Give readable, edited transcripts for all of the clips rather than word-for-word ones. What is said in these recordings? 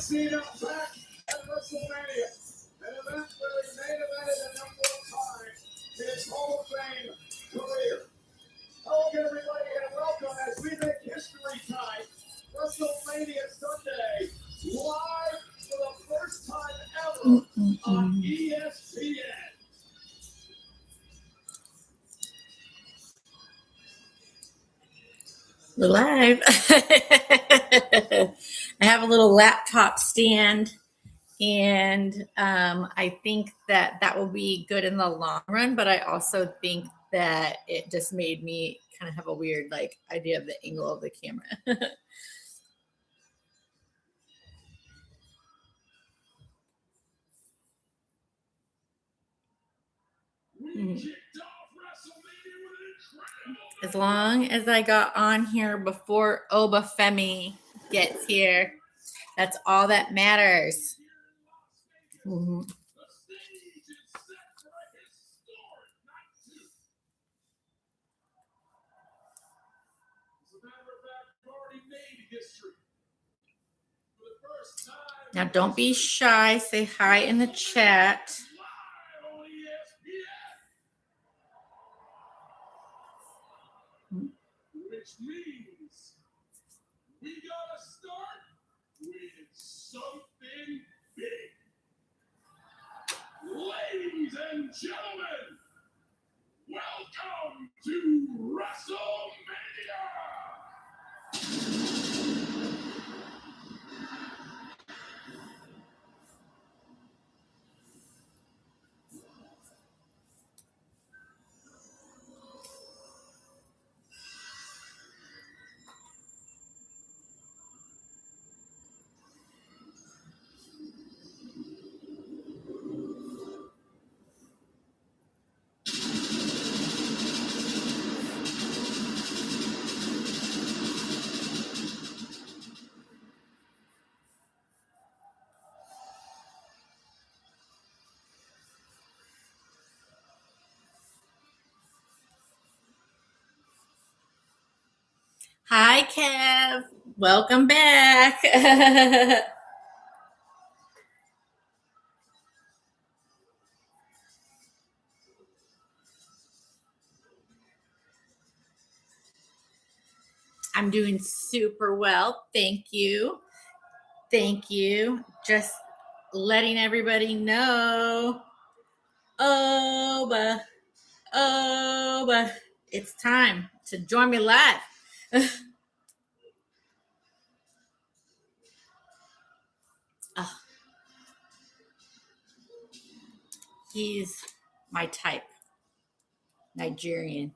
Cena back at Wrestlemania, an event where he main evented a number of times in his Hall of Fame career. Hello again, everybody, and welcome as we make history tonight. Wrestlemania Sunday, live for the first time ever on ESPN. We're live. I have a little laptop stand, and I think that will be good in the long run, but I also think that it just made me kind of have a weird idea of the angle of the camera. As long as I got on here before Oba Femi gets here, that's all that matters. Now, don't be shy. Say hi in the chat. Which means we gotta start with something big. Ladies and gentlemen, welcome to Wrestlemania! Hi, Kev. Welcome back. I'm doing super well. Thank you. Thank you. Just letting everybody know. Oba, it's time to join me live. He's my type. Nigerian.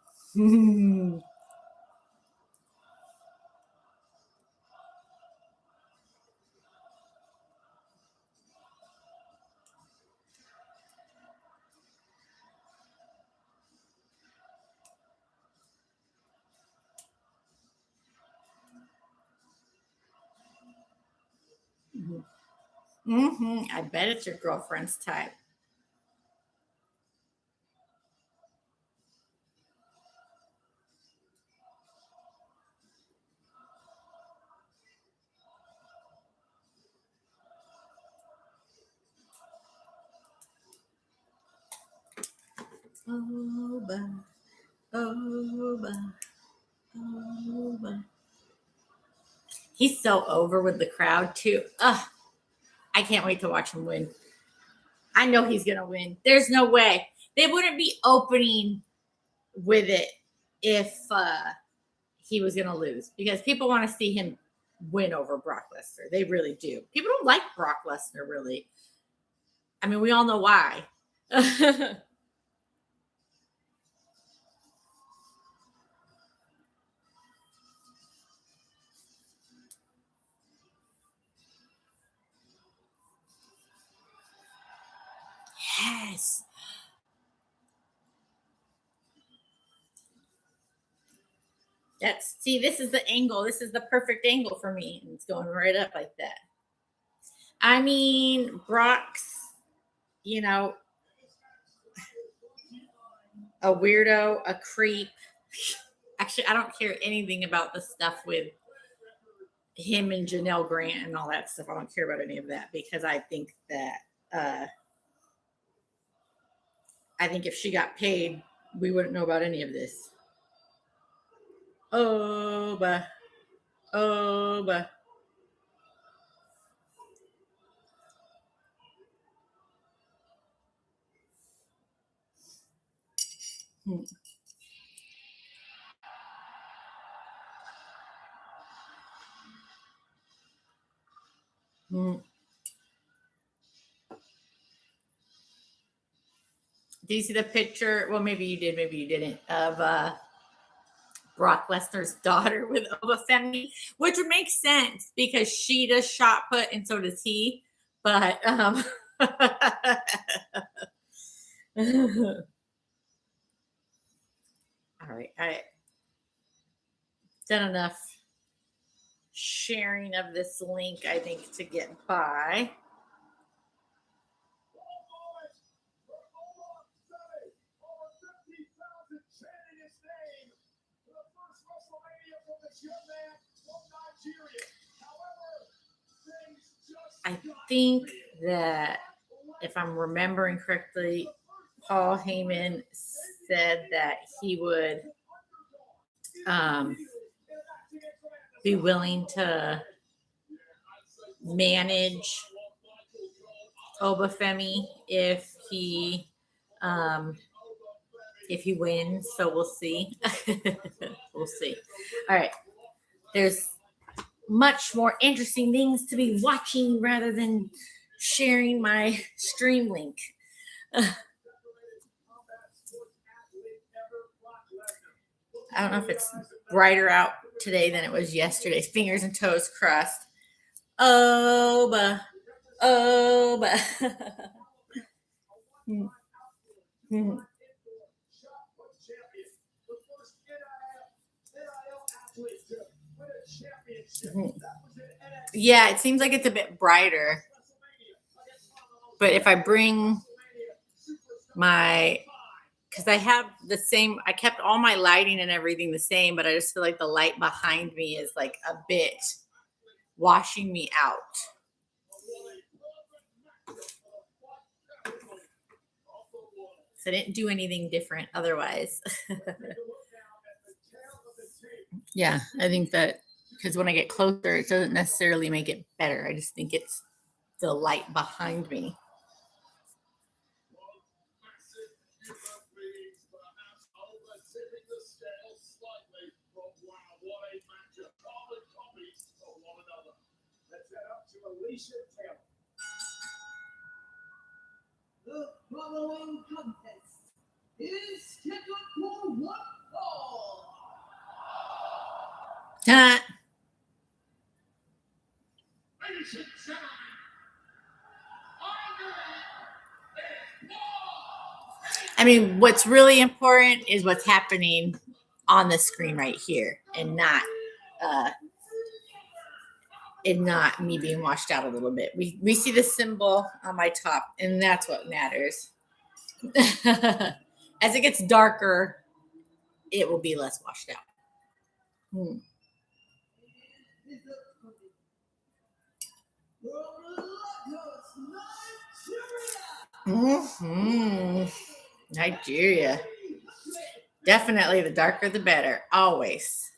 I bet it's your girlfriend's type. Oba. He's so over with the crowd too. Ugh. I can't wait to watch him win. I know he's going to win. There's no way. They wouldn't be opening with it if he was going to lose, because people want to see him win over Brock Lesnar. They really do. People don't like Brock Lesnar, really. I mean, we all know why. Yes. This is the angle. This is the perfect angle for me. And it's going right up like that. I mean, Brock's, a weirdo, a creep. Actually, I don't care anything about the stuff with him and Janelle Grant and all that stuff. I don't care about any of that because I think that if she got paid, we wouldn't know about any of this. Oba. Do you see the picture? Well, maybe you did, maybe you didn't, of Brock Lesnar's daughter with Oba Femi, which would make sense because she does shot put and so does he. But all right, I done enough sharing of this link, I think, to get by. I think that if I'm remembering correctly, Paul Heyman said that he would be willing to manage Oba Femi if he wins. So we'll see. We'll see. All right. There's much more interesting things to be watching rather than sharing my stream link. I don't know if it's brighter out today than it was yesterday. Fingers and toes crossed. Oba. Yeah, it seems like it's a bit brighter. But if I bring because I have the same, I kept all my lighting and everything the same, but I just feel like the light behind me is like a bit washing me out. So I didn't do anything different otherwise. Yeah, I think that because when I get closer, it doesn't necessarily make it better. I just think it's the light behind me. The following contest is scheduled for one fall. Ladies and gentlemen, I mean, what's really important is what's happening on the screen right here, and not me being washed out a little bit. We see the symbol on my top, and that's what matters. As it gets darker, it will be less washed out. Nigeria. Definitely the darker the better. Always.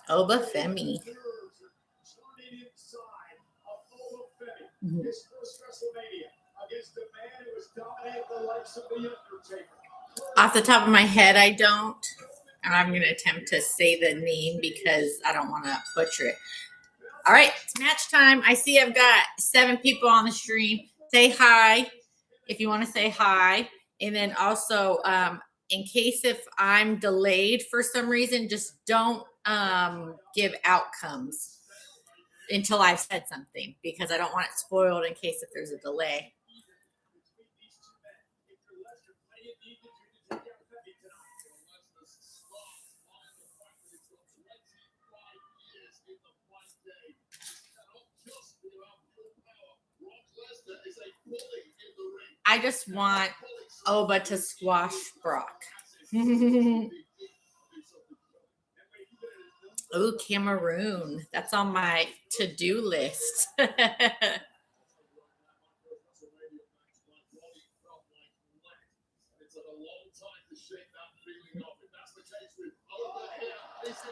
Oba Femi. His first Wrestlemania against the man who has dominated the likes of the Intercontinental. Off the top of my head, I don't. And I'm going to attempt to say the name because I don't want to butcher it. All right, it's match time. I see I've got 7 people on the stream. Say hi if you want to say hi. And then also, in case if I'm delayed for some reason, just don't give outcomes until I've said something because I don't want it spoiled in case if there's a delay. I just want Oba to squash Brock. Oh, Cameroon. That's on my to-do list.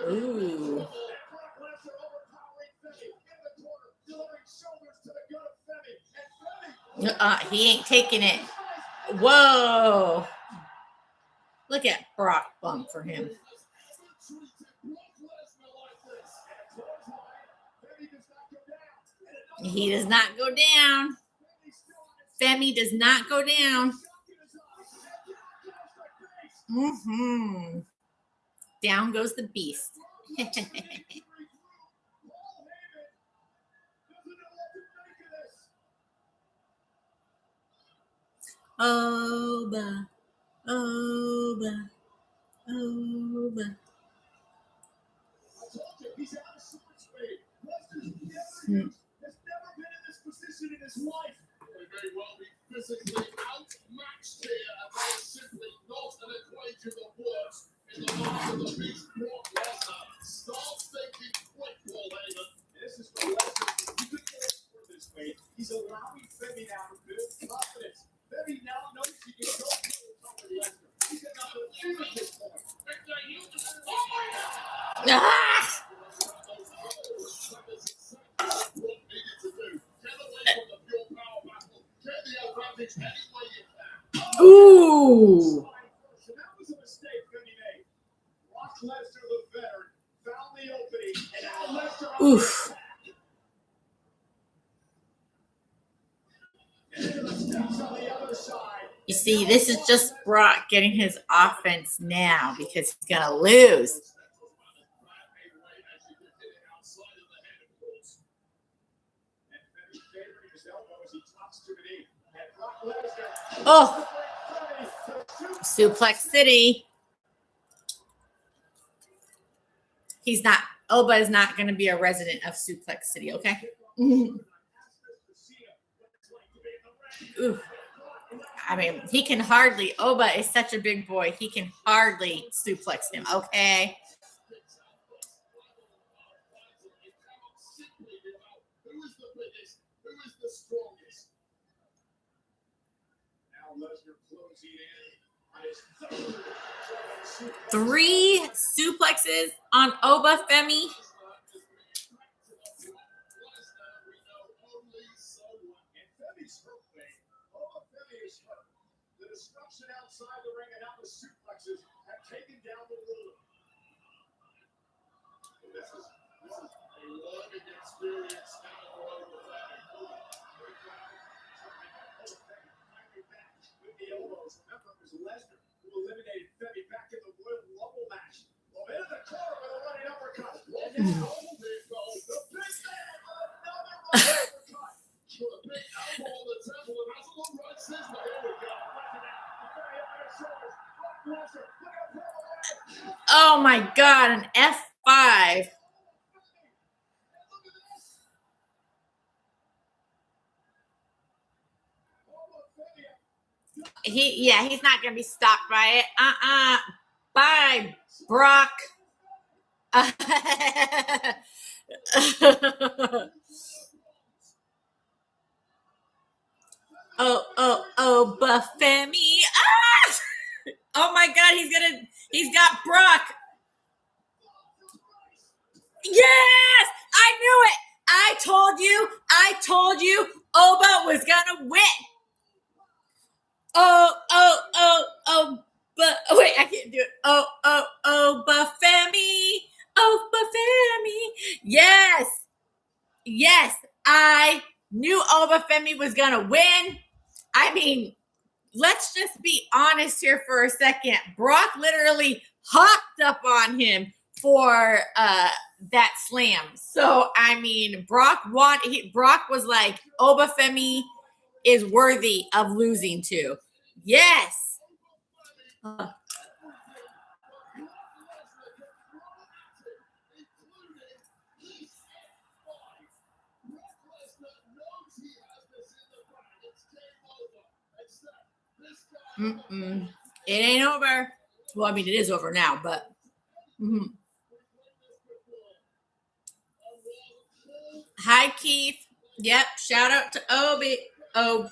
Ooh. He ain't taking it. Whoa. Look at Brock bump for him. He does not go down. Femi does not go down. Mm-hmm. Down goes the beast. Oba, Oba, Oba. Has never been in this position in his life. They may well be physically outmatched here, and that is simply not an equation that works in the life of the beast Brock Lesnar. Start thinking quick, Paul Heyman. This is for Lesnar. You couldn't get it this way. He's allowing Femi now to build confidence. Femi now knows he can go over Lesnar. He's got nothing to do at this point. Ah! Ooh. So that was a mistake Femi made. Brock Lesnar, the veteran, found the opening, and now Lesnar. Oof. On the other side. You see, this is just Brock getting his offense now because he's going to lose. Oh, Suplex City. He's not, Oba is not going to be a resident of Suplex City, okay? Ooh. I mean, he can hardly, Oba is such a big boy, he can hardly suplex him, okay? Who is the biggest? Who is the strongest? Now Lesnar closing in on his third. 3 suplexes on Oba Femi. The destruction outside the ring and now the suplexes have taken down the ruler. This is a learning experience now for Oba Femi. With the elbows, remember it was Lesnar who eliminated Femi back in the Royal Rumble match. Well, into the corner with a running uppercut. And now, there goes the big man with another running uppercut. With a big elbow on the temple and has a little right sizzler. Here we go. Oh my God, an F5. He's not going to be stopped by it. Bye, Brock. Oba Femi. Ah! Oh my God, he's got Brock. Yes, I knew it. I told you Oba was gonna win. But wait, I can't do it. Oba Femi. Yes, I knew Oba Femi was gonna win. I mean, let's just be honest here for a second. Brock literally hopped up on him for that slam. So I mean, Brock was like, Oba Femi is worthy of losing to. Yes. It ain't over. Well, I mean, it is over now, but. Hi, Keith. Yep. Shout out to Oba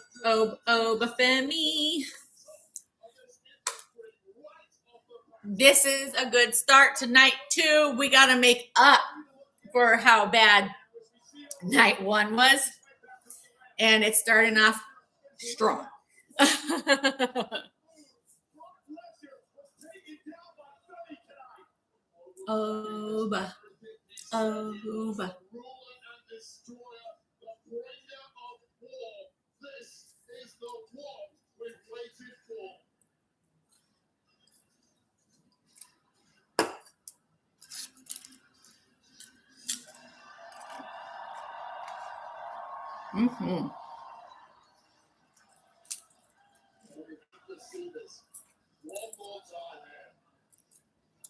Femi. This is a good start to night 2. We got to make up for how bad night 1 was. And it's starting off strong. Oba. Oba.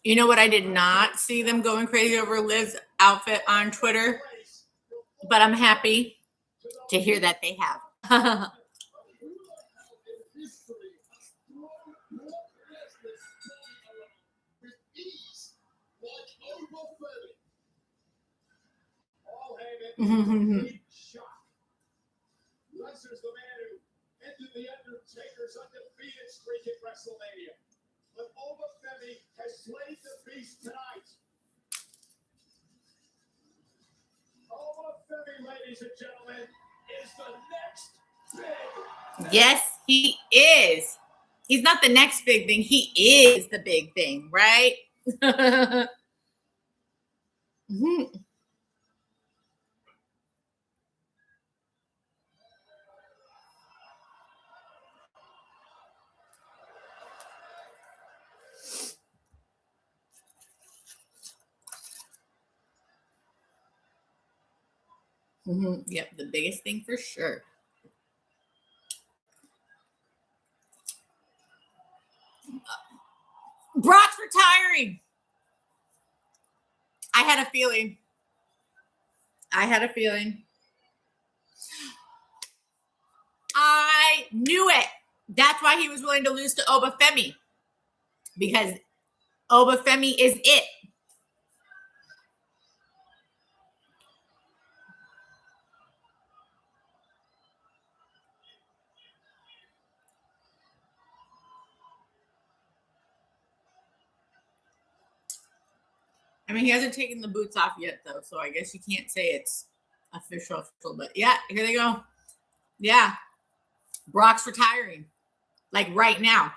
You know what? I did not see them going crazy over Liv's outfit on Twitter, but I'm happy to hear that they have. Lesnar's the man who ended the Undertaker's undefeated streak at Wrestlemania. But Oba Femi has slayed the beast tonight. Oba Femi, ladies and gentlemen, is the next big. Yes, he is. He's not the next big thing. He is the big thing, right? Yep, the biggest thing for sure. Brock's retiring. I had a feeling. I knew it. That's why he was willing to lose to Oba Femi. Because Oba Femi is it. I mean, he hasn't taken the boots off yet, though, so I guess you can't say it's official. But yeah, here they go. Yeah, Brock's retiring, like right now.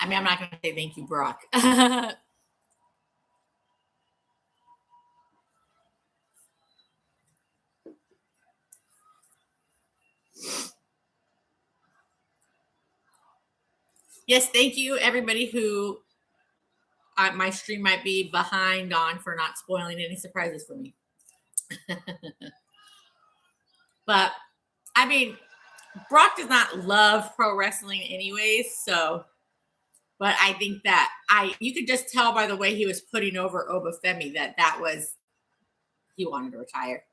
I mean, I'm not going to say thank you, Brock. Yes, thank you, everybody who my stream might be behind on for not spoiling any surprises for me. But, I mean, Brock does not love pro wrestling anyways, so... But I think that you could just tell by the way he was putting over Oba Femi that was, he wanted to retire.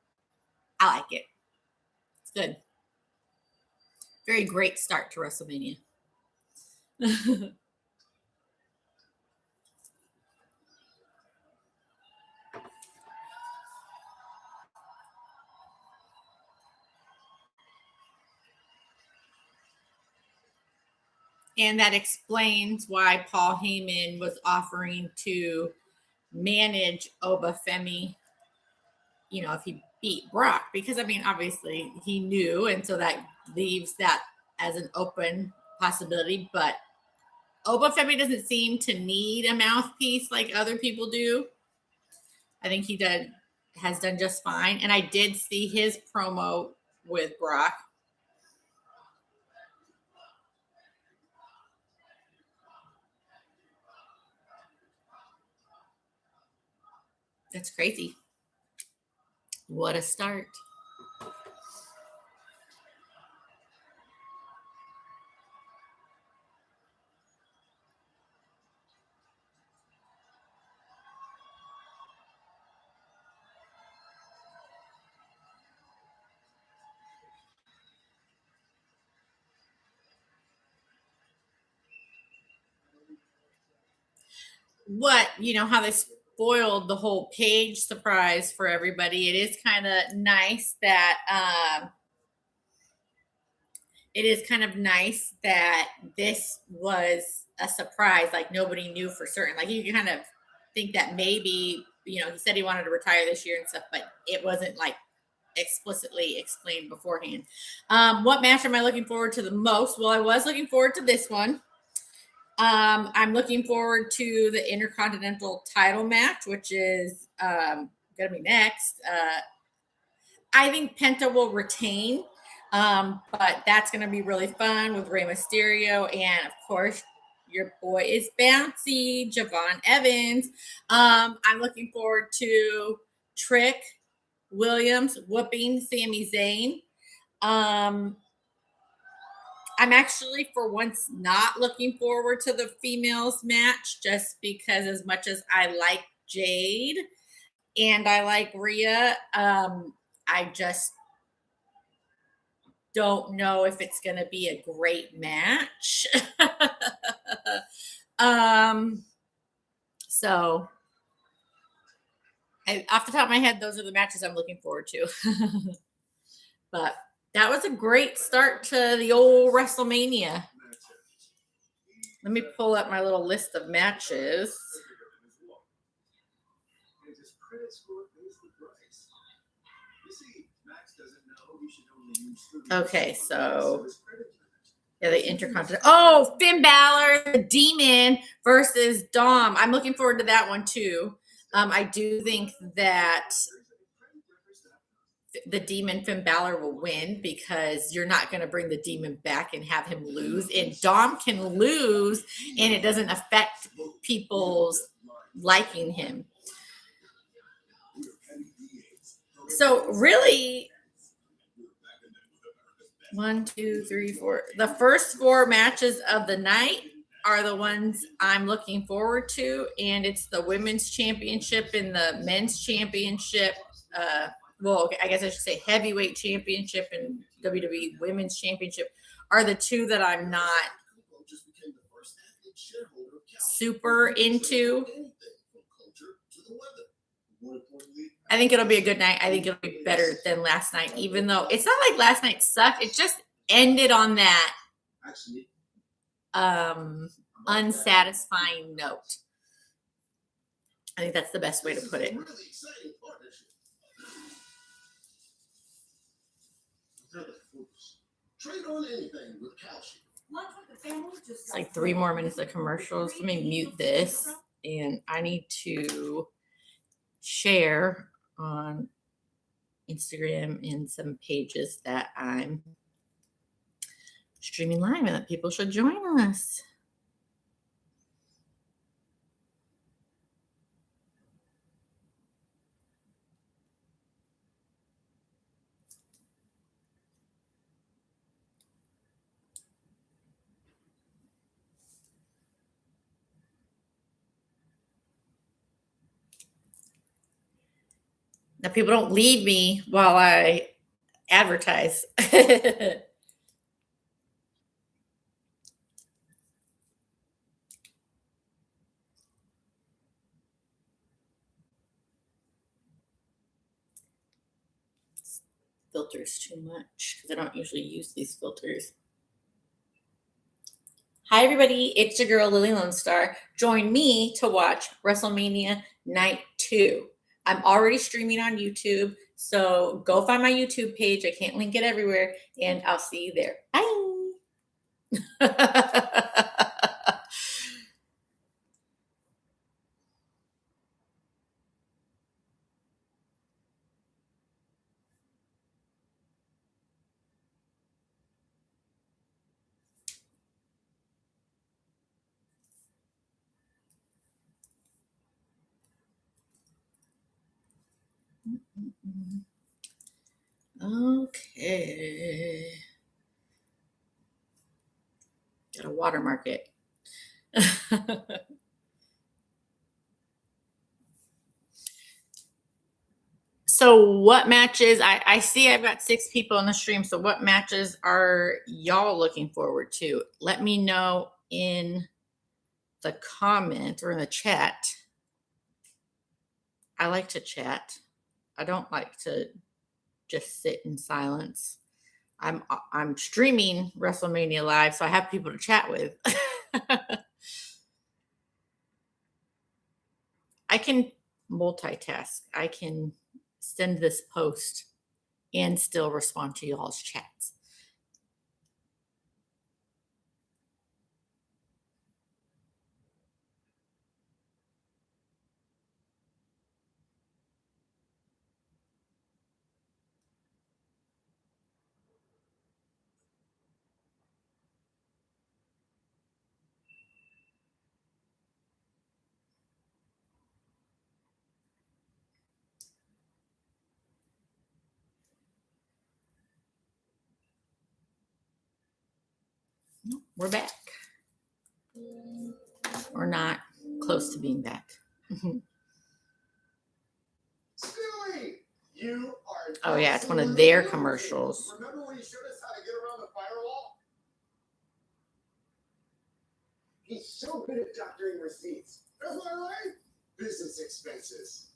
I like it. It's good. Very great start to WrestleMania. And that explains why Paul Heyman was offering to manage Oba Femi, you know, if he beat Brock. Because, I mean, obviously he knew, and so that leaves that as an open possibility. But Oba Femi doesn't seem to need a mouthpiece like other people do. I think he has done just fine. And I did see his promo with Brock. That's crazy. What a start. What, how they spoiled the whole page surprise for everybody. It is kind of nice that this was a surprise. Like nobody knew for certain. Like you kind of think that maybe, he said he wanted to retire this year and stuff, but it wasn't like explicitly explained beforehand. What match am I looking forward to the most? Well, I was looking forward to this one. I'm looking forward to the Intercontinental title match, which is going to be next. I think Penta will retain, but that's going to be really fun with Rey Mysterio. And, of course, your boy is bouncy, Javon Evans. I'm looking forward to Trick Williams whooping Sami Zayn. I'm actually, for once, not looking forward to the females match just because as much as I like Jade and I like Rhea, I just don't know if it's going to be a great match. So off the top of my head, those are the matches I'm looking forward to. But that was a great start to the old WrestleMania. Let me pull up my little list of matches. Okay, so the Intercontinental. Oh, Finn Balor, the Demon versus Dom. I'm looking forward to that one too. I do think that the Demon Finn Balor will win because you're not going to bring the Demon back and have him lose. And Dom can lose, and it doesn't affect people's liking him. So really, 1, 2, 3, 4. The first 4 matches of the night are the ones I'm looking forward to, and it's the women's championship and the men's championship. I guess I should say heavyweight championship and WWE women's championship are the 2 that I'm not super into. I think it'll be a good night. I think it'll be better than last night, even though it's not like last night sucked. It just ended on that unsatisfying note. I think that's the best way to put it. It's like 3 more minutes of commercials. Let me mute this, and I need to share on Instagram and some pages that I'm streaming live and that people should join us. Now, people don't leave me while I advertise. Filters too much because I don't usually use these filters. Hi, everybody. It's your girl, Lilly Lonestar. Join me to watch WrestleMania Night 2. I'm already streaming on YouTube, so go find my YouTube page. I can't link it everywhere, and I'll see you there. Bye. Okay. Got to watermark it. So what matches, I see I've got 6 people on the stream. So what matches are y'all looking forward to? Let me know in the comment or in the chat. I like to chat. I don't like to just sit in silence. I'm streaming Wrestlemania live, so I have people to chat with. I can multitask. I can send this post and still respond to y'all's chats. We're back. We're not close to being back. You are Oh yeah, it's one of their commercials. Remember when you showed us how to get around the firewall? He's so good at doctoring receipts. Am I right? Business expenses.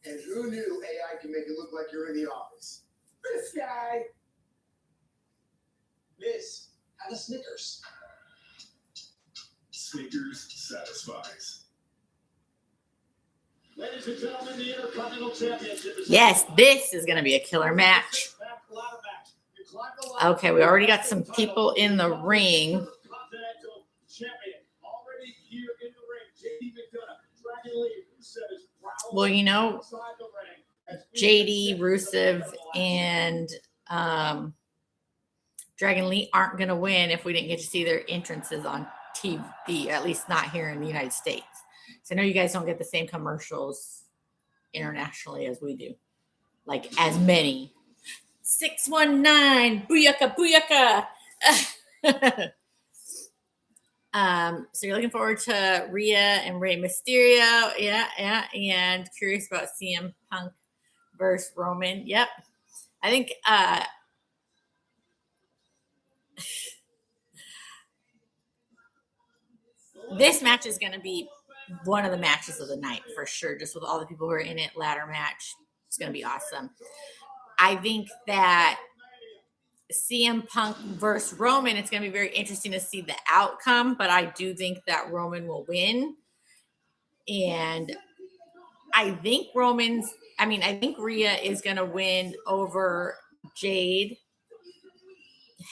And who knew AI can make it look like you're in the office? This guy. Miss, have a Snickers. Snickers satisfies. Ladies and gentlemen, the Intercontinental Championship is... Yes, this is going to be a killer match. Okay, we already got some people in the ring. Intercontinental Champion already here in the ring. JD McDonough, Dragon Lee, Rusev is prowling Well, you know, outside the ring. JD, Rusev, and Dragon Lee aren't going to win if we didn't get to see their entrances on TV, at least not here in the United States. So I know you guys don't get the same commercials internationally as we do, like as many. 619, booyaka, booyaka. So you're looking forward to Rhea and Rey Mysterio, yeah, and curious about CM Punk versus Roman. Yep, I think this match is going to be one of the matches of the night for sure. Just with all the people who are in it, ladder match, it's going to be awesome. I think that CM Punk versus Roman, it's going to be very interesting to see the outcome, but I do think that Roman will win. And I think I think Rhea is going to win over Jade.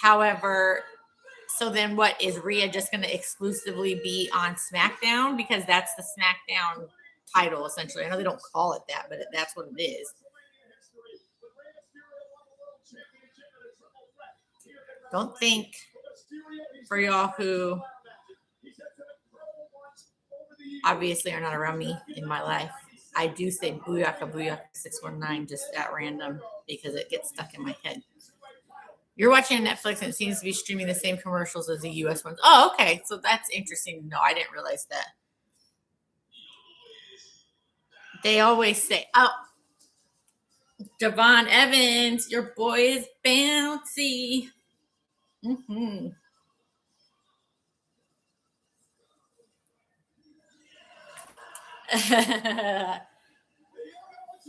However, so then what, is Rhea just going to exclusively be on SmackDown? Because that's the SmackDown title, essentially. I know they don't call it that, but that's what it is. Don't think, for y'all who obviously are not around me in my life, I do say booyaka, booyaka 619 just at random because it gets stuck in my head. You're watching Netflix and it seems to be streaming the same commercials as the US ones. Oh, okay. So that's interesting to know. I didn't realize that. They always say, oh, Javon Evans, your boy is bouncy. Mm-hmm.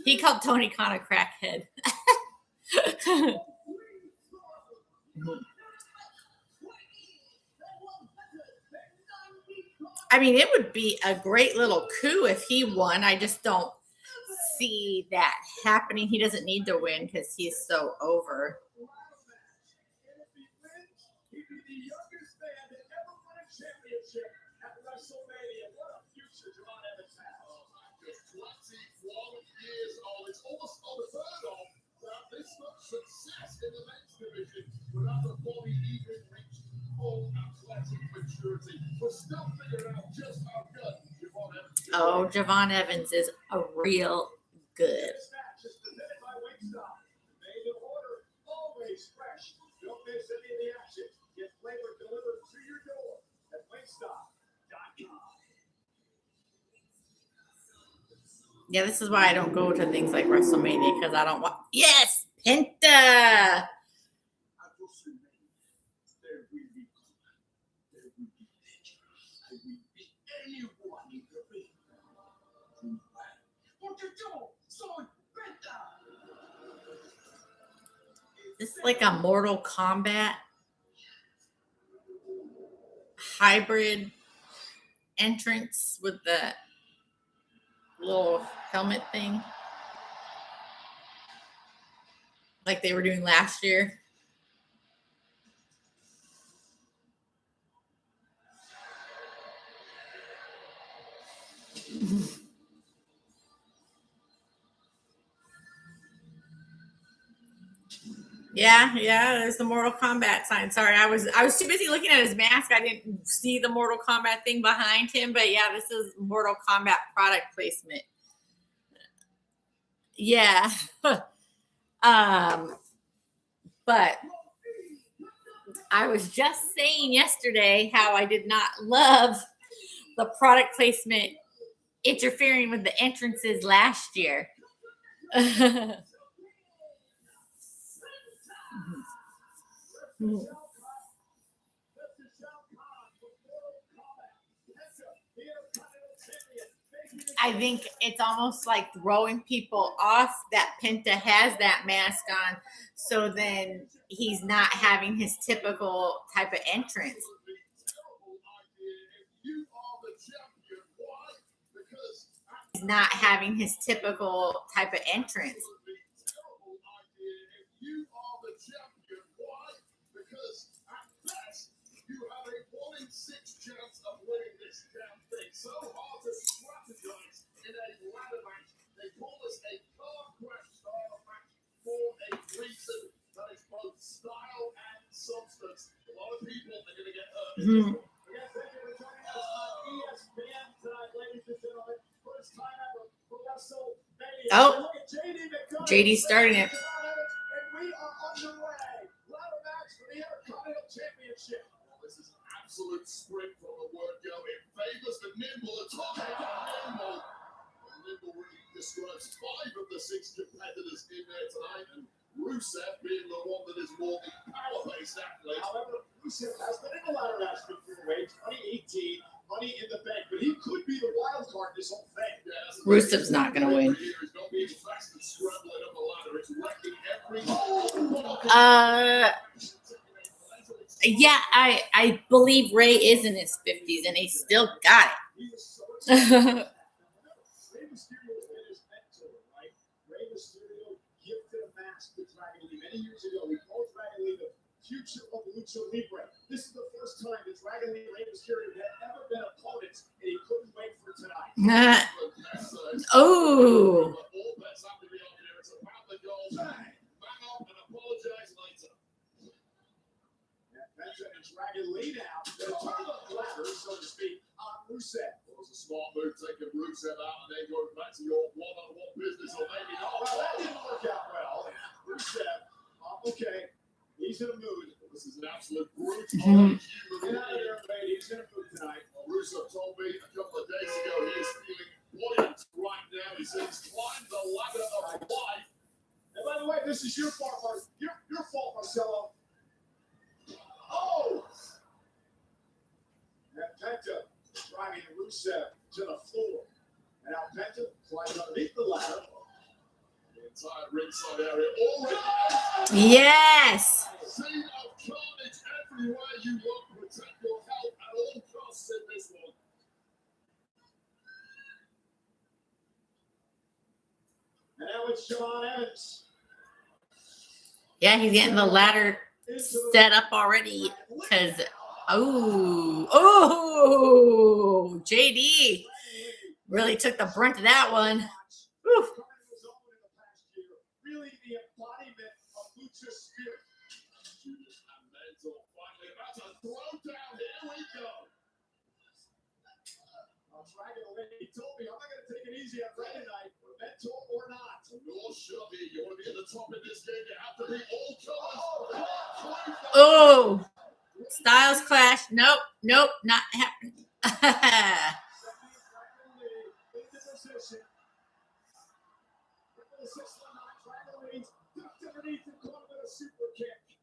He called Tony Khan a crackhead. I mean, it would be a great little coup if he won. I just don't see that happening. He doesn't need to win because he's so over. Oh, Javon Evans is a real good Yeah, this is why I don't go to things like WrestleMania, because I don't want. Yes, Penta. This is like a Mortal Kombat hybrid entrance with the little helmet thing, like they were doing last year. Yeah, there's the Mortal Kombat sign. Sorry, I was too busy looking at his mask. I didn't see the Mortal Kombat thing behind him. But yeah, this is Mortal Kombat product placement. Yeah. But I was just saying yesterday how I did not love the product placement interfering with the entrances last year. I think it's almost like throwing people off that Penta has that mask on, so then he's not having his typical type of entrance. He's not having his typical type of entrance. So hard to strategize in a ladder match. They call this a car crash style match for a reason that is both style and substance. A lot of people are going to get hurt. Again, thank you for joining us on ESPN tonight, ladies and gentlemen. First time ever for Wrestlemania. Oh, JD starting it. And we are underway. Ladder match for the Intercontinental Championship. This is an absolute sprint from the word go. It favors the nimble. It's all nimble. Nimble really describes 5 of the 6 competitors in there tonight, and Rusev being the one that is more the power-based athlete. However, Rusev has been in a ladder match before, 2018, Money in the Bank, but he could be the wild card this whole thing. Yeah, Rusev's not going to win. He's not being fast and scrambling up the ladder. It's wrecking every. Yeah, I believe Ray is in his 50s and he still got it. Ray Mysterio is his mentor, right? Ray Mysterio gifted a mask to Dragon Lee many years ago. We called Dragon Lee the future of Lucha Libre. This is the first time that Dragon Lee and Ray Mysterio had ever been opponents, and he couldn't wait for tonight. Oh. Dragon Lee now. They're turning the ladder, so to speak, on Rusev. It was a smart move taking Rusev out and then going back to your one-on-one business, or maybe not. Well, that didn't work out well. Rusev, okay, he's in a mood. This is an absolute brute. Get out of here, baby. He's in a mood tonight. Well, Rusev told me a couple of days ago he is feeling buoyant right now. He says he's climbed the ladder of life. And by the way, this is your fault, your fault, Marcelo. Oh! And Penta driving Rusev to the floor. And now Penta climbs underneath the ladder. The entire ringside area already. Yes! Scene of carnage everywhere you look. Protect your health at all costs in this one. And now it's Sean Evans. Yeah, he's getting the ladder set up already because JD really took the brunt of that one. Whew. Really the embodiment of Lucha spirit. Judas and Mental finally about to throw down. Here we go. Dragon Lee told me I'm not going to take it easy on Friday night, Mental or not. Nor should be. You want to be at the top in this game, you have to be all colors. Oh, Styles Clash. Nope, not happening. underneath and caught him with a super kick.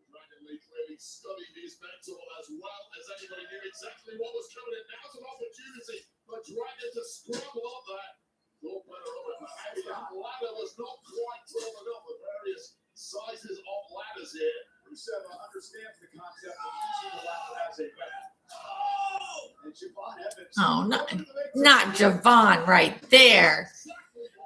Dragon Lee clearly studied his mentor as well as anybody knew exactly what was coming in. Now's an opportunity for Dragon to scramble on that. Thought better of it. Maybe that ladder was not quite tall enough. The various sizes of ladders here. Rusev understands the concept of using the ladder as a weapon. And Javon Evans. Oh, not Javon right there.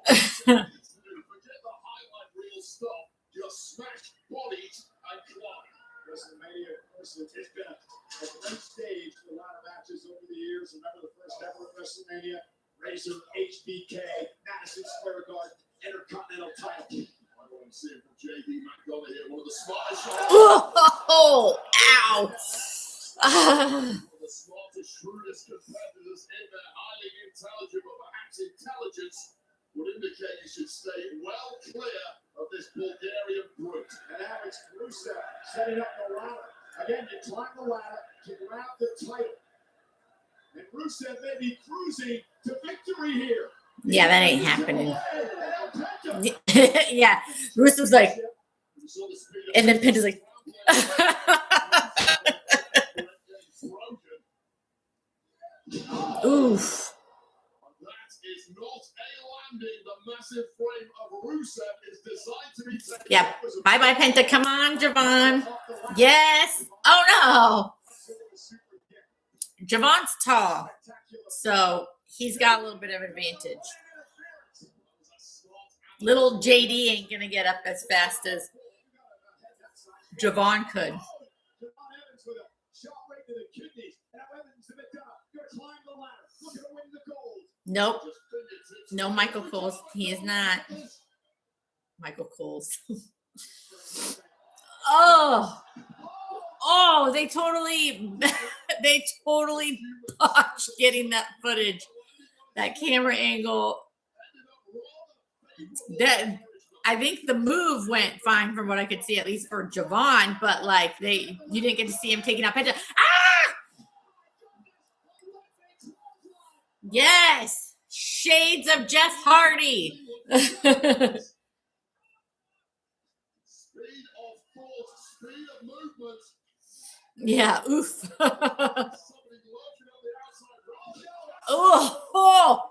Forget the highlight reel stuff. Just smash bodies and climb. Wrestlemania, of course, it's been a great stage for a lot of matches over the years. Remember the first ever Wrestlemania? Razor, HBK, Madison Square Garden, Intercontinental title. I want to see it from JD McDonough here. One of the smartest shots. Oh, ow. One of the smartest, shrewdest competitors in there. Highly intelligent, but perhaps intelligence would indicate you should stay well clear of this Bulgarian brute. And now it's Rusev setting up the ladder. Again, you climb the ladder to grab the title. And Rusev may be cruising to victory here. Yeah, that ain't happening. Yeah, Bruce was like, and then Penta's like, oof. That is not a landing. The massive frame of Rusev is designed to be taken. Yeah, bye-bye, Penta. Come on, Javon. Yes. Oh, no. Javon's tall, so he's got a little bit of advantage. Little JD ain't going to get up as fast as Javon could. Nope. No Michael Coles. He is not. Michael Coles. Oh, they totally botched getting that footage, that camera angle. That I think the move went fine from what I could see, at least for Javon, but like you didn't get to see him taking out Penta. Ah! Yes, shades of Jeff Hardy. Speed of thought, speed of movement. Yeah, oof. Oh.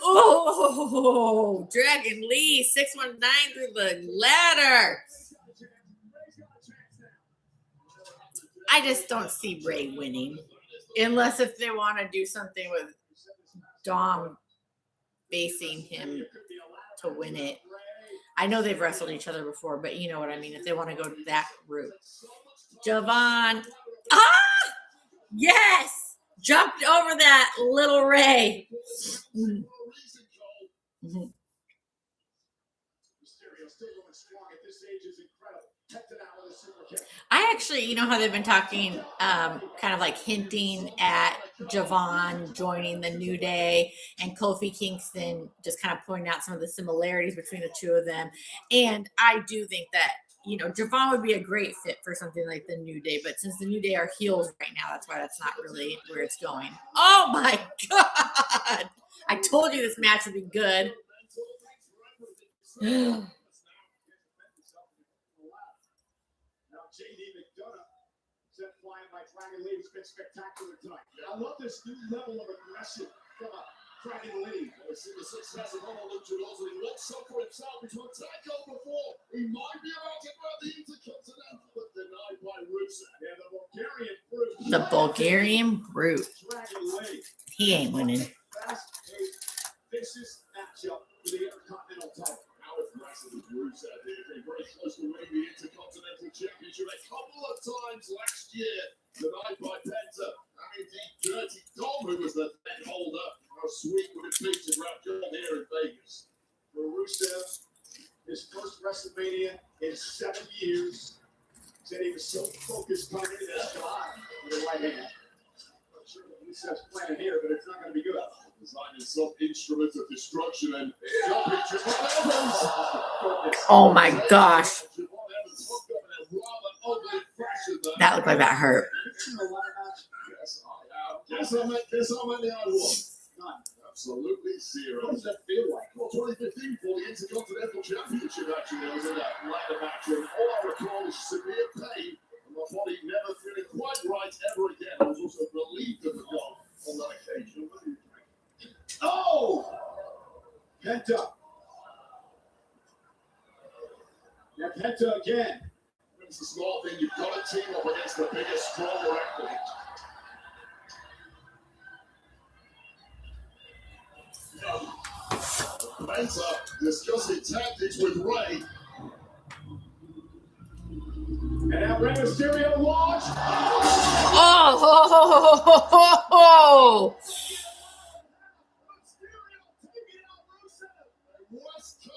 Oh, Dragon Lee, 619 through the ladder. I just don't see Ray winning. Unless if they want to do something with Dom facing him to win it. I know they've wrestled each other before, but you know what I mean. If they want to go that route. Javon. Ah! Yes! Jumped over that little Ray. Mm-hmm. I actually, you know how they've been talking, kind of like hinting at Javon joining the New Day and Kofi Kingston, just kind of pointing out some of the similarities between the two of them. And I do think that, you know, Javon would be a great fit for something like the New Day, but since the New Day are heels right now, that's why that's not really where it's going. Oh my God. I told you this match would be good. Dragon Lee has been spectacular tonight. I love this new level of aggression from Dragon Lee. We've seen the success of all luchadors, and he wants some for himself. He's won TakeOver before. He might be about to grab the Intercontinental, but denied by Rusev. Yeah, the Bulgarian brute. The Bulgarian brute. Dragon Lee. He ain't winning. Fast-paced, vicious matchup for the Intercontinental title. Aggressive as Rusev here, came very close to winning the Intercontinental Championship a couple of times last year, denied by Penta. And indeed, Dirty Dom, who was the then holder. How sweet would it be to grab John here in Vegas? For Rusev, his first WrestleMania in 7 years, said he was so focused coming into this shot with the right hand. I'm not sure what Rusev's planning here, but it's not going to be good. Designing some instrument of destruction and jumping Oh my gosh. That looked like that hurt. Guess how many I won? absolutely zero. What does that feel like? Well, 2015 for the Intercontinental Championship, actually, there was in that ladder match, and all I recall is severe pain, and my body never feeling quite right ever again. I was also relieved of the goal on that occasion. Oh! Penta. Yeah, Penta again. It's a small thing. You've got to team up against the biggest, stronger athlete. Penta discussing tactics with Ray. And now Rey Mysterio launched. Oh!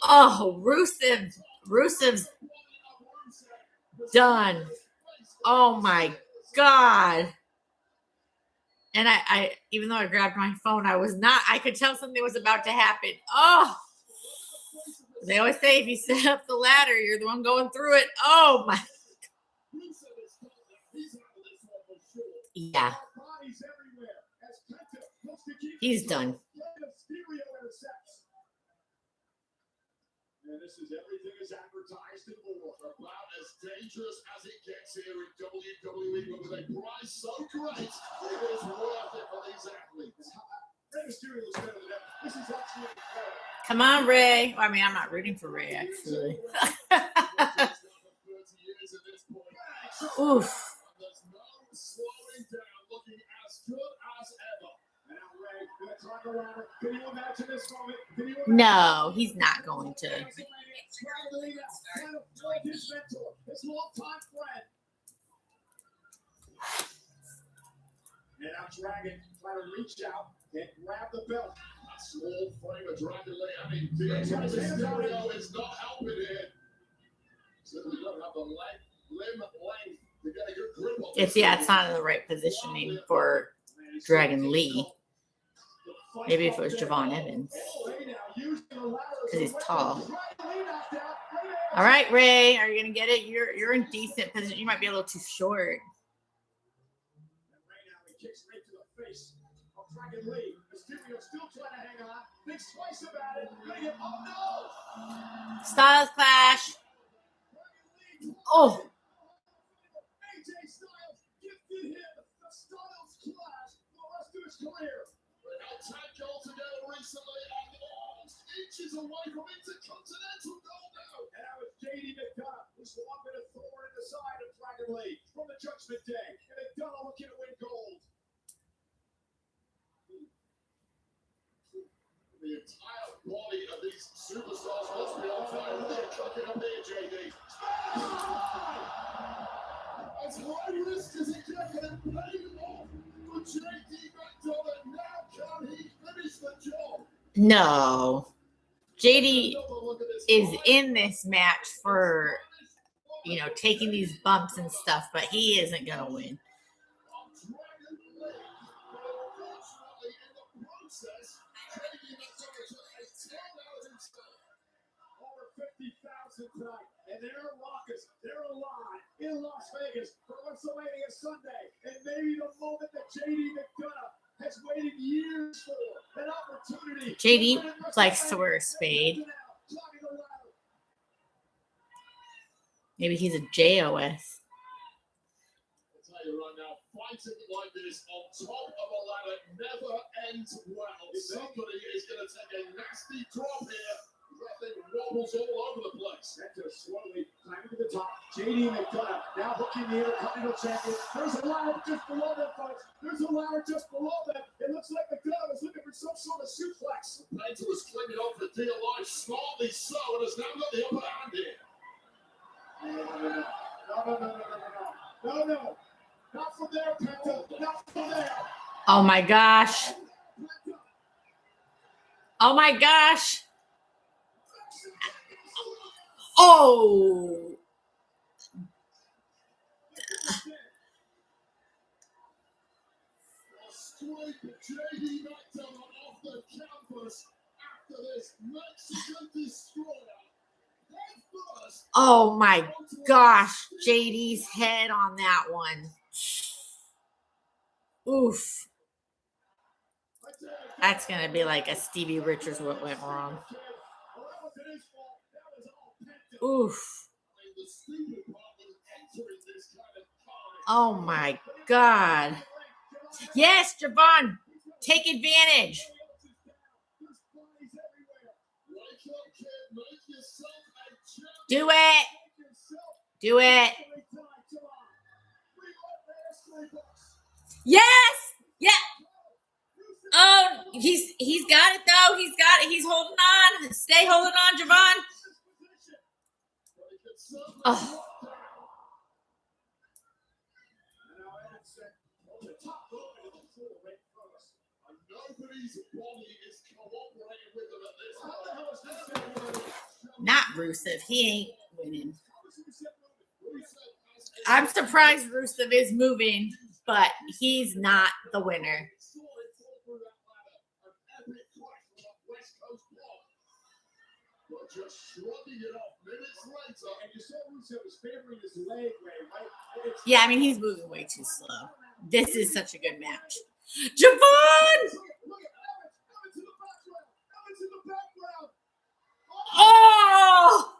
Oh, Rusev's done. Oh my God. And I even though I grabbed my phone, I could tell something was about to happen. Oh, they always say if you set up the ladder, you're the one going through it. Oh my. Yeah. He's done. And this is everything is advertised and more. About as dangerous as it gets here in WWE, but with a prize so great, it is worth it for these athletes. Rey Mysterio is better than ever. This is absolutely incredible. Come on, Ray. I mean, I'm not rooting for Ray, actually. Oof. There's no slowing down, looking as good as ever. And now Rey, gonna climb the ladder. Can you imagine this moment? No, he's not going to. His mentor, his longtime friend. And now Dragon trying to reach out and grab the belt. A small frame of Dragon Lee. I mean, Mysterio is not helping here. Simply don't have the limb length to get a good grip on It's not in the right positioning for Dragon Lee. Maybe if it was Javon Evans. Because he's tall. All right, Ray, are you gonna get it? You're in decent position. You might be a little too short. And right now he kicks right to the face of Dragon Lee. Mysterio still trying to hang on. Thinks twice about it. Gonna get, oh no! Styles Clash. Oh. AJ Styles gifted him the Styles Clash for the rest of his career. They had tag goal together recently and almost inches away from Intercontinental gold now. And now it's JD McDonough, who's long been a thorn in the side of Dragon Lee from the Judgment Day. And McDonough looking to win gold. The entire body of these superstars must be on fire. They're chucking up there, JD. As high risk as it gets, and paying off for JD McDonough. Now can he finish the job? No. JD is in this match for, taking these bumps and stuff, but he isn't going to win. Over 50,000 tonight, and they're raucous. They're alive in Las Vegas for Wrestlemania Sunday, and maybe the moment that JD McDonough has waited years for, an opportunity. JD likes to wear a spade. Maybe he's a JOS. I'll tell you right now, fighting like this on top of a ladder never ends well. Somebody is going to take a nasty drop here. That thing wobbles all over the place. Penta slowly climbing to the top. JD McDonough now hooking the Intercontinental Champion. There's a ladder just below them, folks. There's a ladder just below them. It looks like McDonough is looking for some sort of suplex. Penta was clinging on for dear life, smartly so, and has now got the upper hand here. No. Not from there, Penta. Not from there. Oh my gosh. Oh my gosh. Oh. Straight JD McDonough off the canvas after this Mexican destroyer. Oh my gosh. JD's head on that one. Oof. That's going to be like a Stevie Richards what went wrong. Oof. Oh my God. Yes, Javon. Take advantage. Do it. Do it. Yes. Yeah. Oh, he's got it though. He's got it. He's holding on. Stay holding on, Javon. Oh. Not Rusev. He ain't winning. I'm surprised Rusev is moving, but he's not the winner. Yeah, I mean, he's moving way too slow. This is such a good match. Javon! Oh!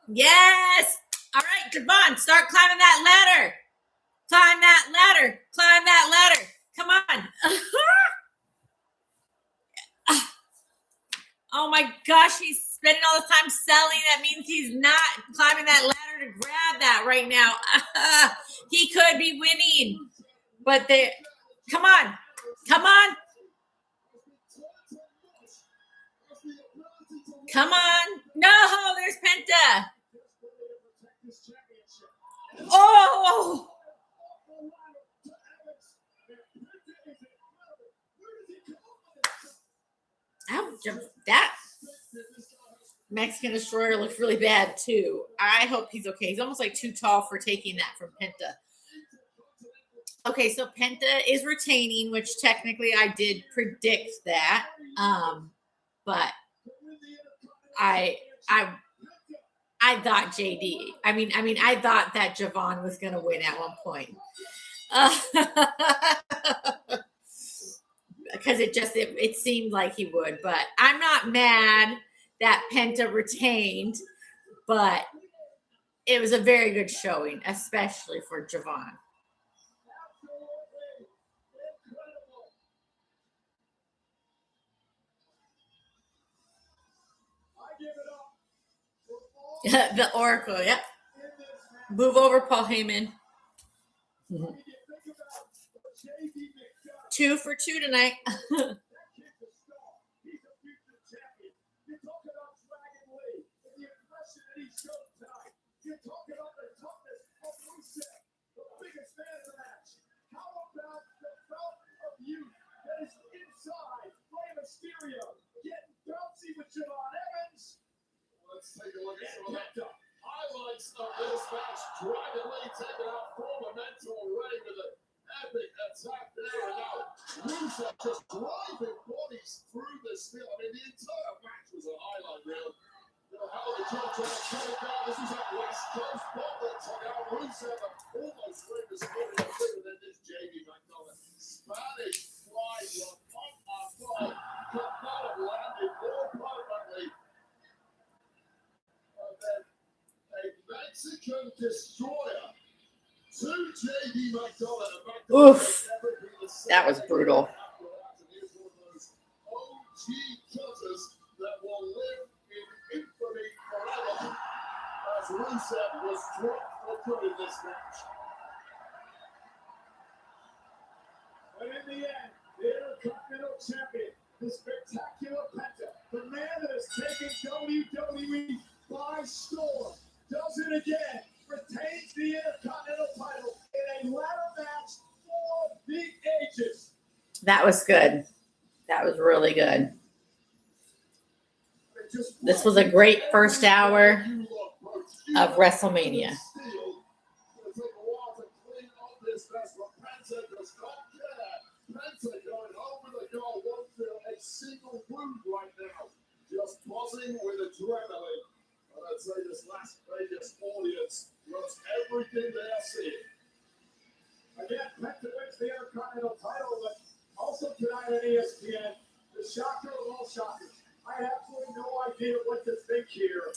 Yes! All right, Javon, start climbing that ladder. Climb that ladder. Climb that ladder. Come on. Oh my gosh, he's spending all this time selling. That means he's not climbing that ladder to grab that right now. He could be winning. But come on. Come on. Come on. No, there's Penta. Oh. That Mexican Destroyer looks really bad too. I hope he's okay. He's almost like too tall for taking that from Penta. Okay, so Penta is retaining, which technically I did predict that. But I thought JD. I mean, I thought that Javon was going to win at one point. Because it seemed like he would, but I'm not mad that Penta retained, but it was a very good showing, especially for Javon. The Oracle, yep. Move over, Paul Heyman. 2 for 2 tonight. Let's take a look at some of the highlights of this match. Dragon Lee taking out former mentor Ray with an epic attack there. And now Rusev just driving bodies through the steel. I mean, the entire match was a highlight reel. How the job trying to turn it down. This is a West Coast block that took out Rusev. Almost ready to score it through. And then this JD McDonald. Spanish fly one up above. Could not have landed more perfectly. A Mexican Destroyer to JD McDonald. Oof. That was brutal. OG cutters that will live in infamy forever as Rusev was dropped for good in this match. But in the end, the Intercontinental Champion, the spectacular Penta, the man that has taken WWE by storm, does it again, retains the Intercontinental title in a ladder match for the ages. That was good. That was really good. This was a great first hour of WrestleMania. Single wound right now, just buzzing with adrenaline. And I'd say this Las Vegas audience loves everything they are seeing. Again, Penta wins the Intercontinental title, but Also tonight on ESPN, the shocker of all shockers. I have absolutely no idea what to think here.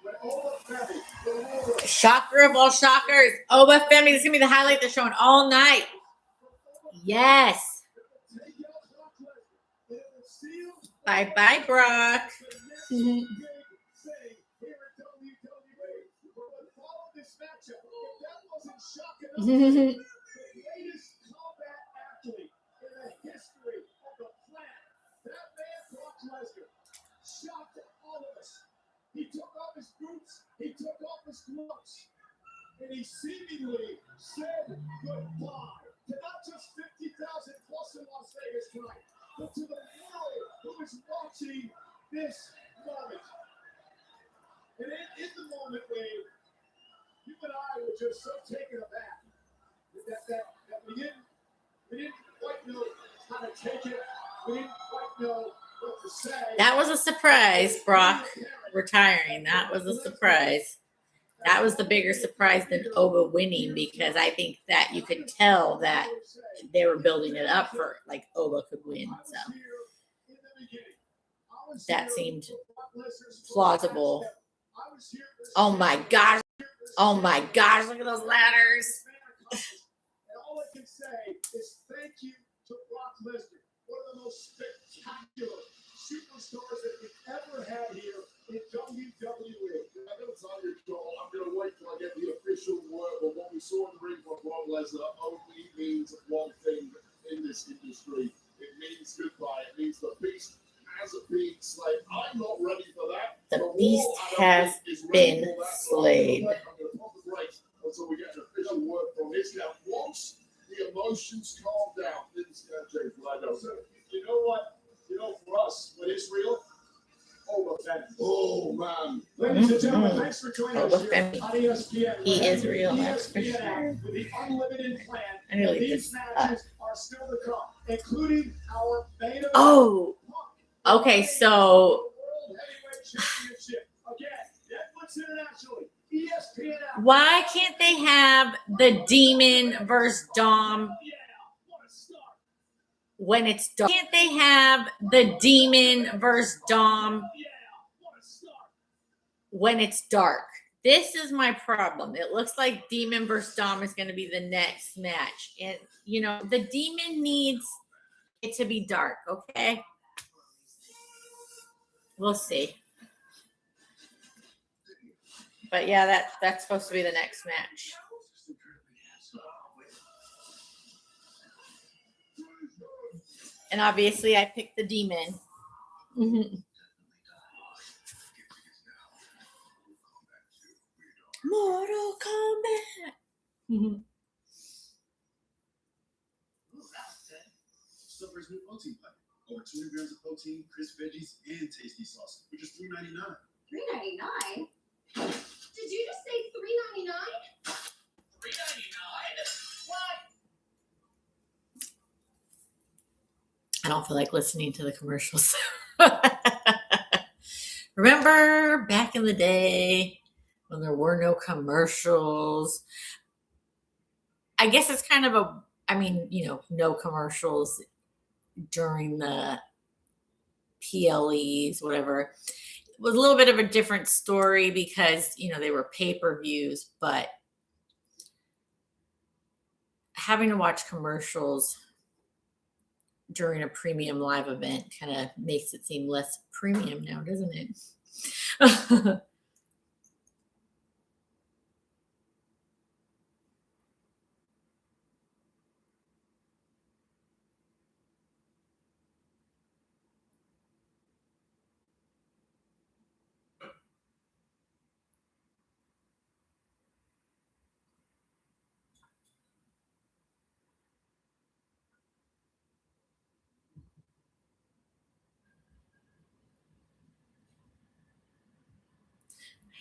When Oba Femi, Shocker of all shockers. Oba Femi. This is going to be the highlight they're showing all night. Yes. Bye-bye, Brock. Shocked all of us. He took off his boots, he took off his gloves, and he seemingly said goodbye to not just 50,000 plus in Las Vegas tonight, but to the world who is watching this moment. And in the moment, Wade, you and I were just so taken aback that we didn't quite know how to take it. We didn't quite know what to say. That was a surprise, Brock retiring. That was a surprise. That was the bigger surprise than Oba winning, because I think that you could tell that they were building it up for like Oba could win. So that seemed plausible. Oh my gosh. Oh my gosh. Look at those ladders. And all I can say is thank you to Brock Lesnar, one of the most spectacular superstars that we've ever had here in WWE. I'm going to tell you, Joel, I'm going to wait till I get the official word, but what we saw in the ring from Brock Lesnar only means one thing in this industry. It means goodbye. It means the beast has been slain. I'm not ready for that. The beast has been slayed. I'm going to pop the brakes until we get an official word from his camp. Once the emotions calm down, things can change, but I don't. So, you know what? You know, for us, when it's real, Oba Femi. Oh, man. Ladies and gentlemen, thanks for joining us Oba here Femi. on ESPN. He is real, that's for ESPN sure. with the unlimited plan. I really These just matches are still to come, including our main event. Oh, okay, so World Heavyweight Championship. Again, Netflix internationally, ESPN app. why can't they have the Demon versus Dom Yeah, what a start. when it's dark? Can't they have the Demon versus Dom Yeah, what a start. when it's dark? This is my problem. It looks like Demon versus Dom is going to be the next match. And, you know, the Demon needs it to be dark, okay? We'll see. But yeah, that's supposed to be the next match. And obviously I picked the Demon. Mortal Kombat. Stouffer's new protein plan. Over 200 grams of protein, crisp veggies, and tasty sauce for just $3.99. $3.99? Did you just say $3.99? I don't feel like listening to the commercials. Remember back in the day when there were no commercials? I guess it's kind of no commercials during the PLEs, whatever. It was a little bit of a different story because, they were pay-per-views, but having to watch commercials during a premium live event kind of makes it seem less premium now, doesn't it?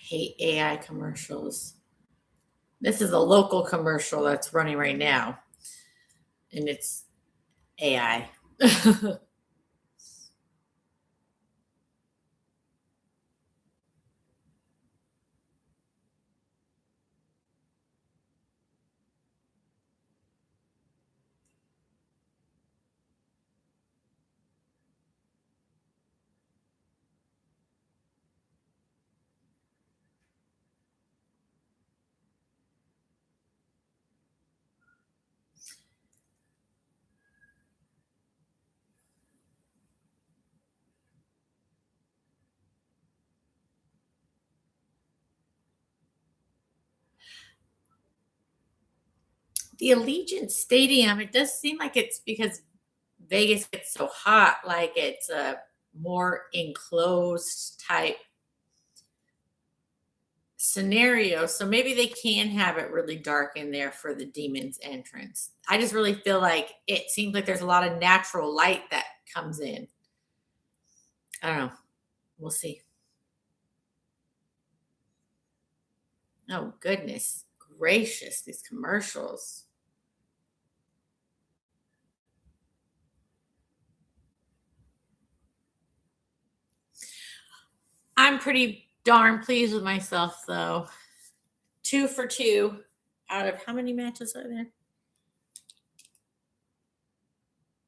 Hate AI commercials. This is a local commercial that's running right now, and it's AI. The Allegiant Stadium, it does seem like it's because Vegas gets so hot, like it's a more enclosed type scenario. So maybe they can have it really dark in there for the Demons entrance. I just really feel like it seems like there's a lot of natural light that comes in. I don't know. We'll see. Oh, goodness gracious, these commercials. I'm pretty darn pleased with myself, though. 2 for 2 out of how many matches are there?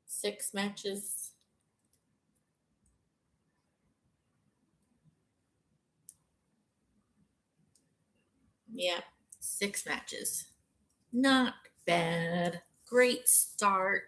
6 matches. Yeah, 6 matches. Not bad. Great start.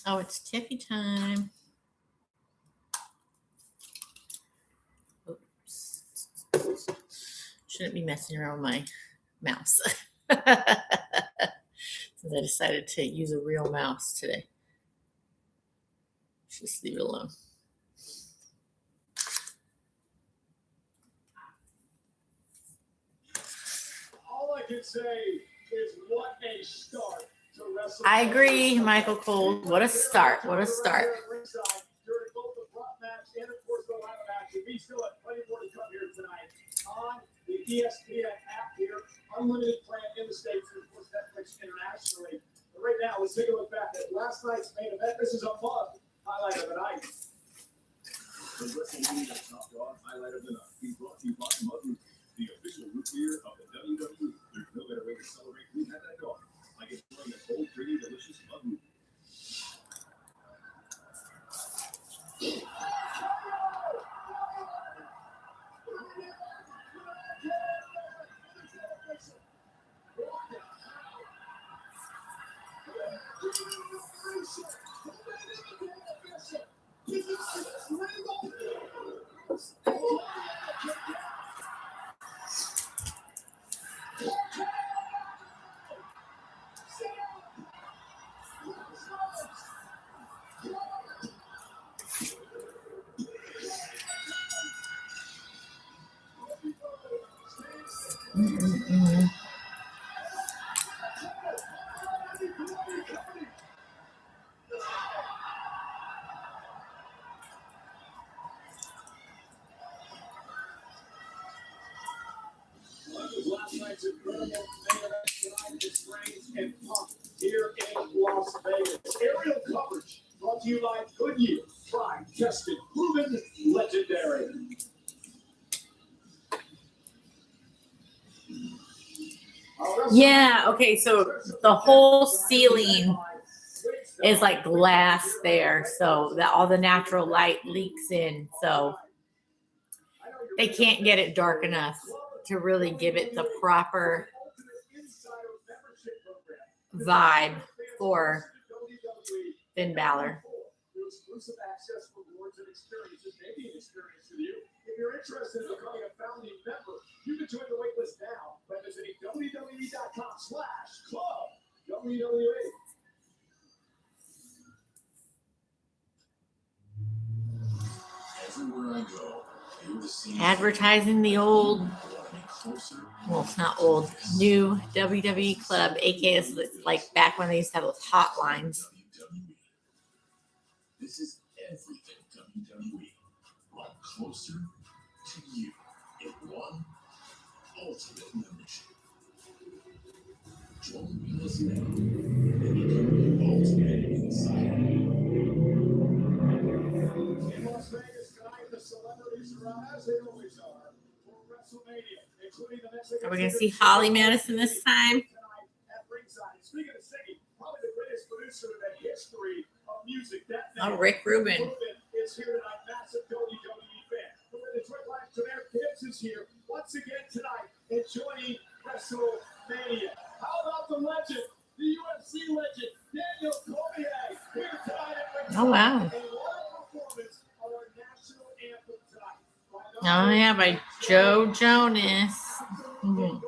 Oh, it's Tiffy time. Oops. Shouldn't be messing around with my mouse. Since I decided to use a real mouse today. Just leave it alone. All I can say is what a start to WrestleMania. I agree, Michael Cole. What a start. What a start. During both the prop match and, of course, the ladder match. And we still have plenty more to come here tonight on the ESPN app here. Unlimited plan in the States and, of course, Netflix internationally. But right now, let's take a look back at last night's main event. This is a mug highlight of the night. The Wrestlemania Top Dog highlight of the night. He's brought to you by Mug Root, the official root beer of the WWE. There's no better way to celebrate who had that dog like enjoying a cold, pretty, delicious Mug Root. Last night's incredible main event tonight is Reigns and Punk here in Las Vegas. Aerial coverage brought to you by Goodyear. Tried, tested, proven, legendary. Yeah, okay, so the whole ceiling is like glass there, so that all the natural light leaks in, so they can't get it dark enough to really give it the proper vibe for Finn Balor. Exclusive access, rewards, and experiences may be an experience for you. If you're interested in becoming a founding member, you can join the waitlist now by visiting www.com/club WWE. Everywhere I go, you're the same. Advertising the old, Closer. well, it's not old, new WWE club, aka it's like back when they used to have those hotlines. WWE. This is everything WWE brought closer to you. It ultimate membership. Join us now and become the ultimate insider. In Las Vegas tonight, the celebrities are on, as they always are, for WrestleMania, including the Mexican. Are we going to see Holly Madison this time? Tonight at ringside. Speaking of singing, probably the greatest producer in the history of music. That Oh, Rick Rubin. is here tonight. Massive WWE fan. From the Detroit Lions, Jameer Gibbs is here once again tonight, enjoying WrestleMania. How about the legend, the UFC legend, Daniel Cormier, here tonight at ringside. Oh, wow. A royal performance of our national anthem tonight. Oh, yeah, by Joe Jonas. Mhm.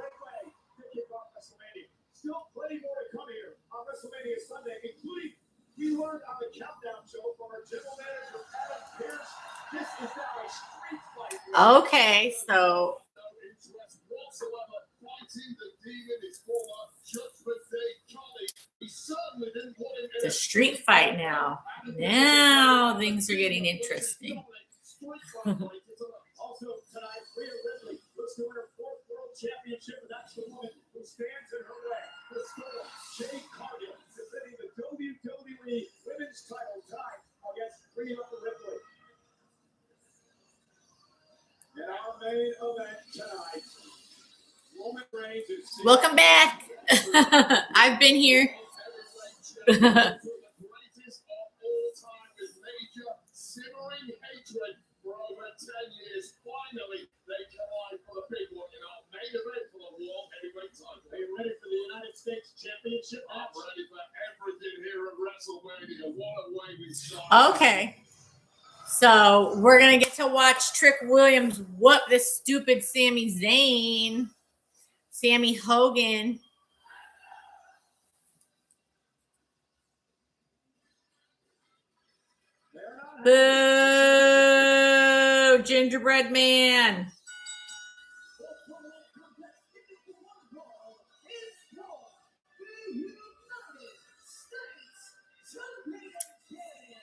Still plenty more to come here on WrestleMania Sunday, including we learned on the countdown show from our general manager Adam Pearce. This is now a street fight. Okay, so No interest whatsoever fighting the demon, his former Judgment Day colleague. He certainly didn't want him it's a street fight now. Now things are getting interesting. Also tonight, Rhea Ripley looks to win her fourth world championship, and that's the woman who stands in her way. The Storm, Jade Cargill, defending the WWE Women's title tonight against Rhea Ripley. And our main event tonight, Roman Reigns is Welcome back. I've been here. The greatest of all time with major simmering hatred for over 10 years. Finally, they collide for the big one in our main event for the World Heavyweight title. Are you ready for the United States Championship I'm match? ready for everything here at WrestleMania. What a way we start. Okay. So we're going to get to watch Trick Williams whoop this stupid Sami Zayn. Sammy Hogan. Boo! Gingerbread Man.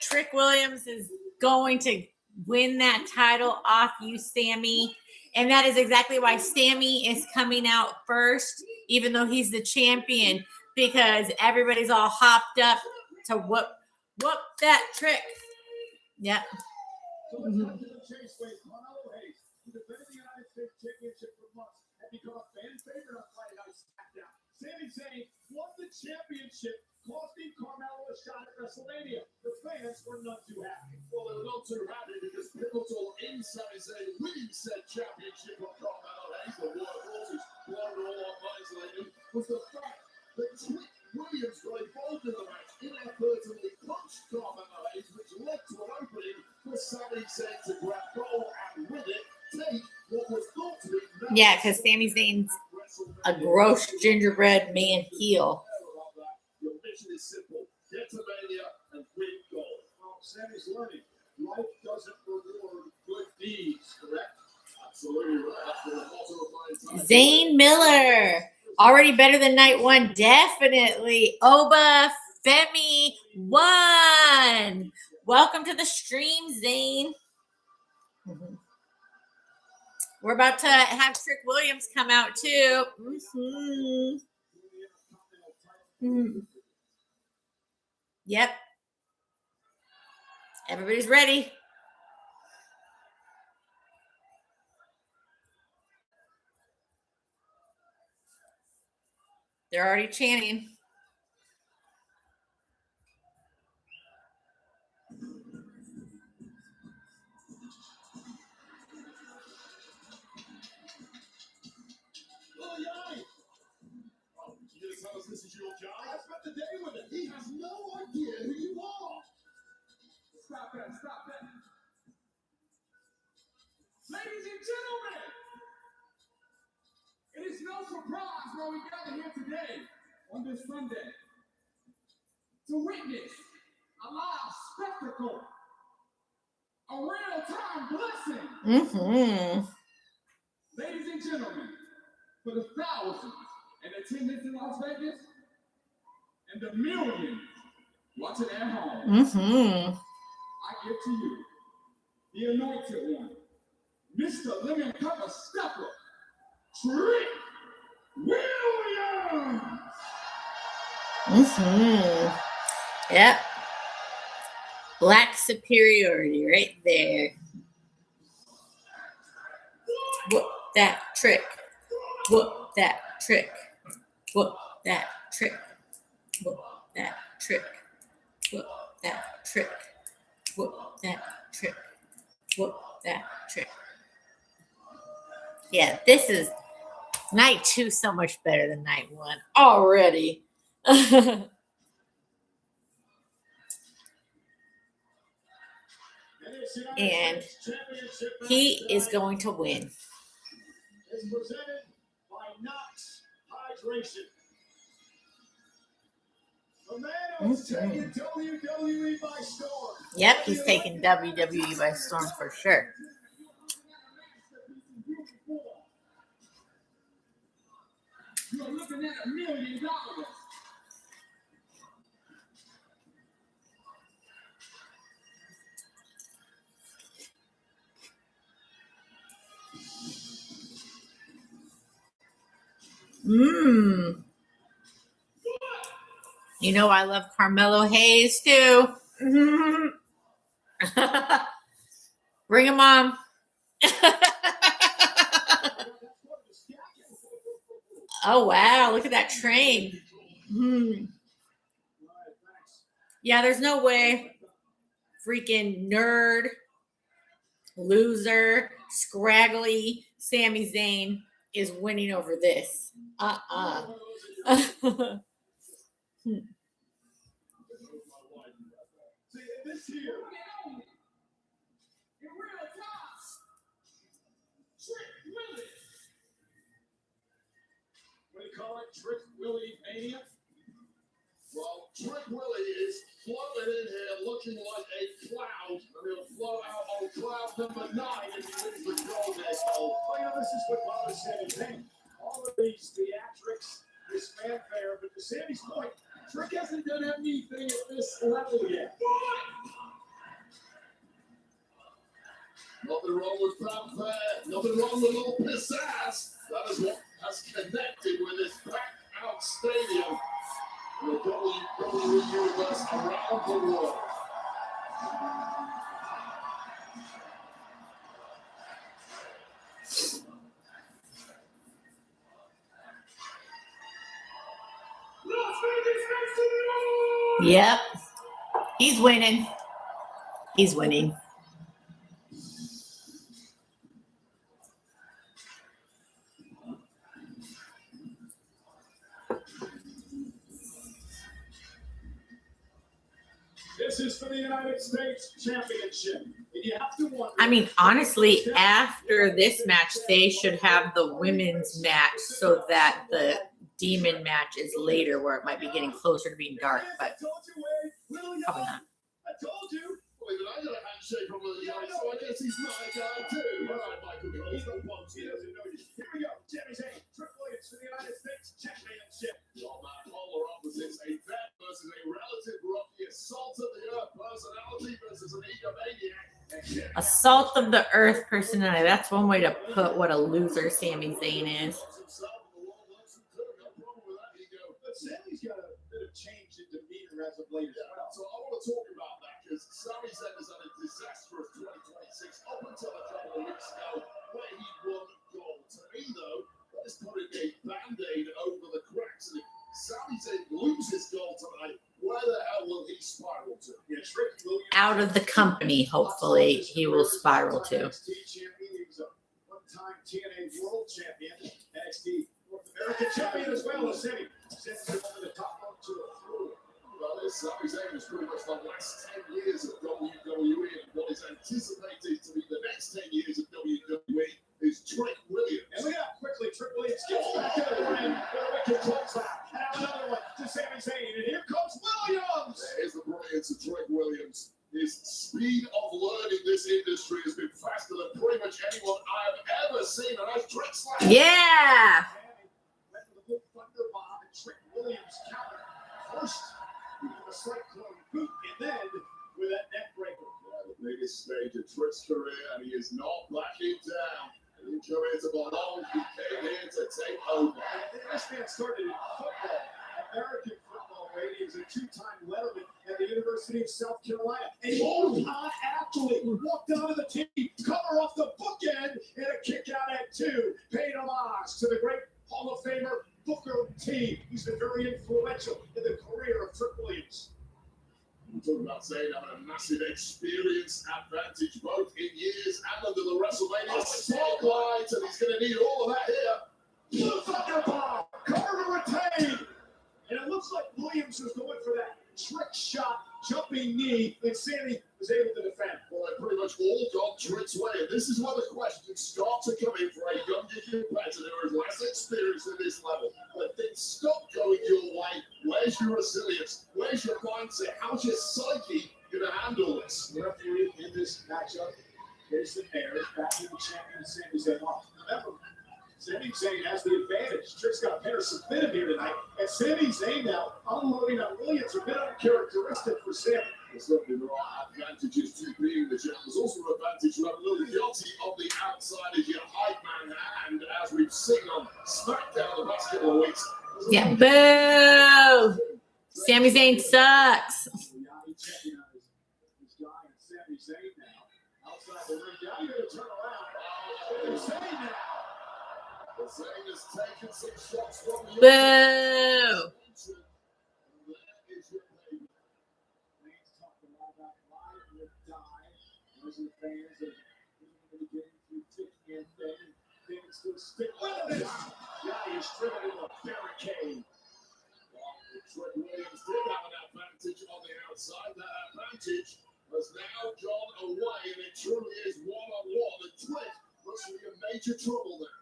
Trick Williams is going to win that title off you, Sammy. And that is exactly why Sammy is coming out first, even though he's the champion, because everybody's all hopped up to whoop that Trick. Yep. So let's cut to the chase with Carmelo Hayes, who defended the United States Championship for months and become a fan favorite on Friday Night SmackDown. Sami Zayn won the championship, costing Carmelo a shot at WrestleMania. The fans were not too happy. Well, they were not too happy because pivotal in Sami Zayn winning said championship of Carmelo Hayes, the war horses blown all our minds lately, was the fact that Trick Williams got involved in the match, inadvertently punched Carmelo Hayes, which led to an opening for Sami Zayn to grab goal and with it take what was thought to be Yeah, because Sami Zayn's a gross gingerbread man heel. Your mission is simple: get to Mania and win gold. Well, Sammy's learning. Life doesn't reward good deeds, correct? Absolutely right. That's the motto of my entire Zayn Miller. Already better than night one. Definitely. Oba Femi won. Welcome to the stream, Zayn. We're about to have Trick Williams come out too. Yep. Everybody's ready. They're already chanting. You gonna tell us this is your job? I spent the day with him. He has no idea who you are. Stop that. Ladies and gentlemen, it is no surprise why we gather here today on this Sunday to witness a live spectacle, a real-time blessing. Ladies and gentlemen, for the thousands in attendance in Las Vegas and the millions watching at home, I give to you the anointed one, Mr. Lemon Pepper Stepper, Trick Williams. Yep. Black superiority right there. Whoop that trick. Whoop that trick. Whoop that trick. Whoop that trick. Whoop that trick. Whoop that trick. Whoop that trick. Yeah, this is night 2 so much better than night 1 already. And he is going to win. Is presented by Knox Hydration. The man who's taking WWE by storm. Yep, he's taking WWE by storm for sure. You're looking at $1 million. You know I love Carmelo Hayes too. Bring him on. Oh wow, look at that train. Yeah, there's no way freaking nerd, loser, scraggly Sami Zayn is winning over this. This here. What do you call it? Trick Willie Mania? Well, Trick Willie is floating in here looking like a cloud, and he'll float out on cloud number 9 if he wins the gold medal. Oh, you know, this is what bothers Sami Zayn. All of these theatrics, this fanfare, but to Sami's point, Trick hasn't done anything at this level yet. Nothing wrong with fanfare, nothing wrong with a little piss ass. That is what has connected with this packed out stadium. The WWE Universe around the world. Yep. He's winning. He's winning. This is for the United States Championship. And you have to wonder, I mean, honestly, after this match, they should have the women's match so that the demon match is later where it might be getting closer to being dark, but probably not. I told you. Well, even I got a handshake from Lilly Lonestar, so I guess he's not a guy too. All right, Michael, He's no punks. He doesn't know you. Here we go. Sami Zayn, Trick Williams for the United States Championship. Well, man, polar opposites, a vet versus a relative rookie, assault of the earth personality versus an egomaniac. Assault of the earth personality. That's one way to put what a loser Sami Zayn is. But Sami's got a bit of change in demeanor as of late as well. So I want to talk about that because Sami Zayn has had a disastrous 2026 up until a couple of weeks ago where he won gold. To me, though, that is putting a band-aid over the cracks. And if Sami Zayn loses gold tonight, where the hell will he spiral to? Yeah, Trick Williams. Out of the company, hopefully, he will spiral to. NXT champion. He was a one-time TNA World Champion. NXT North American champion as well as Sami. Sends him over the top rope to a through. Well, this Sami Zayn was pretty much the last 10 years of WWE, and what is anticipated to be the next 10 years of WWE is Trick Williams. And look at how quickly Trick Williams gets back into the ring with a wicked clothesline. And now another one to Sami Zayn. And here comes Williams. Here's the brilliance of Trick Williams. His speed of learning this industry has been faster than pretty much anyone I have ever seen. And that's Trick Slam. Yeah. Went with a big thunder bomb and Trick Williams counter. First, with a cyclone boot, and then with that neck breaker. Yeah, the biggest stage of Trick's career, and he is not backing down. And You come here to belong. You came here to take over. This man started in football, American football ratings, a two-time letterman at the University of South Carolina. A all-time athlete walked onto the team, cover off the bookend, and a kick out at 2. Paid homage to the great Hall of Famer Booker T. He's been very influential in the career of Trick Williams. We're talking about Zayn having a massive experience advantage both in years and under the Wrestlemania spotlight, and he's going to need all of that here. The Thunderbomb, cover to retain. And it looks like Williams was going for that trick shot, jumping knee, and Sami was able to defend. Well, they pretty much all got Trick's way, and this is where the questions start to come in for a younger competitor who has less experience at this level. When things stop going your way, where's your resilience? Where's your mindset? How's your psyche going to handle this? The referee in this matchup is the Bears, backing the champion Sami Zayn off. Remember, Sami Zayn has the advantage. Trick's got a better submitted here tonight. And Sami Zayn now unloading on Williams, a bit uncharacteristic for Sami. Certainly there are advantages to being the champ. There's also an advantage to having a little guilty on the outside as your hype man, and as we've seen on SmackDown the past couple of weeks. Yeah, boo! Sami Zayn sucks. Sami Zayn now outside the ring. Now you're going to turn around. Zayn now. Zayn has taken some shots from the Boo! Fans are getting through thick and thin. Things still stick with it. Yeah, he's driven in the barricade. Trick Williams did have an advantage on the outside. That advantage has now gone away, and it truly is one-on-one. The Trick looks to be in major trouble there.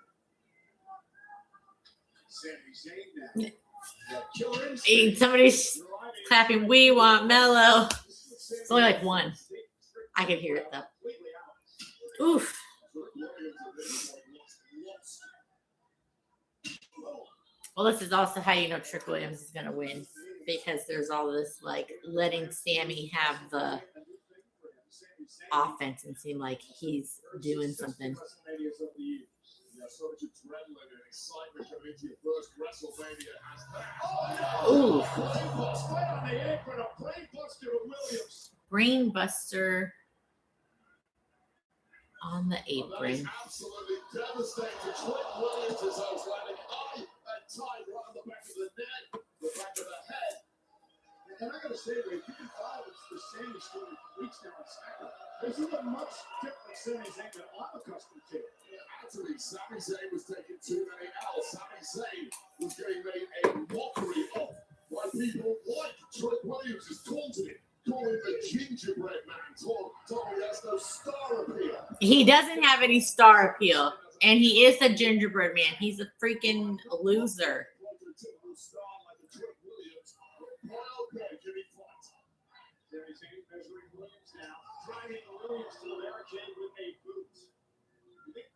Sami Zayn now. Killer instinct. Hey, somebody's clapping, "We want Mellow." It's only like one. I can hear it though. Oof. Well, this is also how you know Trick Williams is going to win, because there's all this like letting Sami have the offense and seem like he's doing something. So much adrenaline and excitement coming into your first Wrestlemania has that. Ooh. Right on the apron, a brainbuster to Williams. Brainbuster on the That is apron. absolutely devastating. Trick Williams is outstanding. Eye and tied right on the back of the neck, the back of the head. And I gotta say, Ray, you can follow the Sami story for weeks now on SmackDown. This is a much different Sami Zayn than I'm accustomed to. Actually, Sami Zayn was taking too many L's. Sami Zayn was getting made a mockery of by people like Trick Williams, who's taunted him, calling him the gingerbread man, told he has no star appeal. He doesn't have any star appeal, and he is a gingerbread man. He's a freaking loser. Prototypical star like a Trick Williams, wild man, can he fight? Sami Zayn measuring Williams now, driving Williams to the barricade with a boot. You think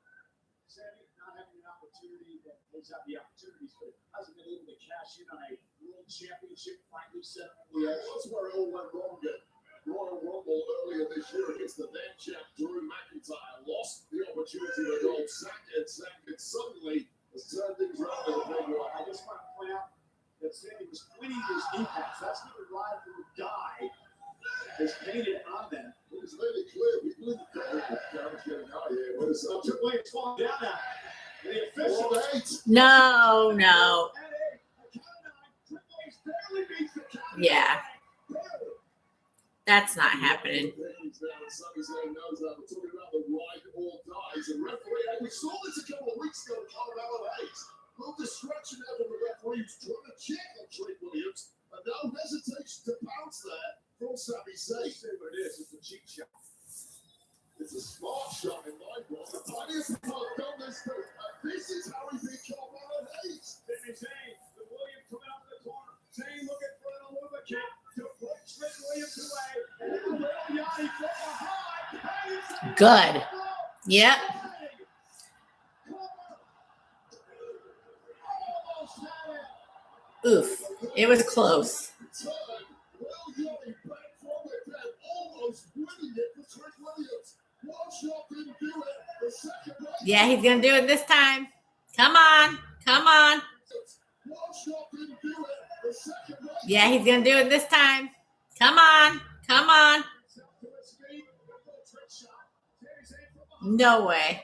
Sami not having an opportunity that takes out the opportunities, but hasn't been able to cash in on a world championship finally set on the edge? That's where it all went wrong at Royal Rumble earlier this year against the then champ Drew McIntyre. Lost the opportunity to go second, and suddenly has turned things around in a big way. I just want to point out that Sami was winning his impacts. That's the ride or die is painted on them. It was really clear. We believe the camera's getting out here. What is up? Trick Williams falling down now. And the official. 1-8. No. Trick Williams barely beats the count. Yeah, that's not happening. Sami Zayn knows that. We're talking about the ride or dies. And referee, and we saw this a couple of weeks ago in Colorado Hayes. Little distraction there from the referee who's trying to check on Trick Williams. And no hesitation to bounce there from Sami Zayn. Say what it is. It's a cheap shot. It's a smart shot in my book. Plenty of people have done this too. And this is how he beat Colorado Hayes. Sami Zayn, the Williams coming out of the corner. Zayn looking for an Aluba kick to put Trick Williams away. And then a little Yanni from behind. Good. Yep. Oof. It was close. Turn. Will Yanni back from the dead, almost winning it for Trick Williams. One shot didn't do it. The second one Yeah, he's going to do it this time. Come on. Come on. Yeah, he's going to do it this time. Come on. Come on. No way.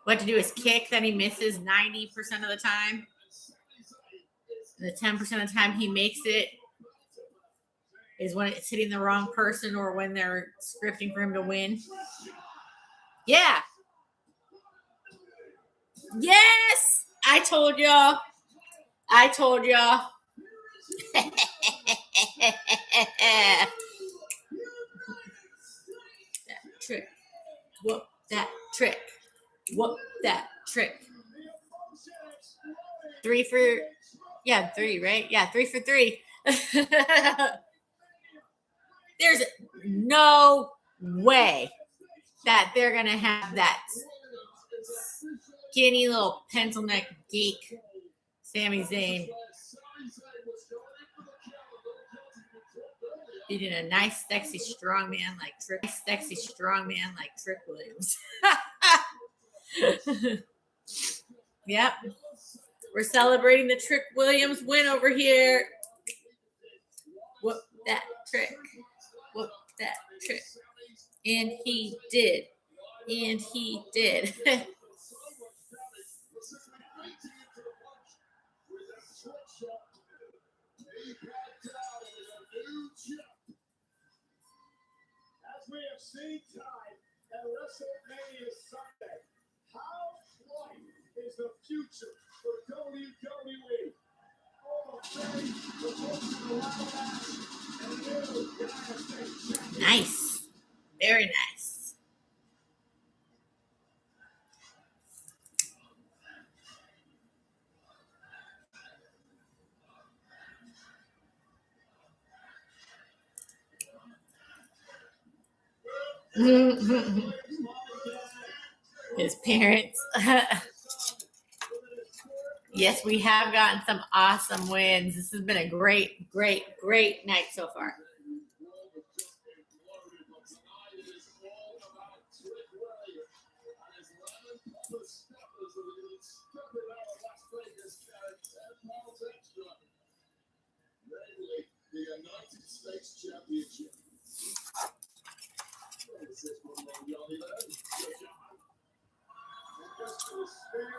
What to do is kick, then he misses 90% of the time. And the 10% of the time he makes it is when it's hitting the wrong person or when they're scripting for him to win. Yeah. Yes. I told y'all. I told y'all. That trick. Whoop that trick. Whoop that trick. 3 for, yeah, 3, right? Yeah, 3 for 3. There's no way that they're going to have that skinny little pencil neck geek Sami Zayn beating a nice, sexy, strong man like Trick Williams. Yep. We're celebrating the Trick Williams win over here. Whoop that trick. Whoop that trick. And he did. And he did. As we have seen tonight at WrestleMania Sunday, how bright is the future for WWE? Oba Femi was hosting the Wild Match, and new United States champion. Nice. Very nice. His parents. Yes, we have gotten some awesome wins. This has been a great, great, great night so far. The United States Championship. And just to despair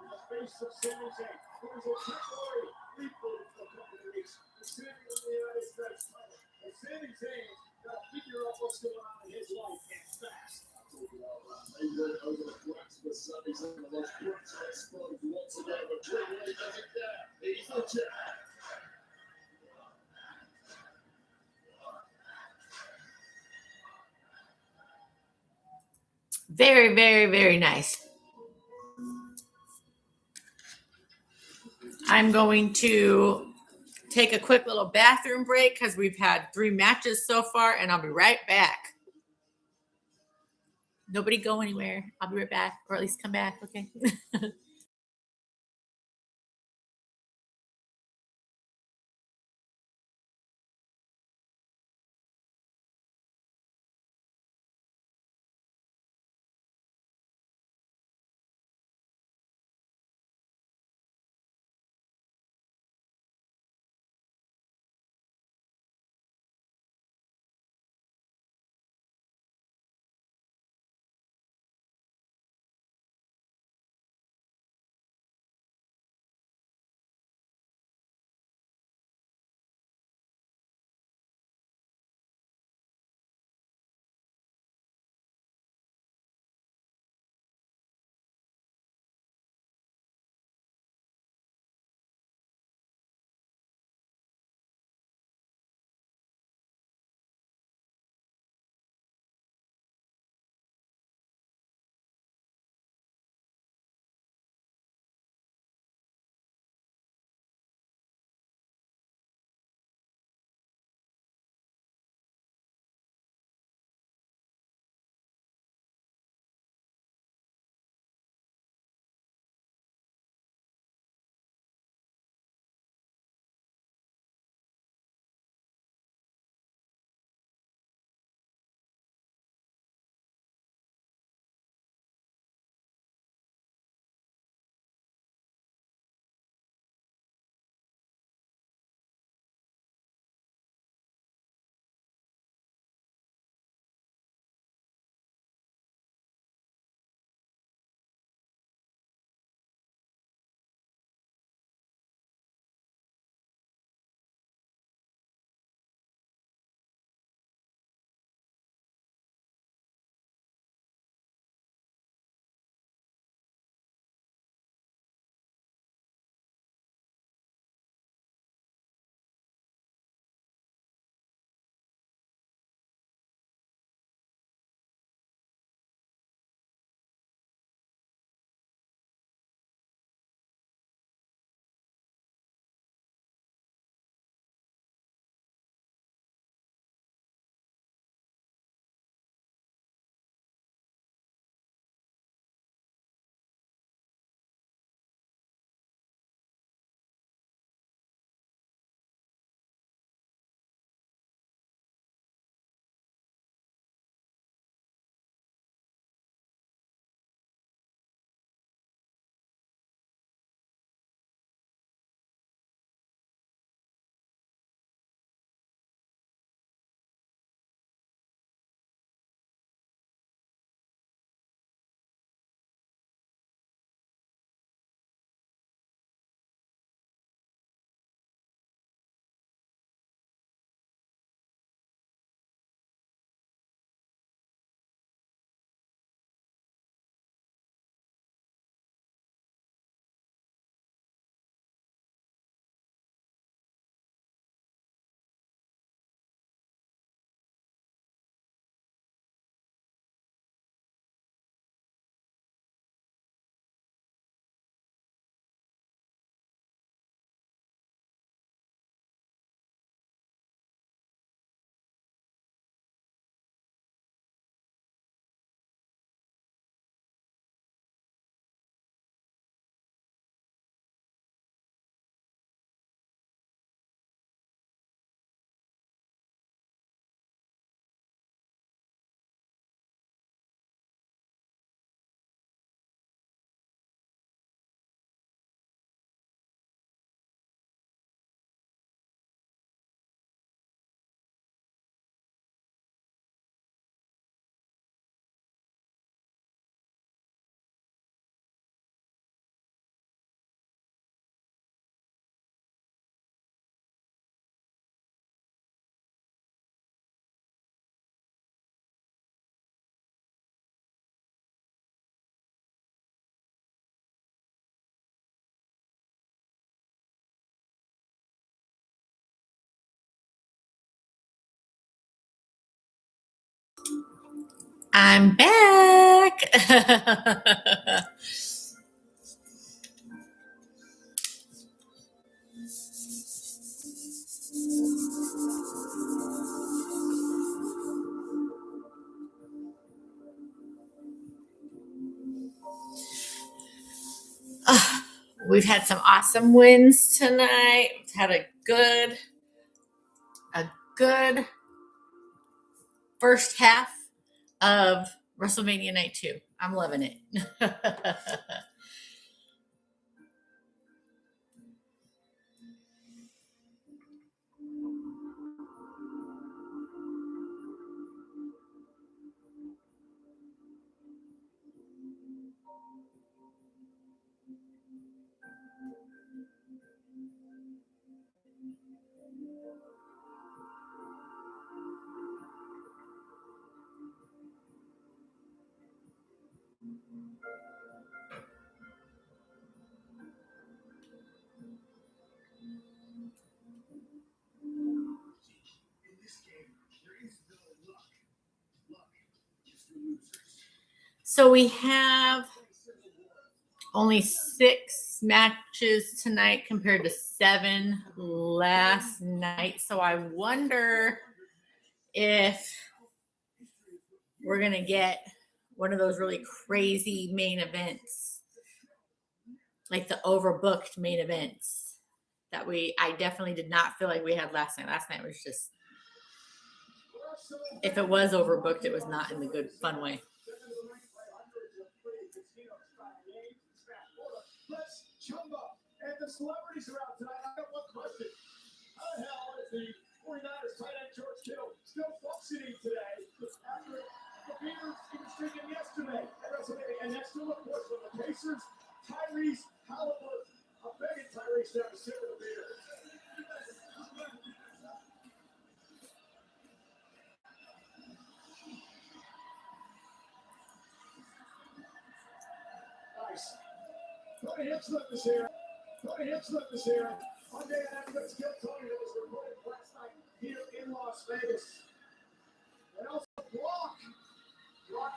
in the face of Sami Zayn, who was a temporary reboot for a couple of weeks, considering the United States title. And Sami Zayn got to figure out what's going on in his life and fast. They went over the cracks, but Sami's one of the most cracks exposed once again. But Trick really doesn't care. He's the champ. Very, very, very nice. I'm going to take a quick little bathroom break because we've had 3 matches so far, and I'll be right back. Nobody go anywhere. I'll be right back, or at least come back, okay? I'm back. We've had some awesome wins tonight. We've had a good first half of WrestleMania Night 2. I'm loving it. So we have only 6 matches tonight compared to 7 last night. So I wonder if we're going to get one of those really crazy main events, like the overbooked main events that I definitely did not feel like we had last night. Last night was just, if it was overbooked, it was not in the good, fun way. And the celebrities are out tonight. I got one question. How the hell is the 49ers tight end George Kittle still functioning today after the Bears he was drinking yesterday at WrestleMania? And that's still, of course, from the Pacers, Tyrese Halliburton. I'm begging Tyrese to have a sit with the Bears. Nice. Tony Hitchcock is here. Tony Hitchcock is here. Monday night against Kill Tony that was recorded last night here in Las Vegas. And also Brock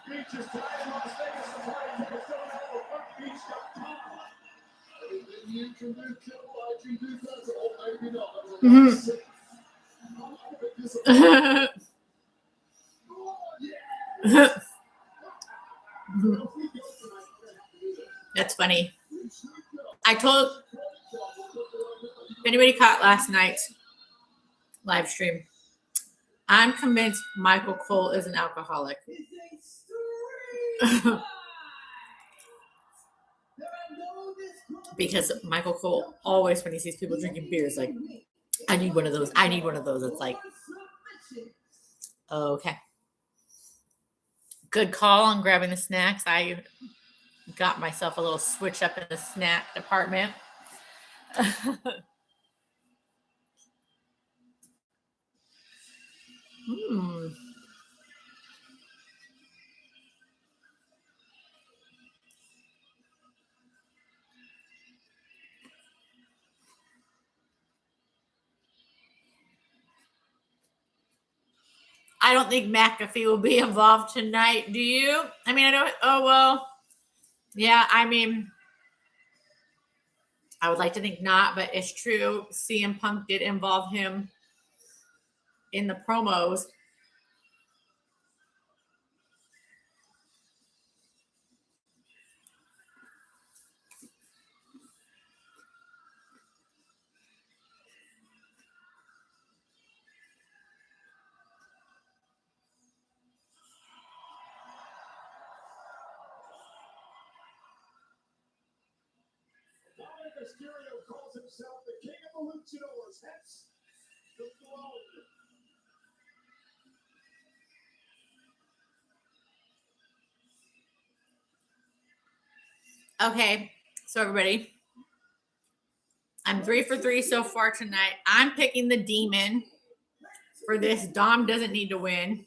Beach is tonight in Las Vegas. The party tickets don't have BrockBeach.com. Anything you can do, Kill, I can do better. Or maybe not. That's funny. I told, if anybody caught last night's live stream, I'm convinced Michael Cole is an alcoholic. Because Michael Cole always, when he sees people drinking beer, is like, I need one of those. I need one of those. It's like, okay. Good call on grabbing the snacks. I got myself a little switch up in the snack department. I don't think McAfee will be involved tonight. Do you? I mean, I don't. Oh, well. Yeah, I mean, I would like to think not, but it's true. CM Punk did involve him in the promos. Mysterio calls himself the king of the luchadors. Hence the throne. Okay, so everybody, I'm 3 for 3 so far tonight. I'm picking the Demon for this. Dom doesn't need to win.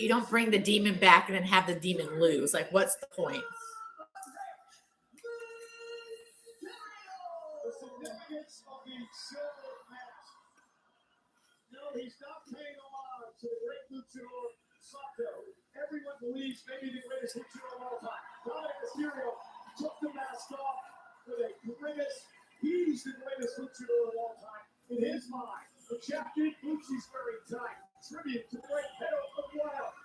You don't bring the Demon back and then have the Demon lose. Like, what's the point? The significance of the silver match. No, he's not paying homage to the great luchador Sato. Everyone believes maybe the greatest luchador of all time. Dominic Mysterio took the mask off with a grimace. He's the greatest luchador of all time. In his mind, the champion Gucci's very tight. Tribute to the great hero of the wild.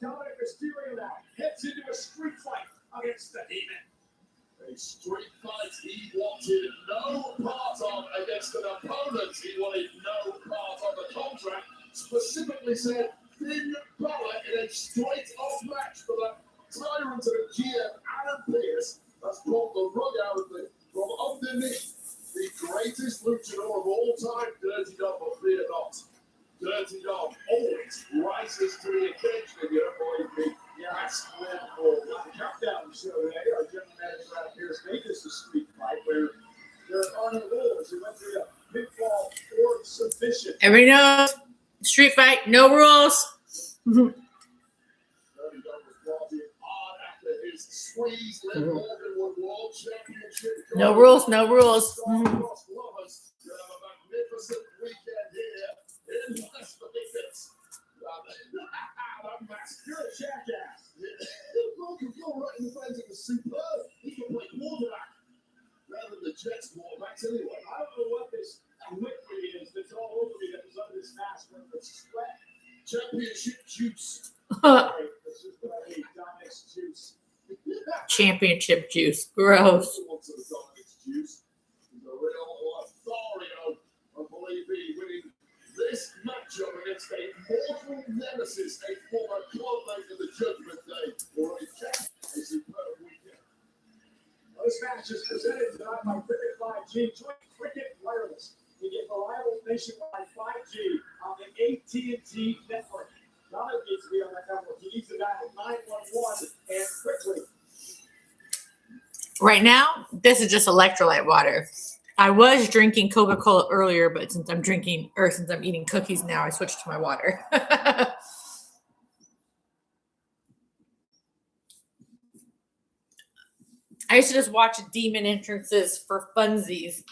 Dominic Mysterio now heads into a street fight against the Demon. A street fight he wanted no part of against an opponent he wanted no part of. The contract specifically said Finn Balor in a straight-off match for the tyrant of the GM, Adam Pearce, has pulled the rug out of the from underneath the greatest luchador of all time, Dirty Dom, but fear not. Dirty Dom always rises to the occasion, if you don't believe me. Yes, for the Countdown show today, our general manager out here is making this a street fight where there are no rules. It went through a pinfall or submission. Everybody knows street fight, no rules. Dirty Dom was brought in hard after his squeeze Liv Morgan won World Championship. No rules, no rules. Star-crossed lovers, you have a magnificent weekend here in Las Vegas. That mask, You're a jackass. Broken floor right in the fence of the superb. He can play quarterback rather than the Jets quarterbacks anyway. I don't know what this liquid is that's all over me that was under this mask when the sweat. Championship juice. This is what I hate, Dominic's juice. Championship juice. Gross. Wants the Dominic's juice. He's a real authority of believe me winning this matchup against a mortal nemesis, a former clubmate of the Judgment Day, or a superb weekend. This match is presented tonight by Cricket 5G. Join Cricket Wireless. You get reliable nationwide 5G on the AT&T network. Dominic needs to be on that network. He needs to dial 911 and quickly. Right now, this is just electrolyte water. I was drinking Coca-Cola earlier, but since I'm eating cookies now, I switched to my water. I used to just watch demon entrances for funsies.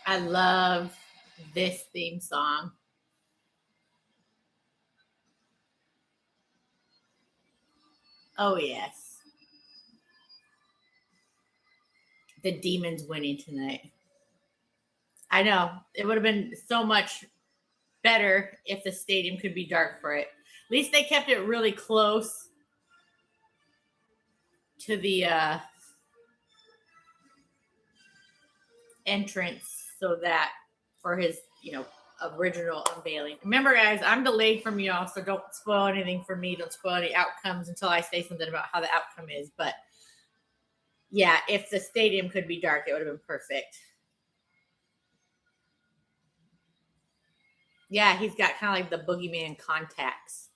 I love this theme song. Oh, yes. The Demons winning tonight. I know. It would have been so much better if the stadium could be dark for it. At least they kept it really close to the entrance so that for his, original unveiling. Remember, guys, I'm delayed from y'all, so don't spoil anything for me. Don't spoil any outcomes until I say something about how the outcome is. But yeah, if the stadium could be dark, it would have been perfect. Yeah, he's got kind of like the boogeyman contacts.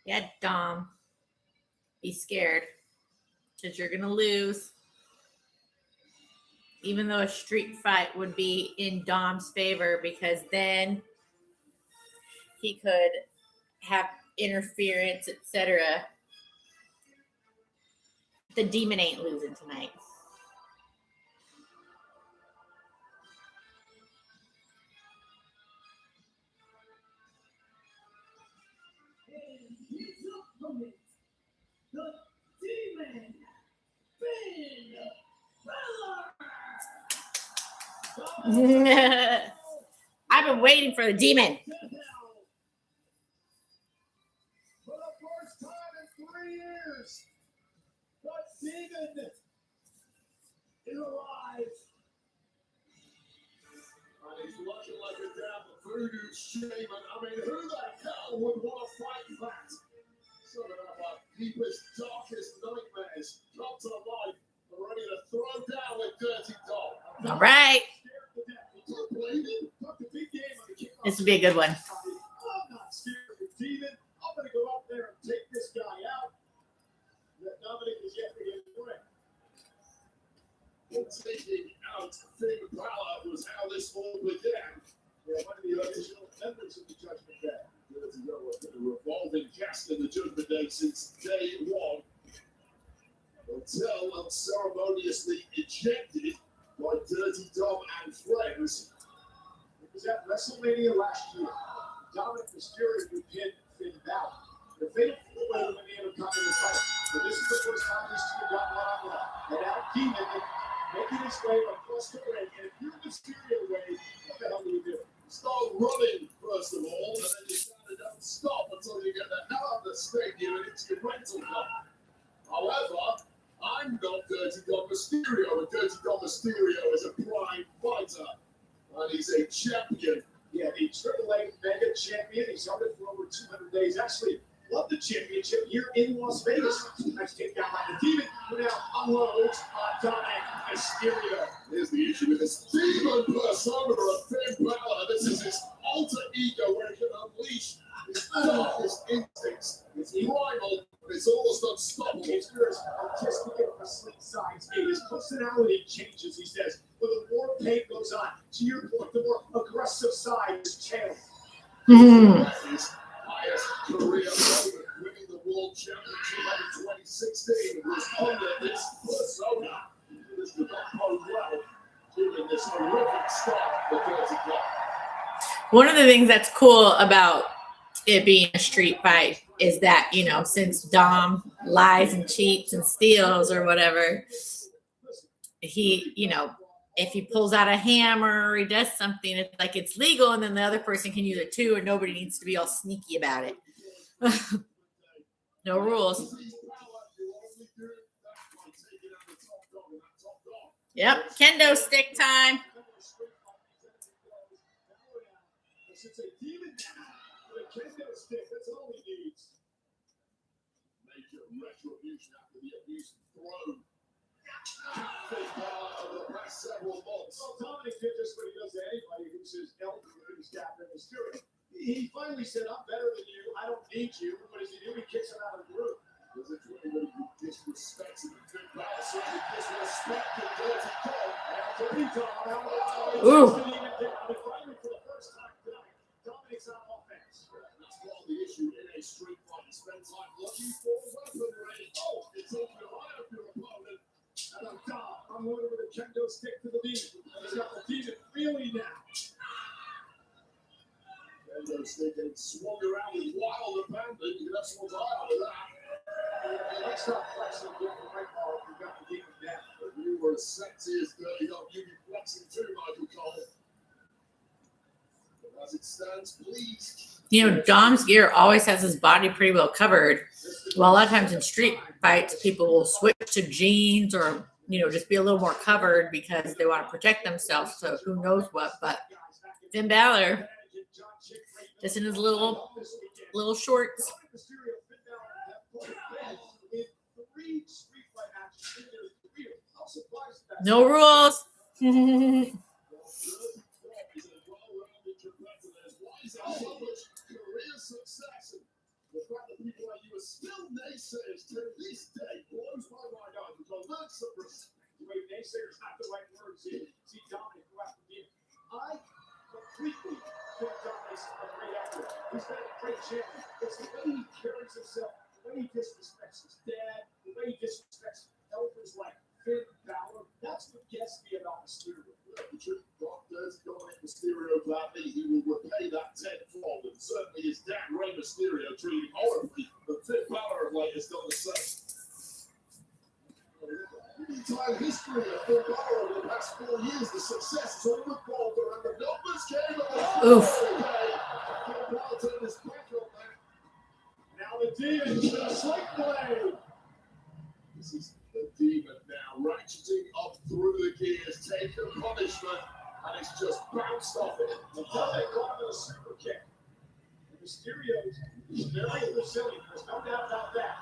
Yeah, Dom. Be scared because you're going to lose. even though a street fight would be in Dom's favor because then he could have interference, etc. The Demon ain't losing tonight. The Demon, Finn Balor. I've been waiting for the Demon. For the first time in 3 years, the Demon is alive. And he's looking like a damn voodoo shaman. I mean, who the hell would want to fight that? Some of our deepest, darkest nightmares come to life. We're ready to throw down with Dirty Dog. All right. This will be a good one. I'm not scared of the Demon. I'm going to go out there and take this guy out. That Dominic is yet to get in the ring. Taking out Finn Balor was how this all began. Yeah, one of the original members of the Judgment Day. Dirty Dog has been a revolving cast in the Judgment Day since day one. Until unceremoniously ejected by Dirty Dom and friends. It was at Wrestlemania last year. Dominic Mysterio would pin Finn Balor. The fatal four-way in the Intercontinental title. But this is the first time these two have gotten one-on-one. And now Demon making his way across the ring. And if you're Mysterio way, what the hell do you do? Start running, first of all, and then you kind of don't stop until you get the hell out of the stadium and into your rental car. However, I'm not Dirty Dom Mysterio, and Dirty Dom Mysterio is a prime fighter, and he's a champion. Yeah, the AAA Mega Champion. He's held it for over 200 days. Actually, won the championship here in Las Vegas. Next take down by the Demon, who now unloads on Dominic Mysterio. Here's the issue with this demon persona of Finn Balor. This is his alter ego where he can unleash his darkest instincts. It's primal, but it's almost unstoppable. It's there's artistic and wrestling sides. His personality changes, he says. When the more pain goes on, to your point, the more aggressive side is channeled. His highest career moment, winning the World Championship in 2016, was under this persona. This did not go well, given this horrific start for Dirty Dom. One of the things that's cool about it being a street fight is that, you know, since Dom lies and cheats and steals or whatever, he, you know, if he pulls out a hammer or he does something, it's like it's legal, and then the other person can use it too, and nobody needs to be all sneaky about it. No rules. Yep, kendo stick time. It's a Demon now with a kendo stick. That's all he needs. Major retribution after the abuse thrown. Finn Balor over the past several months. Well, Dominic did just what he does to anybody who's his elder, who's Captain Mysterio. He finally said, I'm better than you. I don't need you. What does he do? He kicks him out of the group. Does it to anybody who disrespects him? Finn Balor certainly disrespected Dirty Dom. Now, Dirty Dom, Ooh. Finally, for the first time tonight, Dominic's on offense. That's part of the issue in a street fight. Spend time looking for weaponry. Oh, it's open your eye of your opponent. And I'm going with a kendo stick to the Demon. And he's got the Demon feeling now. Kendo stick getting swung around with wild abandon. You can have someone's eye out of that. Let's not flex and get the right ball. We've got the Demon down. If you were as sexy as Dirty Dom, you'd be flexing too, Michael Cole. But as it stands, please. You know, Dom's gear always has his body pretty well covered. Well, a lot of times in street fights, people will switch to jeans or, you know, just be a little more covered because they want to protect themselves. So who knows what? But Finn Balor, just in his little shorts. No rules. The fact that people like you are still naysayers to this day blows my mind out. Because I've learned some respect. Wait, naysayer's not the right word. See, disrespects his dad, the way he disrespects elders like Finn Balor. That's what gets me about Mysterio. Brock does Dominic Mysterio gladly. He will repay that tenfold, and certainly his dad, Rey Mysterio, treated him horribly. But Finn Balor of late has done the same. Entire history of Finn Balor over the past 4 years, the success is all revolved around the numbers game of the Oof. Finn Balor turned his back on that. Now the Demon with a slick blade. This is the Demon now, ratcheting up through the gears, taking punishment, and it's just bounced off it. The Dominic caught him with a super kick. And Mysterio's very resilient. There's no doubt about that.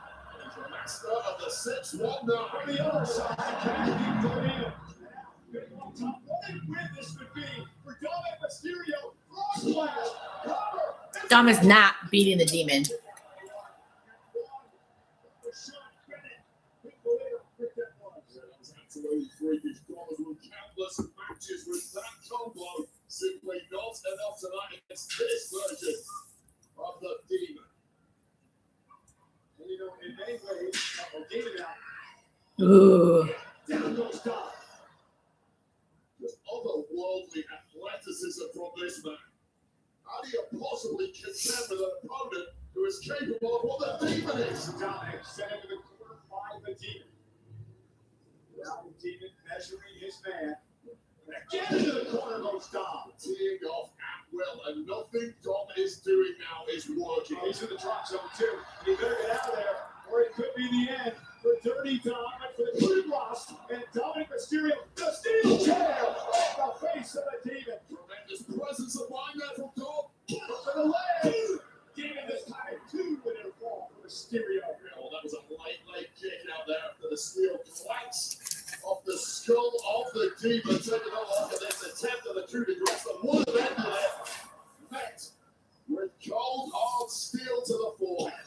He's the master of the 619. On the other side, can he put in? On top, what a win this would be for Dominic Mysterio. Frog splash, cover. Dom is not beating the Demon. Absolutely freakish. Dollars with countless matches with that combo. Simply not enough tonight against this version of the Demon. And you know, in many ways, Demon out. Ooh. Down goes Dom. Just otherworldly athleticism from this man. How do you possibly contend with an opponent who is capable of what the Demon is? Dominic sent into the corner by the Demon. Now the Demon measuring his man. And again into the corner goes Dom. Teeing off at will, and nothing Dom is doing now is working. He's in the drop zone too. He better get out of there, or it could be the end for Dirty Dom and for the Blue Lost. And Dominic Mysterio, the steel chair off the face of the Demon. Tremendous presence of mind there from Dom. Up for the leg. Demon this time two with a fall for Mysterio. Oh, that was a late kick out there after the steel clanks off the skull of the Demon. Taking off of this attempt at the coup de grace that would have ended it. Met with cold, hard steel to the forehead.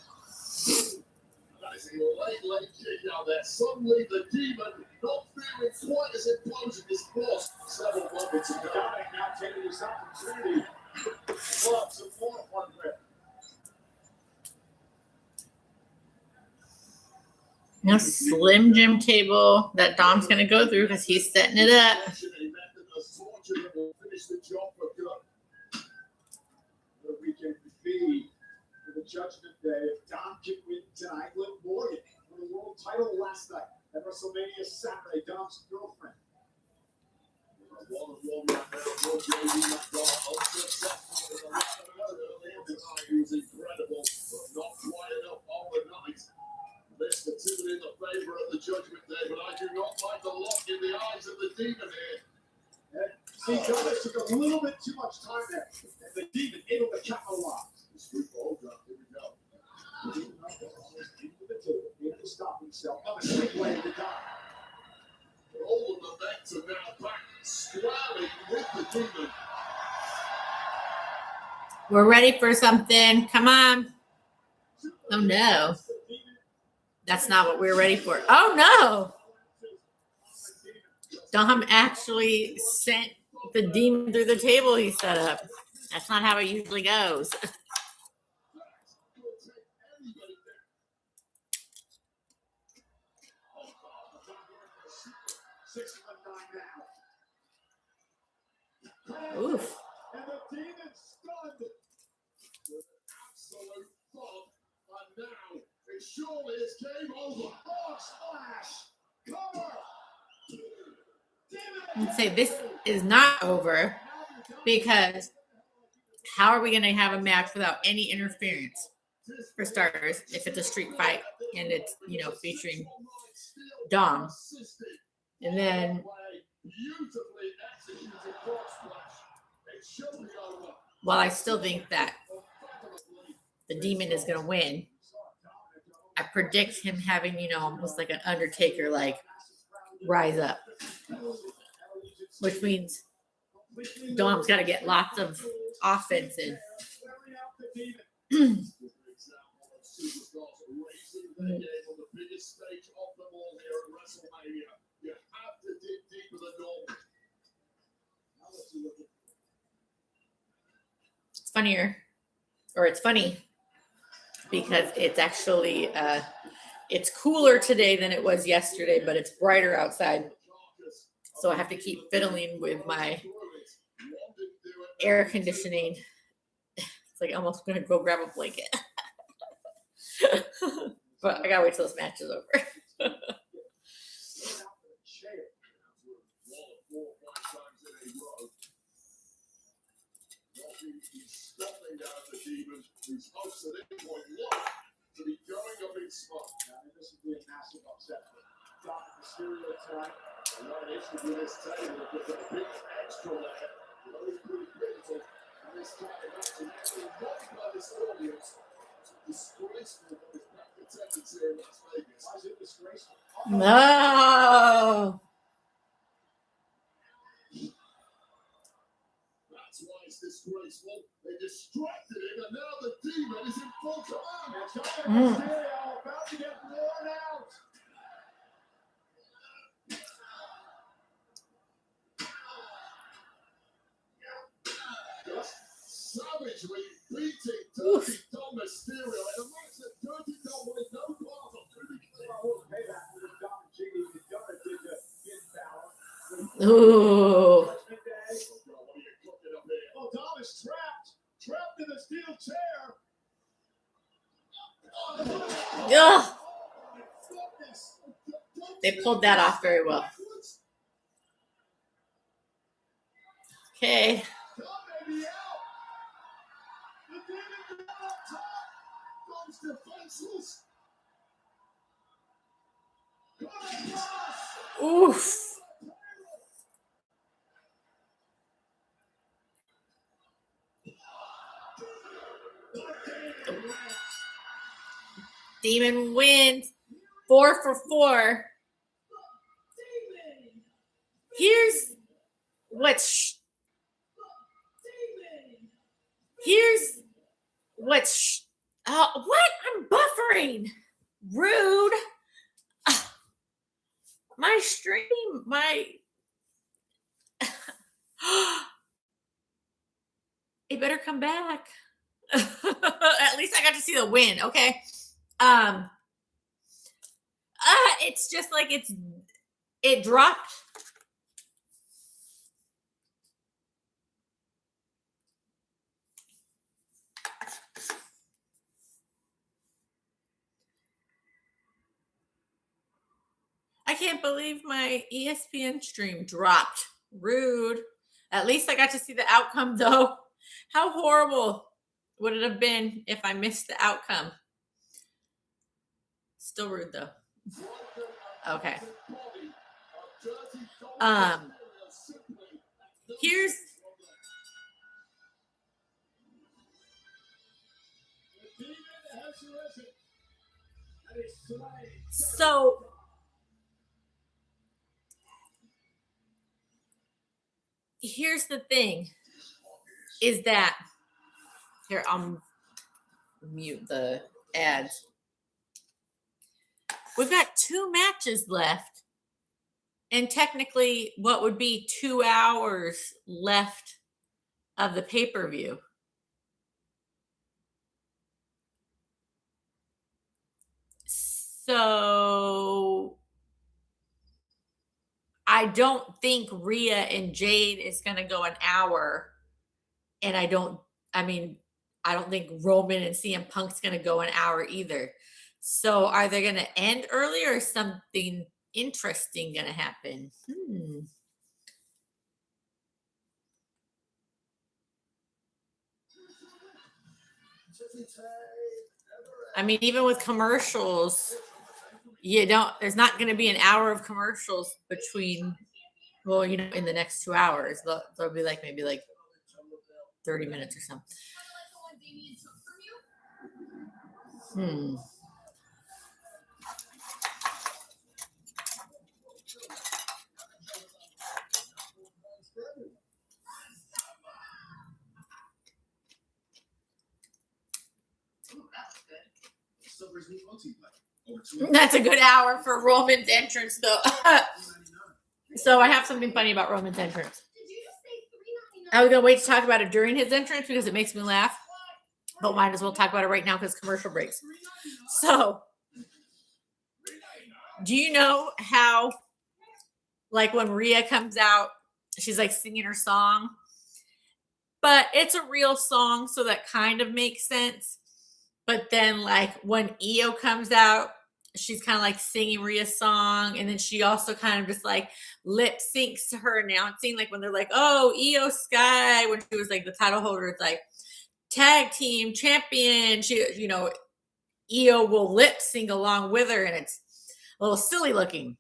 That is a late kick out there. Suddenly the Demon not feeling quite as imposing as was several moments ago. Dominic now taking this opportunity to pull up some more hardware. No Slim Jim table that Dom's going to go through because he's setting it up. A method of torture that will finish the job for good. The weekend could be for the Judgment Day. If Dom can win tonight, Liv Morgan won the world title last night at WrestleMania Saturday. Dom's girlfriend. One right now, for JD McDonald, unsuccessful in the last earlier tonight. He was incredible, but not quite enough on the night. This the two in the favour of the Judgment Day, but I do not like the look in the eyes of the Demon here. And see, Dominic took a little bit too much time there. And the Demon able to capitalize. The sweet ball drop, here we go. The Demon into the table, able to stop himself. On a straight way to Dom. All of the bets are now back squarely with the Demon. We're ready for something. Come on. Oh, no. That's not what we were ready for. Oh, no. Dom actually sent the Demon through the table he set up. That's not how it usually goes. Oof. And the Demon stunned. With an absolute thud, and now it surely is game over. Frog splash. Cover. I'd say this is not over because how are we going to have a match without any interference? For starters, if it's a street fight and it's, featuring Dom. And then Beautifully executed frog splash. It should be over. while I still think that the Demon is going to win, I predict him having, almost like an Undertaker, rise up. Which means Dom's got to get lots of offense in. Superstars raising their game on the biggest stage of them all here at Wrestlemania. You have to dig deeper than normal. Now let's look at It's funnier, or it's funny because it's actually It's cooler today than it was yesterday, but it's brighter outside. So I have to keep fiddling with my air conditioning. It's like I'm almost going to go grab a blanket. But I got to wait till this match is over. Who's hosted at any point one to be going up in smoke. I mean, this would be a massive upset for Dominic Mysterio tonight. And one issue with this table is a big extra layer. Really pretty critical. And this kind of match is actually watched by this audience. It's disgraceful for this back attendance here in Las Vegas. Why is it disgraceful? No. That's why it's disgraceful. They distracted him, and now the demon is in full command. And Dominic Mysterio about to get worn out. Just savagely beating Dirty Dom Mysterio in a match that Dirty Dom wanted no part of. To be clear, I will pay that for the Dom and Jiggy. The Dom did the Finn Balor. Ooh. what are you cooking up here? Oh, Dom is trapped in the steel chair. Ugh. Oh, my goodness. They pulled that off very well. Okay. Dom may be out. The demon is on top. Dom's defenseless. Coming across. Oof. Demon wins 4 for 4. Here's what's what? I'm buffering. Rude. My stream, it better come back. At least I got to see the win. Okay. It's just like it dropped. I can't believe my ESPN stream dropped. Rude. At least I got to see the outcome though. How horrible would it have been if I missed the outcome? Still rude though. Okay. Here's so here's the thing is that here I'll mute the ads. We've got 2 matches left and technically what would be 2 hours left of the pay-per-view. So I don't think Rhea and Jade is going to go an hour. And I don't think Roman and CM Punk's going to go an hour either. So are they going to end early or is something interesting going to happen? I mean, even with commercials, there's not going to be an hour of commercials between, in the next 2 hours. There'll be maybe 30 minutes or something. That's a good hour for Roman's entrance, though. So I have something funny about Roman's entrance. I was going to wait to talk about it during his entrance because it makes me laugh. But might as well talk about it right now because commercial breaks. So Do you know how, like, when Rhea comes out, she's like singing her song, but it's a real song, so that kind of makes sense. But then, like, when Io comes out, she's kind of like singing Rhea's song, and then she also kind of just like lip syncs to her announcing, like when they're like, "Oh, Io Sky," when she was like the title holder, it's like tag team champion. She, Io will lip sync along with her, and it's a little silly looking.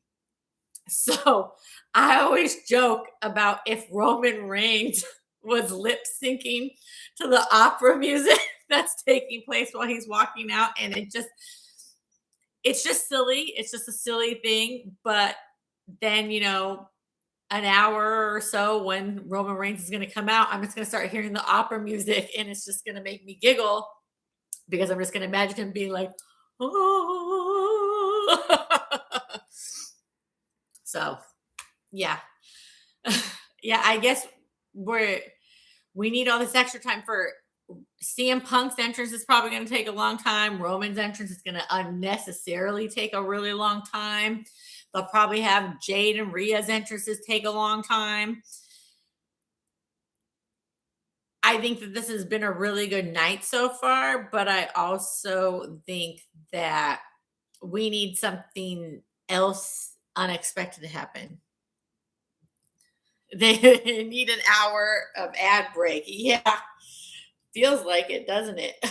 So I always joke about if Roman Reigns was lip syncing to the opera music that's taking place while he's walking out, and it's just silly. It's just a silly thing. But then, an hour or so when Roman Reigns is going to come out, I'm just going to start hearing the opera music, and it's just going to make me giggle because I'm just going to imagine him being like, oh. So, yeah. Yeah, I guess we need all this extra time for CM Punk's entrance is probably going to take a long time. Roman's entrance is going to unnecessarily take a really long time. They'll probably have Jade and Rhea's entrances take a long time. I think that this has been a really good night so far, but I also think that we need something else unexpected to happen. They need an hour of ad break. Yeah. Feels like it, doesn't it?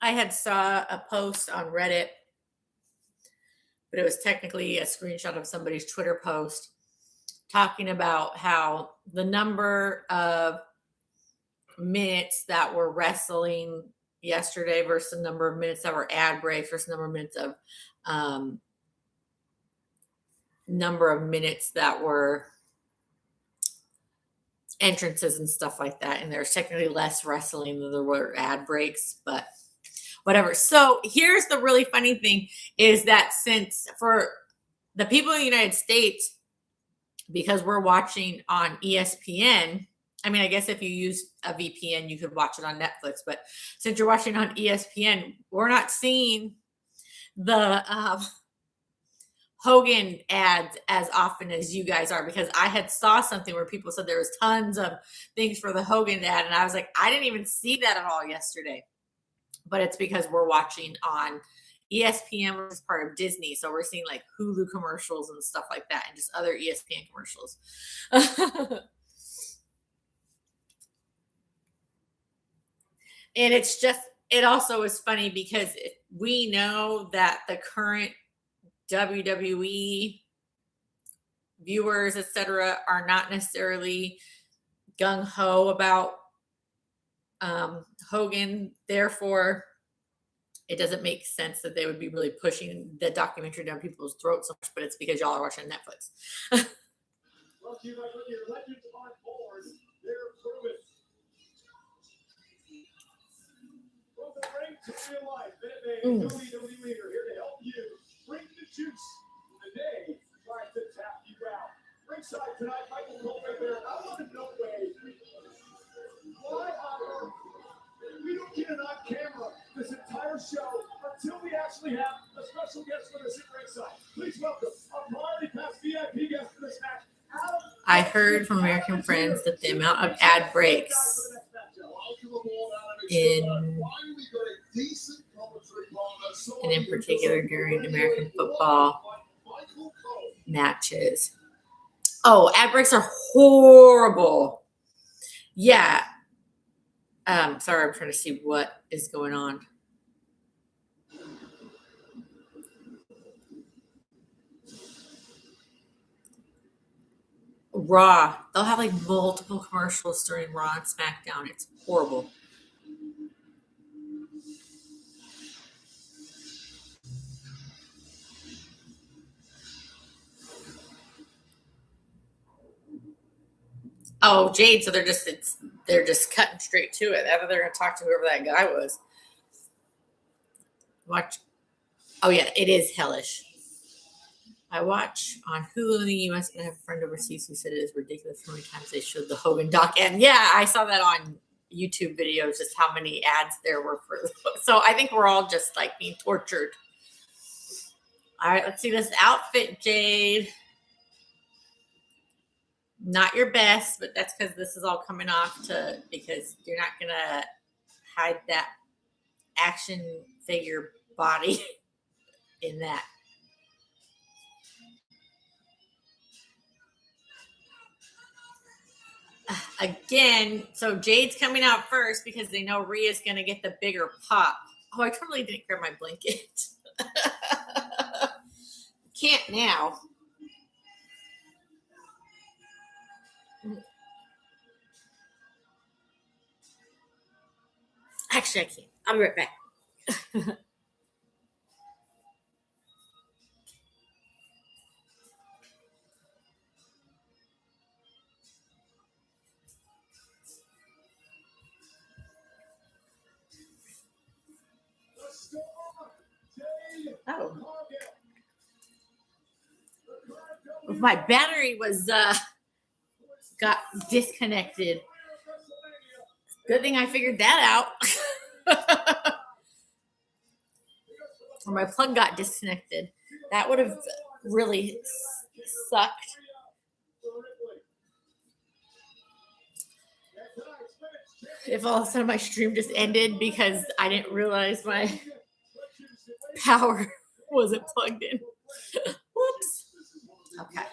I had saw a post on Reddit, but it was technically a screenshot of somebody's Twitter post talking about how the number of minutes that were wrestling yesterday versus the number of minutes that were ad breaks versus number of minutes that were entrances and stuff like that. And there's technically less wrestling than there were ad breaks, but whatever. So here's the really funny thing is that since for the people in the United States, because we're watching on ESPN, I mean, I guess if you use a VPN, you could watch it on Netflix, but since you're watching on ESPN, we're not seeing the Hogan ads as often as you guys are, because I had saw something where people said there was tons of things for the Hogan ad, and I was like, I didn't even see that at all yesterday. But it's because we're watching on ESPN, which is part of Disney. So we're seeing like Hulu commercials and stuff like that, and just other ESPN commercials. And it also is funny because we know that the current WWE viewers, etc., are not necessarily gung-ho about Hogan. Therefore, it doesn't make sense that they would be really pushing the documentary down people's throats so much, but it's because y'all are watching Netflix. Well, you like when your legends on board, they're proven. From the ring to real life, WWE are here to help you bring the juice. Today, tries to tap you out. Ringside tonight, Michael Cole there. I want to know why on earth we don't get it on camera this entire show until we actually have a special guest with us at ringside. Please welcome our priority pass VIP guest for this match. I heard from American Friends that the amount of ad breaks in particular during American football matches. Oh, ad breaks are horrible. Yeah. Sorry, I'm trying to see what is going on. Raw. They'll have like multiple commercials during Raw and SmackDown. It's horrible. Oh, Jade. So they're just cutting straight to it. I thought they were going to talk to whoever that guy was. Watch. Oh yeah, it is hellish. I watch on Hulu in the U.S. and I have a friend overseas who said it is ridiculous how many times they showed the Hogan doc. And yeah, I saw that on YouTube videos, just how many ads there were for. So I think we're all just like being tortured. All right, let's see this outfit, Jade. Not your best, but that's because this is all coming off because you're not going to hide that action figure body in that. Again, so Jade's coming out first because they know Rhea's going to get the bigger pop. Oh, I totally didn't grab my blanket. Can't now. Actually, I can't. I'll be right back. Oh. My battery was got disconnected. Good thing I figured that out. Or my plug got disconnected. That would have really sucked. If all of a sudden my stream just ended because I didn't realize my power wasn't plugged in. Whoops. Okay.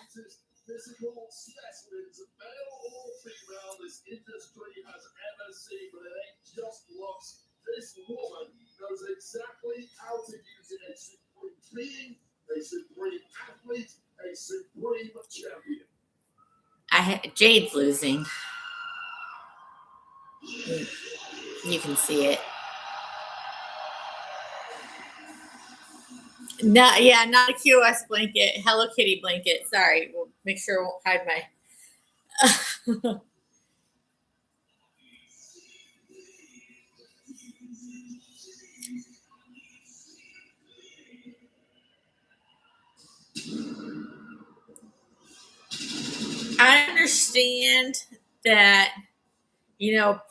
Physical specimens, male or female, this industry has ever seen, but it ain't just looks. This woman knows exactly how to use it. A supreme being, a supreme athlete, a supreme champion. Jade's losing. You can see it. No, yeah, not a QS blanket. Hello Kitty blanket. Sorry. We'll make sure I won't hide my. I understand that,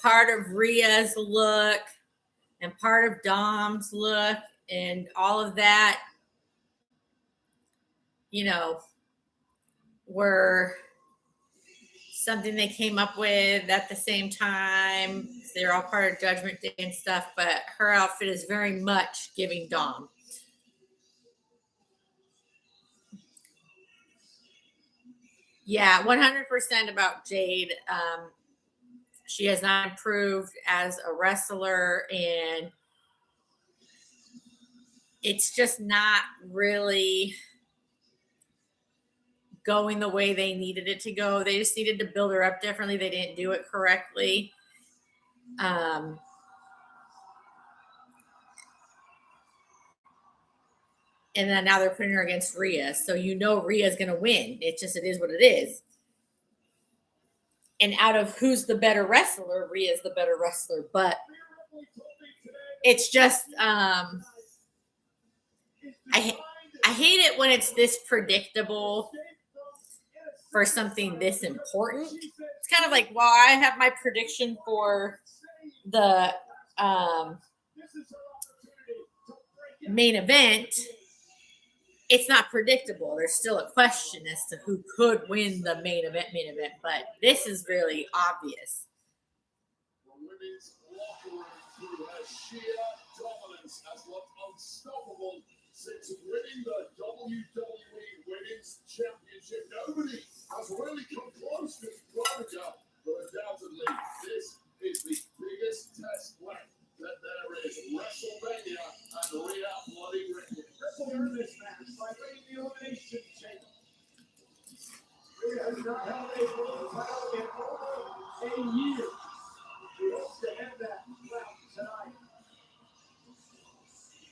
part of Rhea's look and part of Dom's look and all of that, were something they came up with at the same time. They're all part of Judgment Day and stuff, but her outfit is very much giving Dom. Yeah, 100% about Jade. She has not improved as a wrestler, and it's just not really going the way they needed it to go. They just needed to build her up differently. They didn't do it correctly. And then now they're putting her against Rhea. So Rhea's going to win. It is what it is. And out of who's the better wrestler, Rhea's the better wrestler. But it's just, I hate it when it's this predictable for something this important. It's kind of like, well, I have my prediction for the main event. It's not predictable. There's still a question as to who could win the main event, but this is really obvious. The women's locker room through her sheer dominance has looked unstoppable since winning the WWE Women's Championship. Nobody has really come close to Veronica, but undoubtedly this is the biggest test left that there is. Wrestlemania and Rhea bloody Ricky. Wrestle earned this match by winning the Elimination Chamber. Rhea has not held a world title in over a year. She hopes to end that round tonight.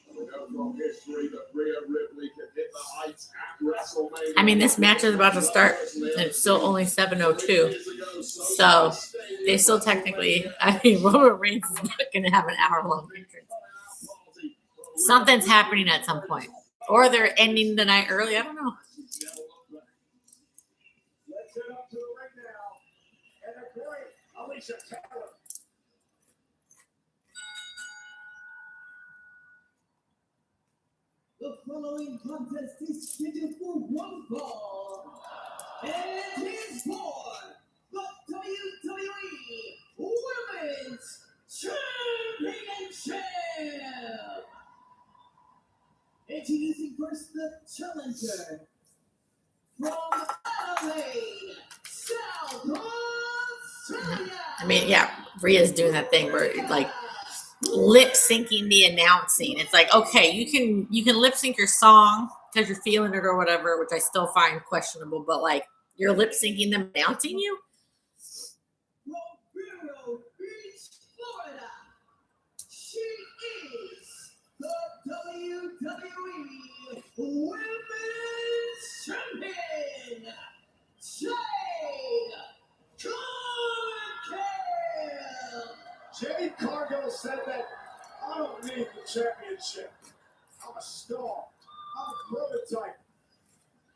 We know from history that Rhea Ripley can hit the heights at WrestleMania. I mean, this match is about to start, and it's still only 7:02. So they still technically, I mean, Roman Reigns is not going to have an hour-long entrance. Something's happening at some point. Or they're ending the night early. I don't know. Let's head up to the ring now. And a great Alicia Taylor. The following contest is scheduled for one fall. And it's for the WWE Women's Championship. Introducing first the challenger from Adelaide, South Australia. I mean, yeah, Rhea's doing that thing where like lip syncing the announcing. It's like, okay, you can lip sync your song because you're feeling it or whatever, which I still find questionable, but like you're lip syncing them announcing you. From Vero Beach, Florida, she is the WWE Women's Champion, Jade Cargill. Jade Cargill said that I don't need the championship. I'm a star. I'm a prototype.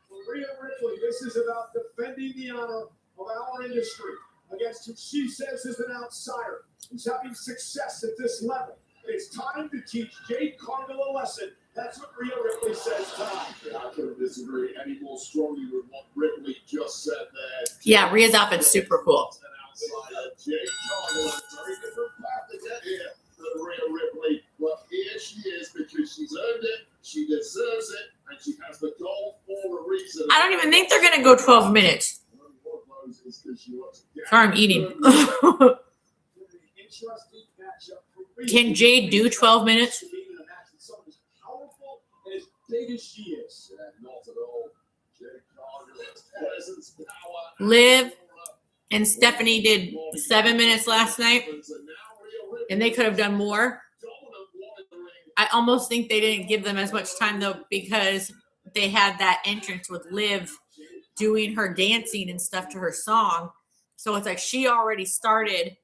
For Rhea Ripley, this is about defending the honor of our industry against who she says is an outsider who's having success at this level. It's time to teach Jade Cargill a lesson. That's what Rhea Ripley says tonight. I couldn't disagree any more strongly with what Ripley just said there. Yeah, Rhea's outfit's super cool. Jade Cargill has a very different path to get here than Rhea Ripley. But here she is because she's earned it, she deserves it, and she has the gold for a reason. I don't even think they're going to go 12 minutes. Sorry, I'm eating. Interesting matchup for Rhea. Can Jade do 12 minutes? To be in a match with someone as powerful and as big as she is. Not at all. Jade Cargill's presence, power, Liv and Stephanie did 7 minutes last night, and they could have done more. I almost think they didn't give them as much time, though, because they had that entrance with Liv doing her dancing and stuff to her song. So it's like she already started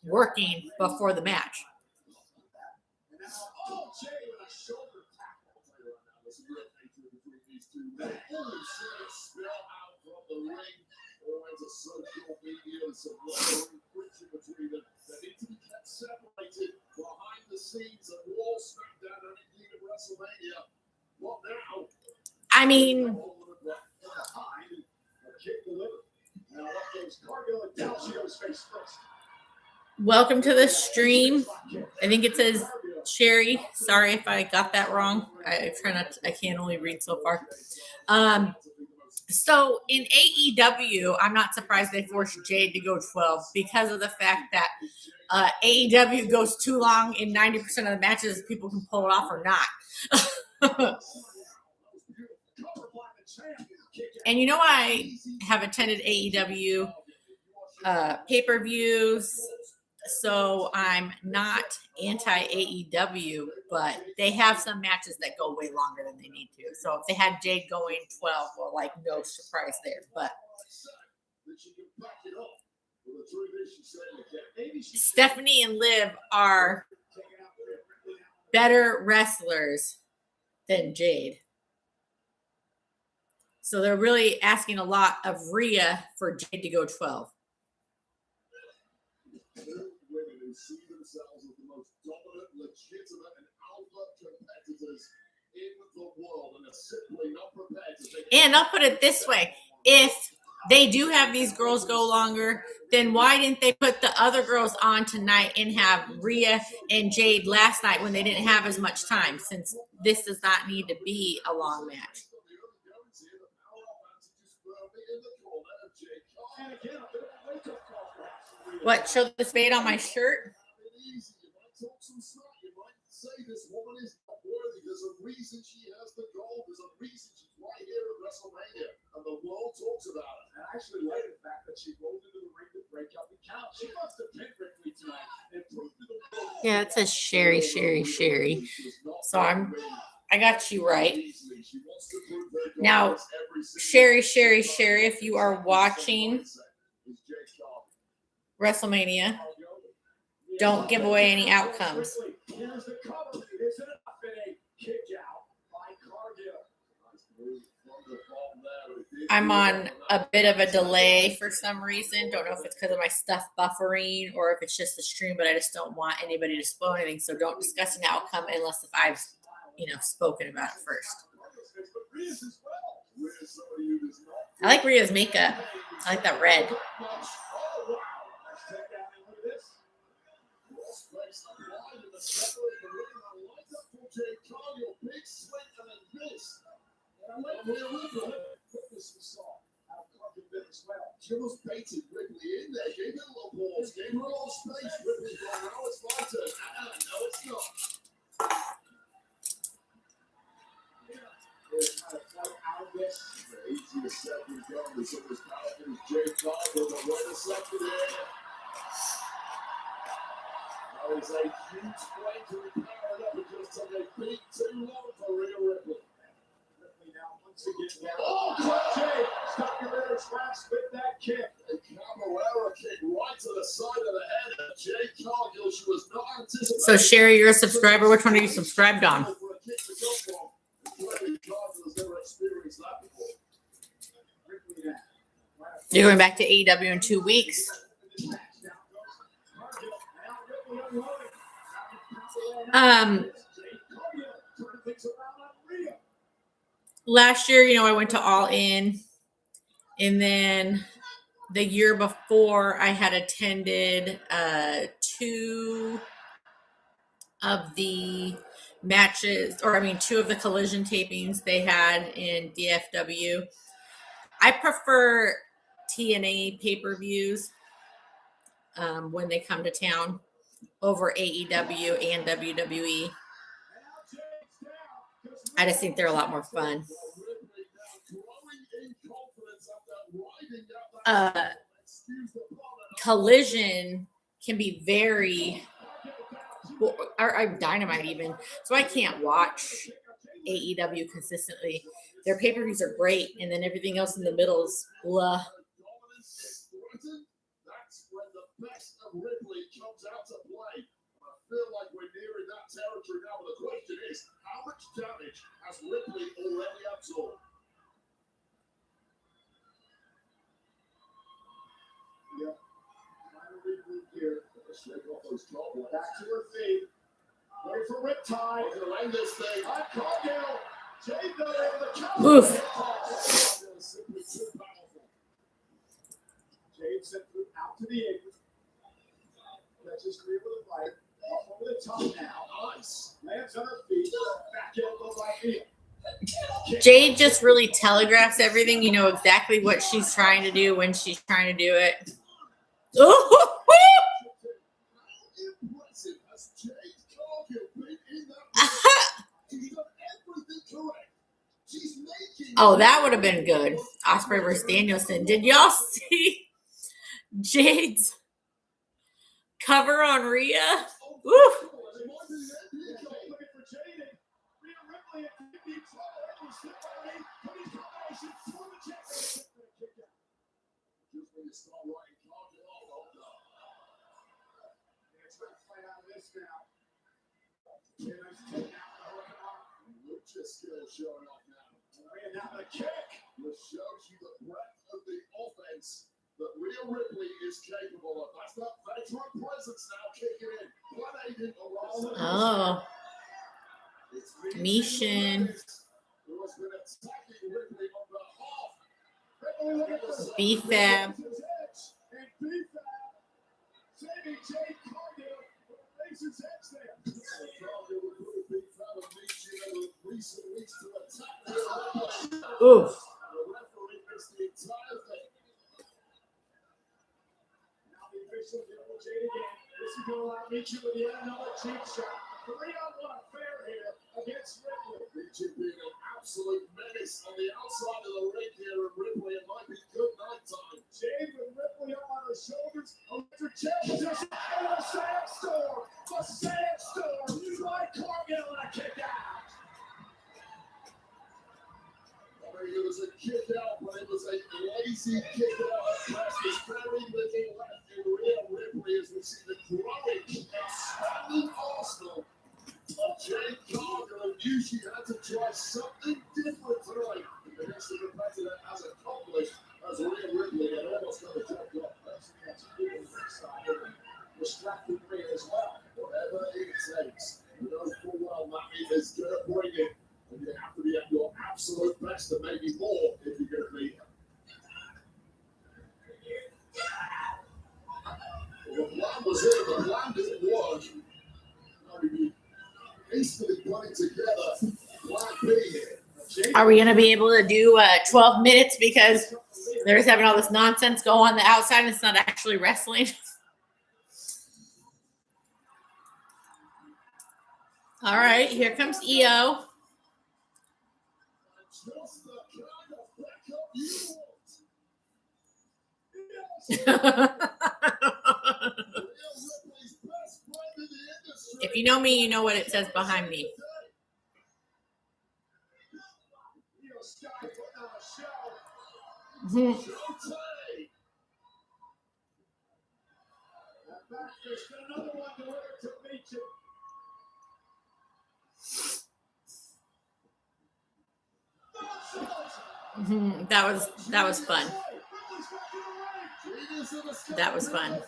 working before the match. And now, oh, Jay with a shoulder tackle. I'll tell you right now, this is real nature between these two. That only seen it spill out from the ring. All kinds of social media and some love friction between them that need to be kept separated behind the scenes of Raw, SmackDown, and indeed at Wrestlemania. What now? I mean, Behind, a kick delivered. Now up goes Cargill and down she goes face first. welcome to the stream. I think it says Sherry. Sorry if I got that wrong. I try not to, I can't only read so far. So in AEW, I'm not surprised they forced Jade to go 12 because of the fact that AEW goes too long in 90% of the matches. People can pull it off or not. And you know, I have attended AEW pay-per-views, so I'm not anti-AEW, but they have some matches that go way longer than they need to. So if they had Jade going 12, well, like, no surprise there. But Stephanie and Liv are better wrestlers than Jade. So they're really asking a lot of Rhea for Jade to go 12. Women who see themselves as the most dominant, legitimate, and alpha competitors in the world and are simply not prepared to take. And I'll put it this way. If they do have these girls go longer, then why didn't they put the other girls on tonight and have Rhea and Jade last night when they didn't have as much time, since this does not need to be a long match? What, show the spade on my shirt? Say this woman is not worthy. There's a reason she has the gold. There's a reason she's right here at WrestleMania, and the world talks about it. And I actually like the fact that she rolled into the ring to break up the count. She must have pinned Ripley tonight and proved to the world. Yeah, it says Sherry. So I got you right. Now, Sherry, if you are watching, WrestleMania. Don't give away any outcomes. Here's the cover. Is it enough in a kick out by Cargill? I'm on a bit of a delay for some reason. Don't know if it's because of my stuff buffering or if it's just the stream, but I just don't want anybody to spoil anything. So don't discuss an outcome unless if I've, spoken about it first. I like Rhea's makeup. I like that red. She was baiting Ripley in there, gave her a little pause, gave her a lot of space. Ripley going, now it's my turn. No, it's not. Easiest set we've done with some of his powerful Jake Cargill, but wait a second here. That is a huge play to be powered up. It just took a beat too long for Rhea Ripley. Once again, oh, Jay, stop your better tracks with that kick. A Camarera kick right to the side of the head of Jay Cargill. She was not anticipating. So Sherry, you're a subscriber. Which one are you subscribed on? You're going back to AEW in 2 weeks. Last year, I went to All In, and then the year before I had attended 2 of the matches, two of the collision tapings they had in DFW. I prefer TNA pay-per-views when they come to town over AEW and WWE. I just think they're a lot more fun. Collision can be very, or Dynamite even, so I can't watch AEW consistently. Their pay-per-views are great, and then everything else in the middle is blah. That's when the best of Ripley comes out to play. I feel like we're nearing that territory now, but the question is, how much damage has Ripley already absorbed? Yep. Final regroup here. Shake off those cobwebs. Back to her feet. Ready for riptide. We're going to end this thing. On Cargill. Jade though able to counter. Oof. Simply too powerful. Jade sent through out to the apron. Let's just clear with a fight. Off over the top now. Nice. Lands on her feet. Back elbow by Rhea. Jade just really telegraphs everything. You know exactly what she's trying to do when she's trying to do it. Oh, Impressive as Jade Cargill been in that. She's done everything correct. She's making. oh, that would have been good. Ospreay versus Danielson. Did y'all see Jade's cover on Rhea? Woo. Looking for Jade. Rhea Ripley at the trouble. Slip underneath. Putting combination for the championship. Just when you start writing Cargill off, hold on. It's going to play out of this now. Nice take out the hook arm. Lucha skill showing off now. Rhea now the kick. This shows you the breadth of the offense that Rhea Ripley is capable of. That's that veteran presence now kicking in. Plan A didn't allow it. Oh, It's been Mishin. who has been attacking Ripley on the half. Ripley looking for B-Fab. his edge. And B-Fab saving Jade Cargill from the Laser's edge there. Cargill would put a big fan of Mishin in recent weeks to attack Rhea Ripley. Oof. The referee missed the entire thing. Now the official giving Jade again. This is going to allow Michi with yet another cheap shot. 3-on-1 affair here against Ripley. Michi being an absolute menace on the outside of the ring here, and Ripley, it might be good night time. Jade with Ripley up on her shoulders. Electric chair position. And a sandstorm. A sandstorm. By Cargill and a kick out. I mean, it was a kick out, but it was a lazy kick out. There was very little left in Rhea Ripley as we see the growing, expanding arsenal of Jade Cargill, and knew she had to try something different tonight against the competitor as accomplished as Rhea Ripley, and almost got the job done. That's good side, distracting Rhea as well. Whatever it takes, you know full well Mammy is going to bring it, and you have to be at your absolute best and maybe more if you're going to beat her. Well, the plan was here, the plan didn't work. Now we hastily putting together plan B here. Are we going to be able to do 12 minutes because they're just having all this nonsense go on the outside and it's not actually wrestling? All right, here comes EO. Just the kind of backup you want. If you know me, you know what it says behind me. Mhm. Mhm. That was fun. That was fun.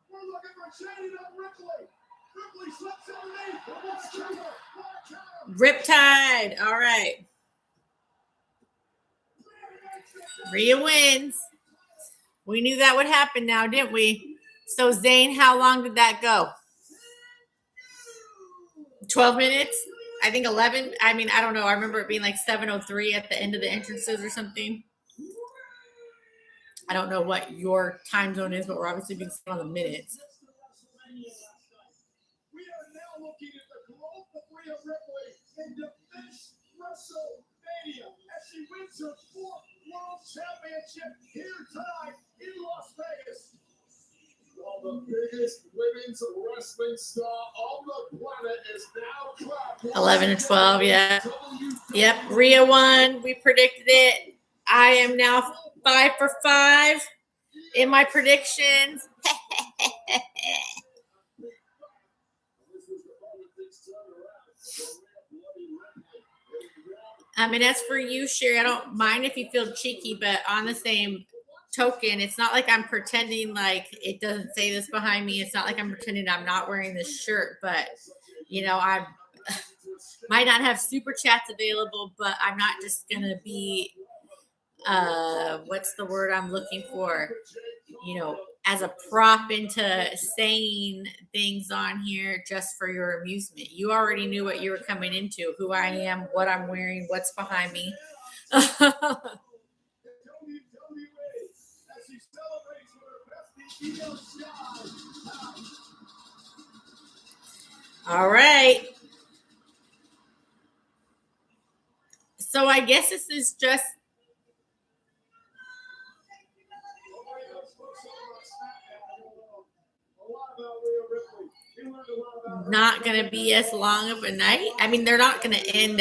We're looking for Shady up Ripley. Ripley slips underneath. What's counter? Riptide. All right. Rhea wins. We knew that would happen now, didn't we? So, Zayn, how long did that go? 12 minutes? I think 11. I mean, I don't know. I remember it being like 7:03 at the end of the entrances or something. I don't know what your time zone is, but we're obviously being set on the minutes. We are now looking at the growth of Rhea Ripley in defense WrestleMania as she wins her 4th World Championship here tonight in Las Vegas. While the biggest women's wrestling star on the planet is now trapped. 11 and 12, yeah. Yep, Rhea won. We predicted it. I am now 5 for 5 in my predictions. I mean, as for you, Sherry, I don't mind if you feel cheeky, but on the same token, it's not like I'm pretending like it doesn't say this behind me. It's not like I'm pretending I'm not wearing this shirt, but, you know, I might not have super chats available, but I'm not just going to be, what's the word I'm looking for? You know, as a prop into saying things on here just for your amusement. You already knew what you were coming into, who I am, what I'm wearing, what's behind me. All right. So I guess this is just not going to be as long of a night. I mean, they're not going to end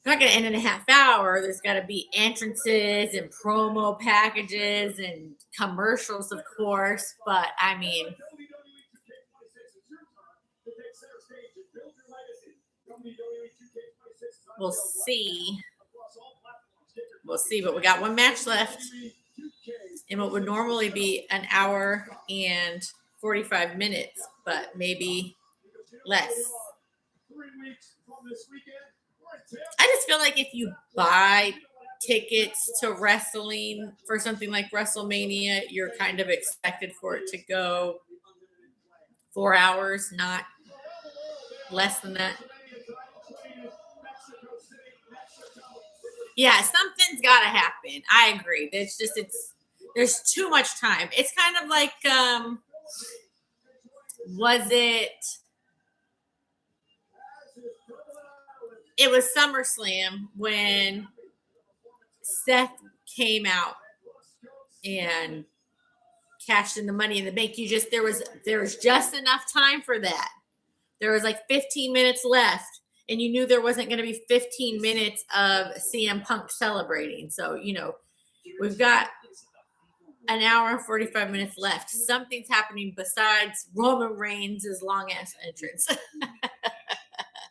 in a half hour. There's got to be entrances and promo packages and commercials, of course. But I mean, we'll see. We'll see. But we got one match left in what would normally be an hour and 45 minutes, but maybe less. I just feel like if you buy tickets to wrestling for something like WrestleMania, you're kind of expected for it to go 4 hours, not less than that. Yeah, something's got to happen. I agree. There's too much time. It's kind of like, it was SummerSlam when Seth came out and cashed in the Money in the Bank. There was just enough time for that. There was like 15 minutes left, and you knew there wasn't going to be 15 minutes of CM Punk celebrating. So, we've got an hour and 45 minutes left. Something's happening besides Roman Reigns' long ass entrance.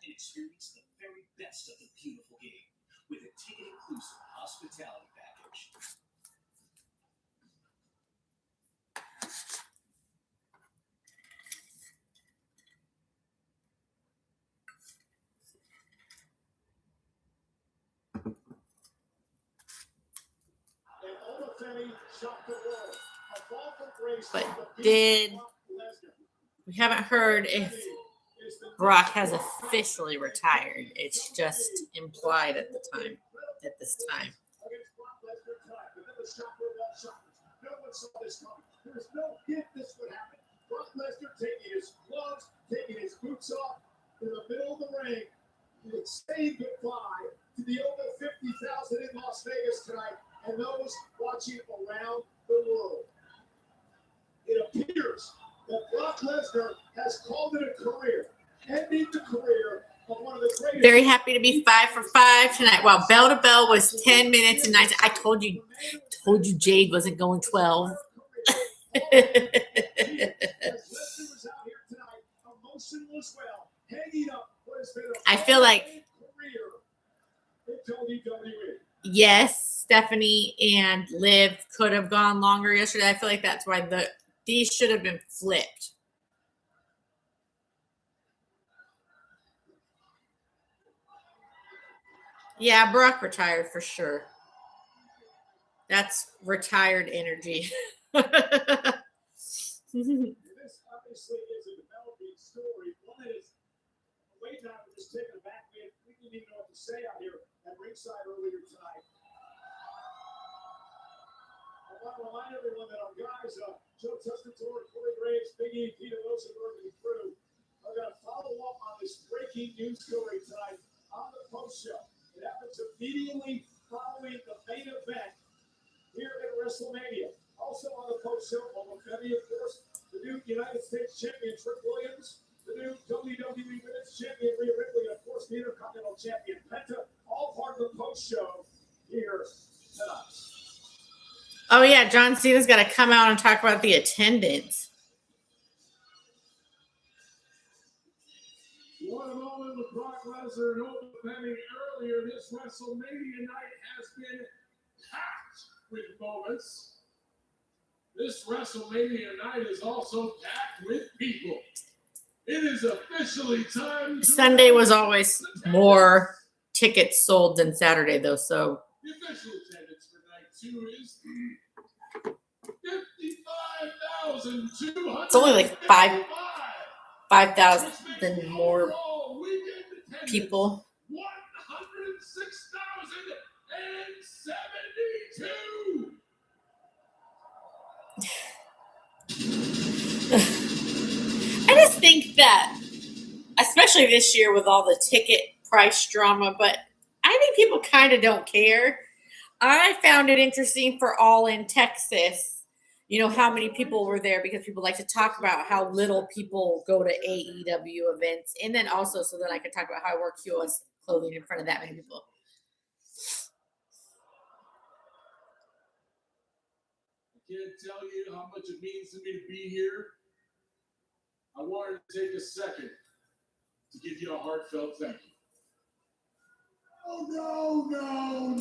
Experience the very best of the beautiful game with a ticket inclusive hospitality package. And Oba Femi shocked the world. A ball from Grace But with the did Brock Lesnar. we haven't heard if Brock has officially retired. It's just implied at this time. Against Brock Lesnar tonight, but then the shocker of all shockers. No one saw this coming. There was no hint this would happen. Brock Lesnar taking his gloves, taking his boots off in the middle of the ring, and saying goodbye to the over 50,000 in Las Vegas tonight and those watching around the world. It appears that Brock Lesnar has called it a career, ending the career of one of the greatest. Very happy to be 5 for 5 tonight. Wow, bell to bell was 10 minutes and 9. I told you Jade wasn't going 12. I feel like yes, Stephanie and Liv could have gone longer yesterday. I feel like that's why these should have been flipped. Yeah, Brock retired for sure. That's retired energy. This obviously is a developing story. One that is way time for just taking it back. We didn't even know what to say out here at ringside earlier tonight. I want to remind everyone that our guys, Joe Testator, Corey Graves, Big E, Peter Rosenberg, and the crew, are going to follow up on this breaking news story tonight on the post show. It happens immediately following the main event here at Wrestlemania. Also on the post show, Oba Femi, of course, the new United States Champion Trick Williams, the new WWE Women's Champion Rhea Ripley, and of course the Intercontinental Champion Penta, all part of the post show here tonight. Oh yeah, John Cena's got to come out and talk about the attendance. What a moment with Brock Lesnar and Oba Femi earlier. This WrestleMania night has been packed with moments. This WrestleMania night is also packed with people. It is officially time. Sunday was always more tickets sold than Saturday, though. So the official attendance for night 2 is 55,200. it's only like 5,000 more people. 106,072. I just think that, especially this year with all the ticket price drama, but I think people kind of don't care. I found it interesting for All in Texas, how many people were there, because people like to talk about how little people go to AEW events. And then also so that I could talk about how I wear QS clothing in front of that many people. I can't tell you how much it means to me to be here. I wanted to take a second to give you a heartfelt thank you. Oh, no.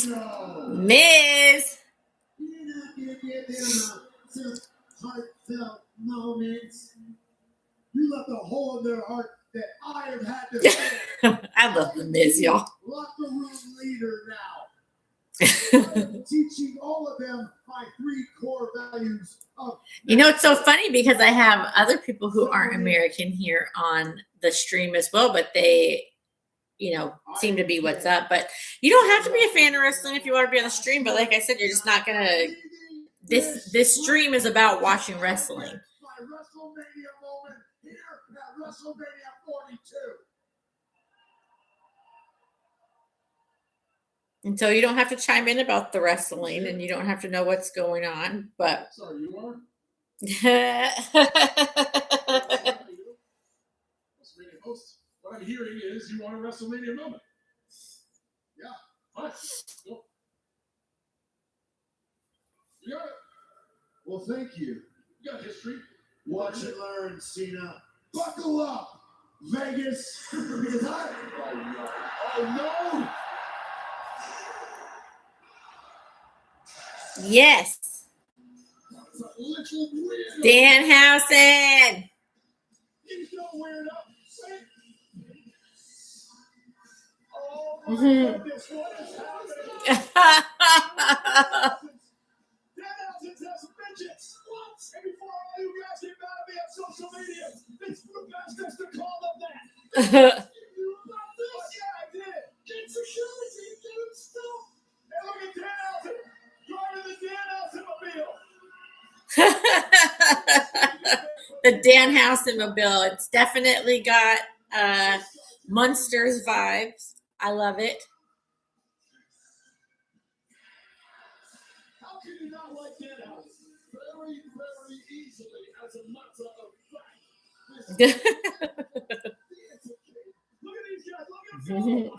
Miz. You're not going to give him some heartfelt moments. You left a hole in their heart that I have had to fill. I love the Miz, y'all. Locker room leader now. Teaching all of them my 3 core values of. It's so funny because I have other people who aren't American here on the stream as well, but they, seem to be what's up. But you don't have to be a fan of wrestling if you want to be on the stream. But like I said, you're just not gonna. This stream is about watching wrestling. My WrestleMania moment here at WrestleMania 42. And so you don't have to chime in about the wrestling, and you don't have to know what's going on. But Sorry, you are? WrestleMania host. What I'm hearing is you want a WrestleMania moment. Yeah, fine. Go. You got it. Well, thank you. You got history. Watch and learn, Cena. Buckle up, Vegas. Because I. Oh no! Yes. That's a little weird. Danhausen. He's no weirdo. Oh my Mhm. goodness, what is happening? Danhausen has midgets. What? And before all you guys get mad at me on social media, this group asked us to call them that. You knew about this? Yeah, I did. Get security, get him stuff. And look at Danhausen driving the Danhausen mobile. The Danhausen-mobile. It's definitely got Munster's vibes. I love it. How can you not like Danhausen? Very, very easily, as a matter of fact. This Look at these guys. Look at them.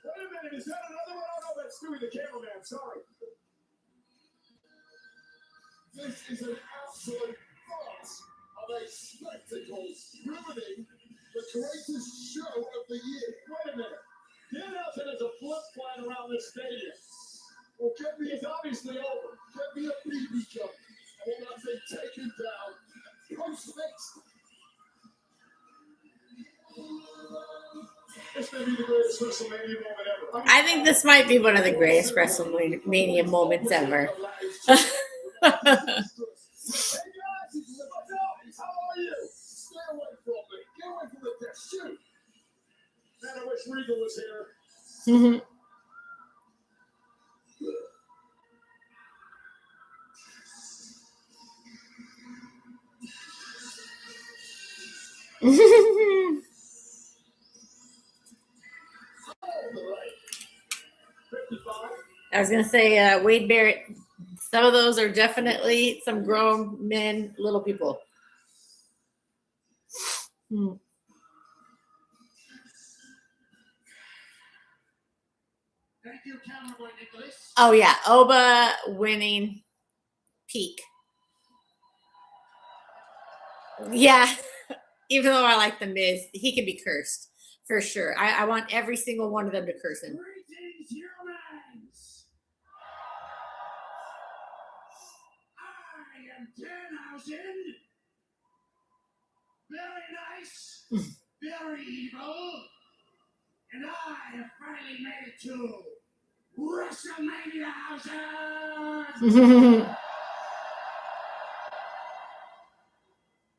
Wait a minute. Is that another one? Oh, no, that's Stewie the cameraman. Sorry. This is an absolute farce of a spectacle ruining the greatest show of the year. Wait a minute. Danhausen has a flip flying around this stadium. Well, get me, it's obviously over. Get me a BB gun. I want that thing taken down. Post-fixed. This may be the greatest WrestleMania moment ever. I think this might be one of the greatest WrestleMania moments ever. Hey guys, what's up? How are you? Stay away from me. Get away from the desk. Shoot. Man, I wish Regal was here. I was going to say, Wade Barrett, some of those are definitely some grown men, little people. Thank you, Cameraboy Nicholas. Oh, yeah. Oba winning peak. Yeah. Even though I like the Miz, he can be cursed for sure. I want every single one of them to curse him. Greetings, humans. I am Danhausen. Very nice. Very evil. And I have finally made it to WrestleMania Housen.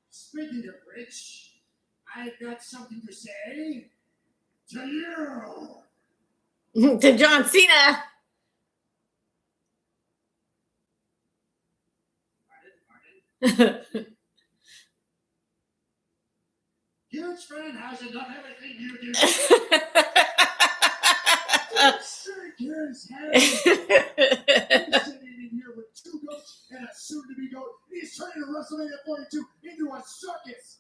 Speaking of which, I've got something to say to you. To John Cena. Pardon. Huge fan has done everything you do. Shake his head. He's sitting in here with two goats and a soon-to-be goat. He's turning WrestleMania 42 into a circus.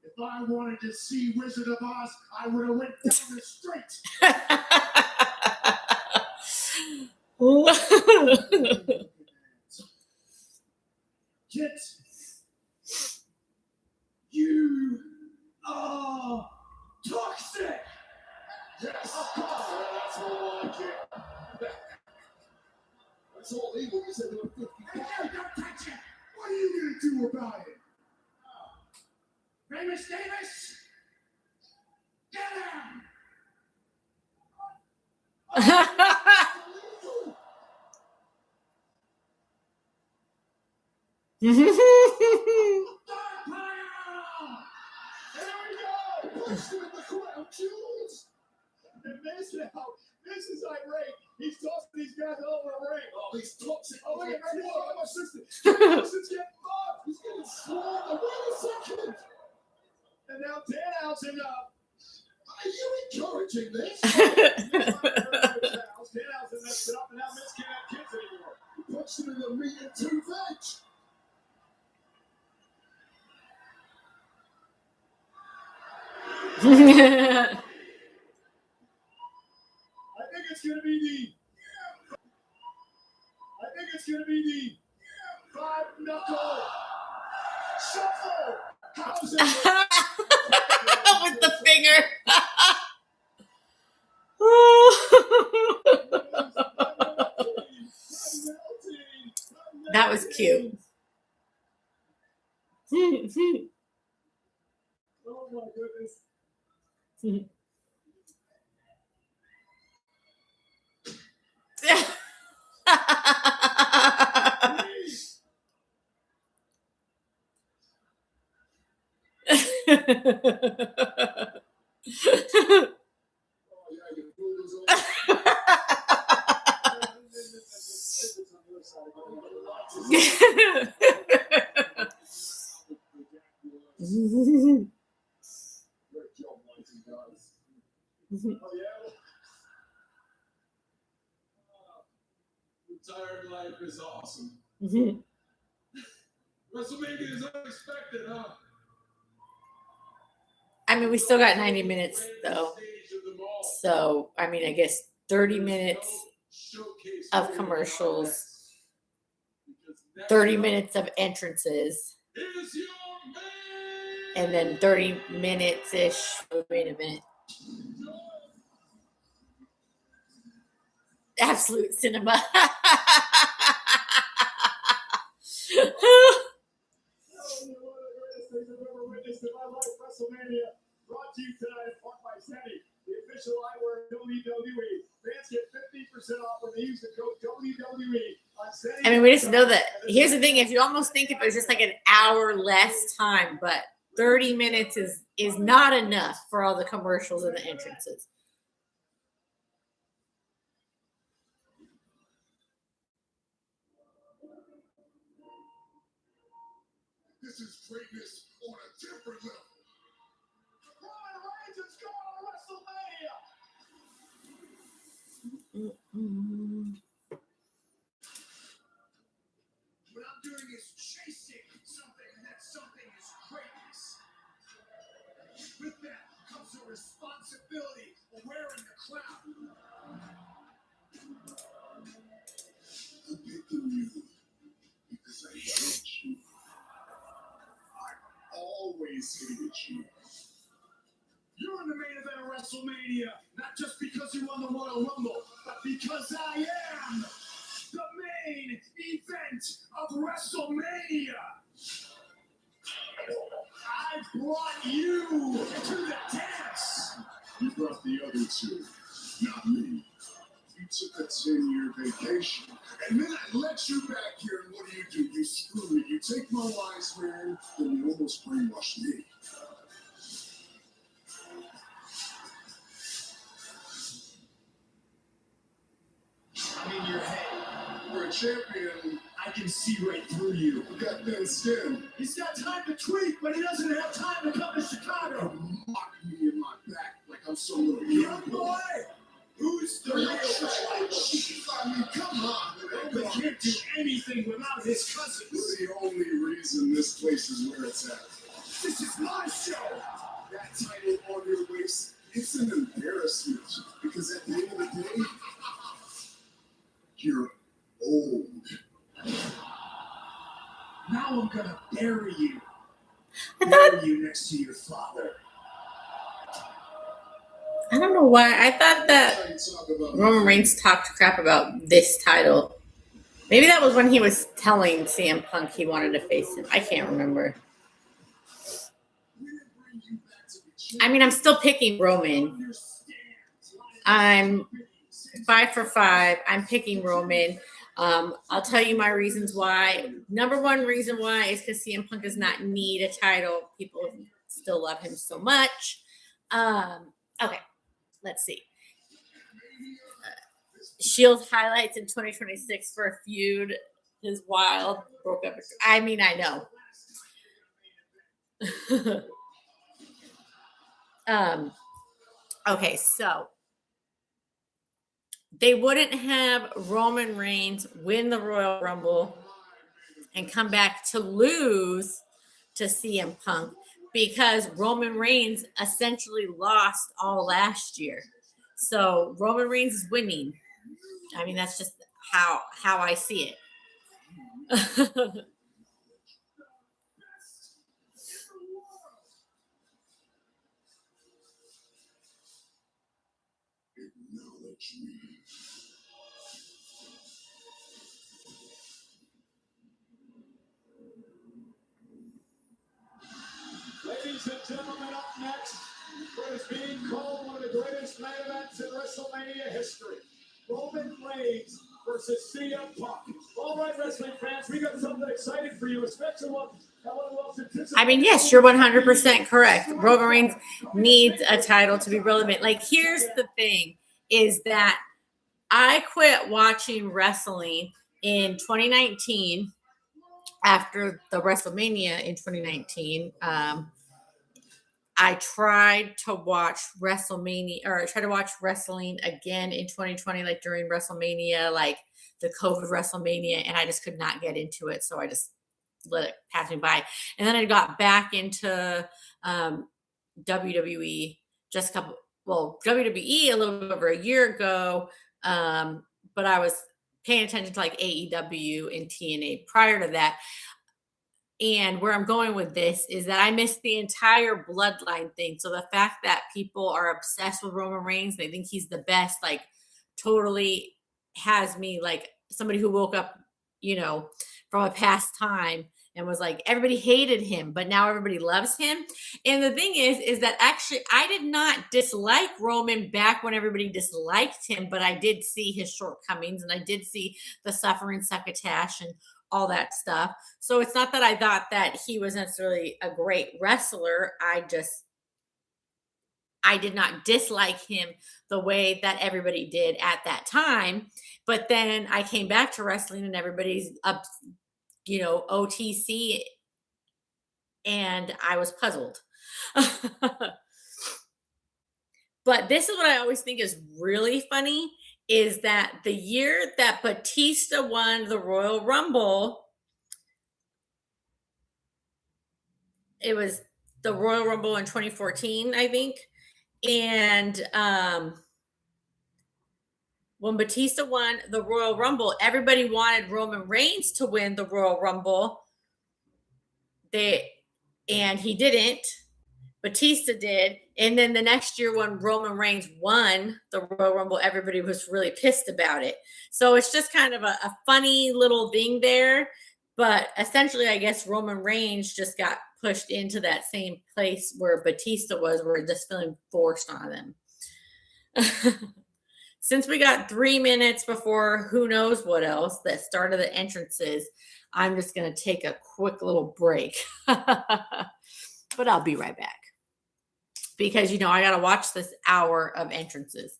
If I wanted to see Wizard of Oz, I would have went down the street. Kit, you are toxic. Yes, of course. That's all I care. That's all evil. You said there were 50. Hey, don't touch it. What are you going to do about it? Famous Davis? Get him! There we go! Push him in the crown jewels! And Miz now, Miz is irate. He's tossing these guys all over the ring. Oh, he's toxic. Oh, look at right here. I'm assistant. Jason's getting bumped. He's getting swarmed. Wait a second. And now Danhausen up. Are you encouraging this? Danhausen messed it up, and now Miz can't have kids anymore. He puts section of the meat and two veg. I think it's going to be the five knuckle shuffle. How's it? With the finger. That was cute. Oh my goodness. Oh yeah, you pull those over. Great job, boys and girls. Oh yeah. Retired life is awesome. WrestleMania is unexpected, huh? I mean, we still got 90 minutes though. So, I mean, I guess 30 minutes of commercials, 30 minutes of entrances, and then 30 minutes-ish for the main event. Absolute cinema. One of the greatest things I've ever witnessed in my life, WrestleMania, brought to you tonight in part by Sami, the official eyewear of WWE. Fans get 50% off when they use the code WWE on Sami. I mean, we just know that. Here's the thing: if you almost think if it was just like an hour less time, but 30 minutes is not enough for all the commercials and the entrances. This is greatness on a different level. Roman Reigns is going to WrestleMania. What I'm doing is chasing something, and that something is greatness. With that comes a responsibility of wearing the crown. I'm picking you because I hate you. I've always hated you. You're in the main event of WrestleMania, not just because you won the Royal Rumble, but because I am the main event of WrestleMania. I brought you to the dance. You brought the other two, not me. You took a 10-year vacation, and then I let you back here, and what do? You screw me. You take my wise man, and you almost brainwash me. I'm in your head. For a champion, I can see right through you. you got thin skin. He's got time to tweak, but he doesn't have time to come to Chicago. Mock me in my back like I'm some little Young boy, who's the real I mean, come on. Oba can't do anything without his cousins. You're the only reason this place is where it's at. This is my show. That title on your waist, it's an embarrassment. Because at the end of the day, you're old. Now I'm gonna bury you. I thought, Bury you next to your father. I don't know why. I thought that How you talk about Roman Reigns talked crap about this title. Maybe that was when he was telling CM Punk he wanted to face him. I can't remember. We didn't bring you back to be I mean, I'm still picking Roman. Understand. I'm 5 for 5. I'm picking Roman. I'll tell you my reasons why. Number one reason why is because CM Punk does not need a title. People still love him so much. Okay, let's see. Shield highlights in 2026 for a feud is wild. Broke up. I mean, I know. Okay, so they wouldn't have Roman Reigns win the Royal Rumble and come back to lose to CM Punk because Roman Reigns essentially lost all last year. So Roman Reigns is winning. I mean, that's just how I see it. Acknowledge me. Ladies and gentlemen, up next, what is being called one of the greatest main events in WrestleMania history. Roman Reigns versus CM Punk. All right, wrestling fans, we got something exciting for you, especially one of the most anticipated. I mean, yes, you're 100% correct. Roman Reigns needs a title to be relevant. Like, here's the thing, is that I quit watching wrestling in 2019 after the WrestleMania in 2019. I tried to watch WrestleMania, or I tried to watch wrestling again in 2020, like during WrestleMania, like the COVID WrestleMania, and I just could not get into it. So I just let it pass me by. And then I got back into WWE just WWE a little bit over a year ago. But I was paying attention to like AEW and TNA prior to that. And where I'm going with this is that I missed the entire bloodline thing. So the fact that people are obsessed with Roman Reigns, they think he's the best, like totally has me like somebody who woke up, from a past time and was like, everybody hated him, but now everybody loves him. And the thing is that actually I did not dislike Roman back when everybody disliked him, but I did see his shortcomings and I did see the suffering succotash and all that stuff. So it's not that I thought that he was necessarily a great wrestler. I did not dislike him the way that everybody did at that time. But then I came back to wrestling and everybody's up, OTC, and I was puzzled. But this is what I always think is really funny, is that the year that Batista won the Royal Rumble, it was the Royal Rumble in 2014, I think. And when Batista won the Royal Rumble, everybody wanted Roman Reigns to win the Royal Rumble. And he didn't. Batista did. And then the next year when Roman Reigns won the Royal Rumble, everybody was really pissed about it. So it's just kind of a funny little thing there. But essentially, I guess Roman Reigns just got pushed into that same place where Batista was, where just feeling forced on them. Since we got 3 minutes before who knows what else, the start of the entrances, I'm just going to take a quick little break. But I'll be right back. Because, I got to watch this hour of entrances.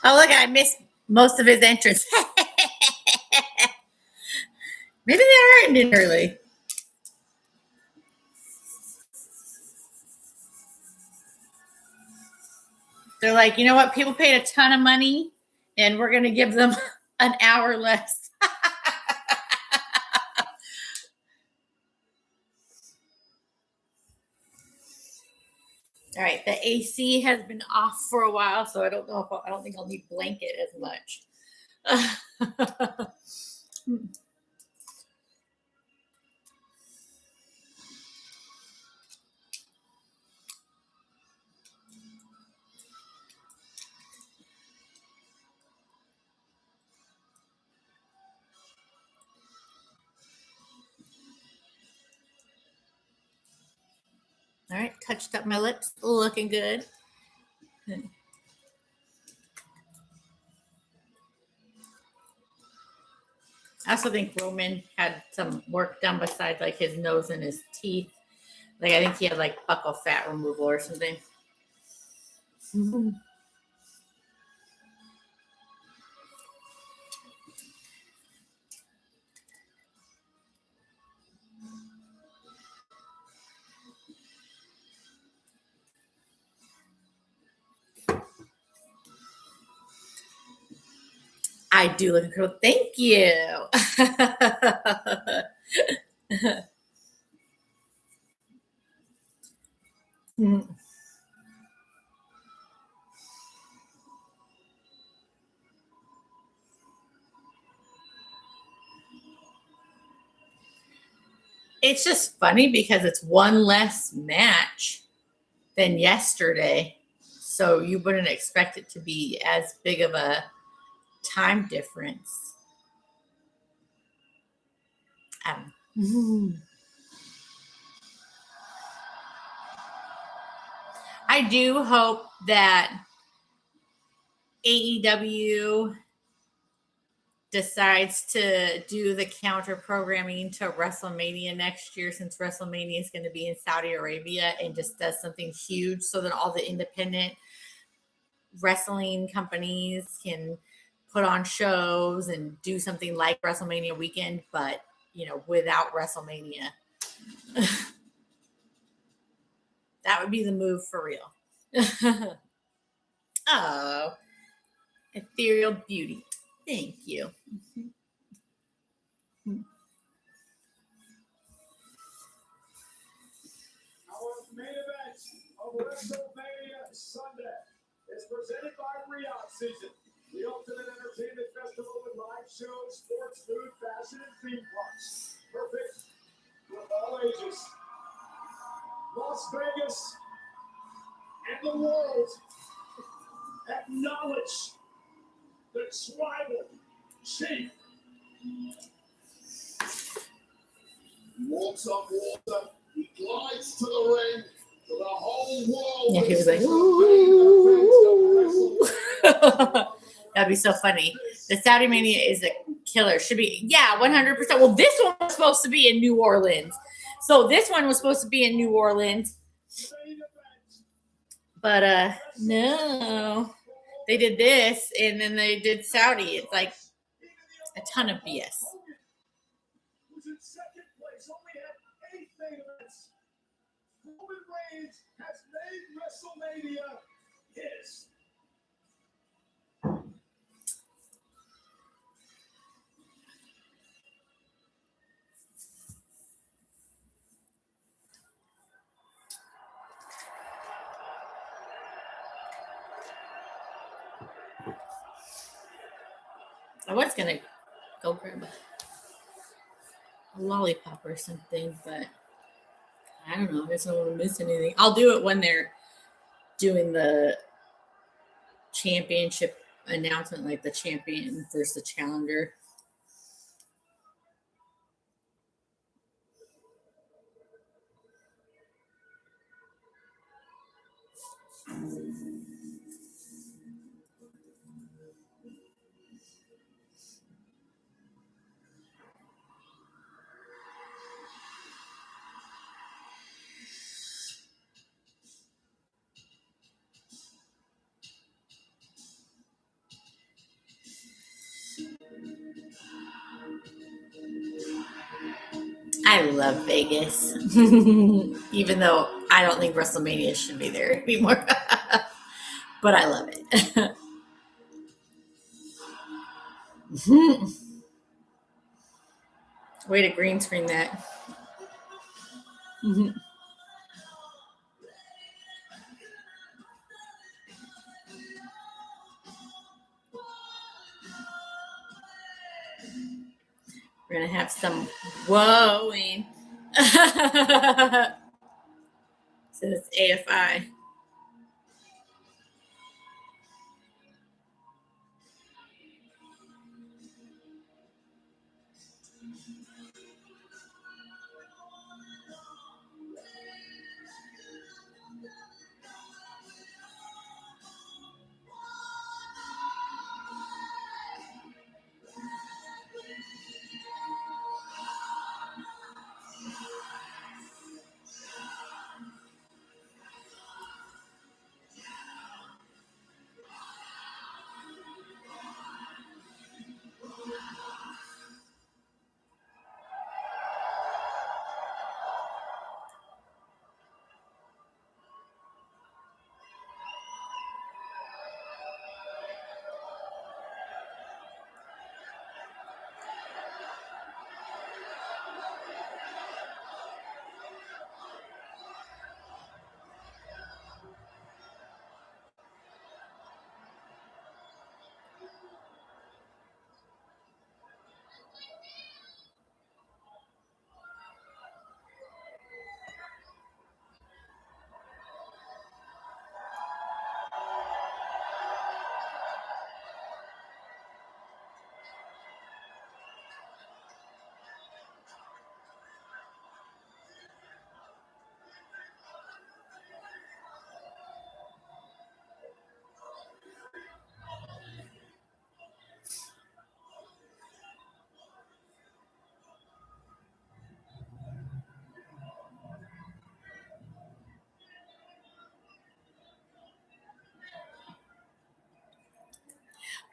Oh, look, I missed most of his entrance. Maybe they are ending early. They're like, you know what? People paid a ton of money, and we're going to give them an hour less. All right, the AC has been off for a while, so I don't think I'll need blanket as much. All right, touched up my lips, looking good. I also think Roman had some work done besides like his nose and his teeth. Like I think he had like buccal fat removal or something. Mm-hmm. I do look incredible. Thank you. It's just funny because it's one less match than yesterday. So you wouldn't expect it to be as big of a time difference. I do hope that AEW decides to do the counter programming to WrestleMania next year, since WrestleMania is going to be in Saudi Arabia, and just does something huge so that all the independent wrestling companies can put on shows and do something like WrestleMania weekend, but without WrestleMania. That would be the move for real. Oh, ethereal beauty. Thank you. Our main event of WrestleMania Sunday is presented by Riyadh Season, the ultimate entertainment festival with live shows, sports, food, fashion, and theme parks. Perfect for all ages. Las Vegas and the world acknowledge the tribal chief. He walks on water, he glides to the ring, to the whole world. Yeah, he was like, ooh. That'd be so funny. The Saudi Mania is a killer. Should be, 100%. Well, this one was supposed to be in New Orleans. So this one was supposed to be in New Orleans. But no. They did this, and then they did Saudi. It's like a ton of BS. Who's in second place, only had 8 main events. Roman Reigns has made WrestleMania his. I was going to go grab a lollipop or something, but I don't know. I guess I don't want to miss anything. I'll do it when they're doing the championship announcement, like the champion versus the challenger. I love Vegas, even though I don't think WrestleMania should be there anymore. But I love it. Way to green screen that. We're gonna have some whoaing. So it's AFI.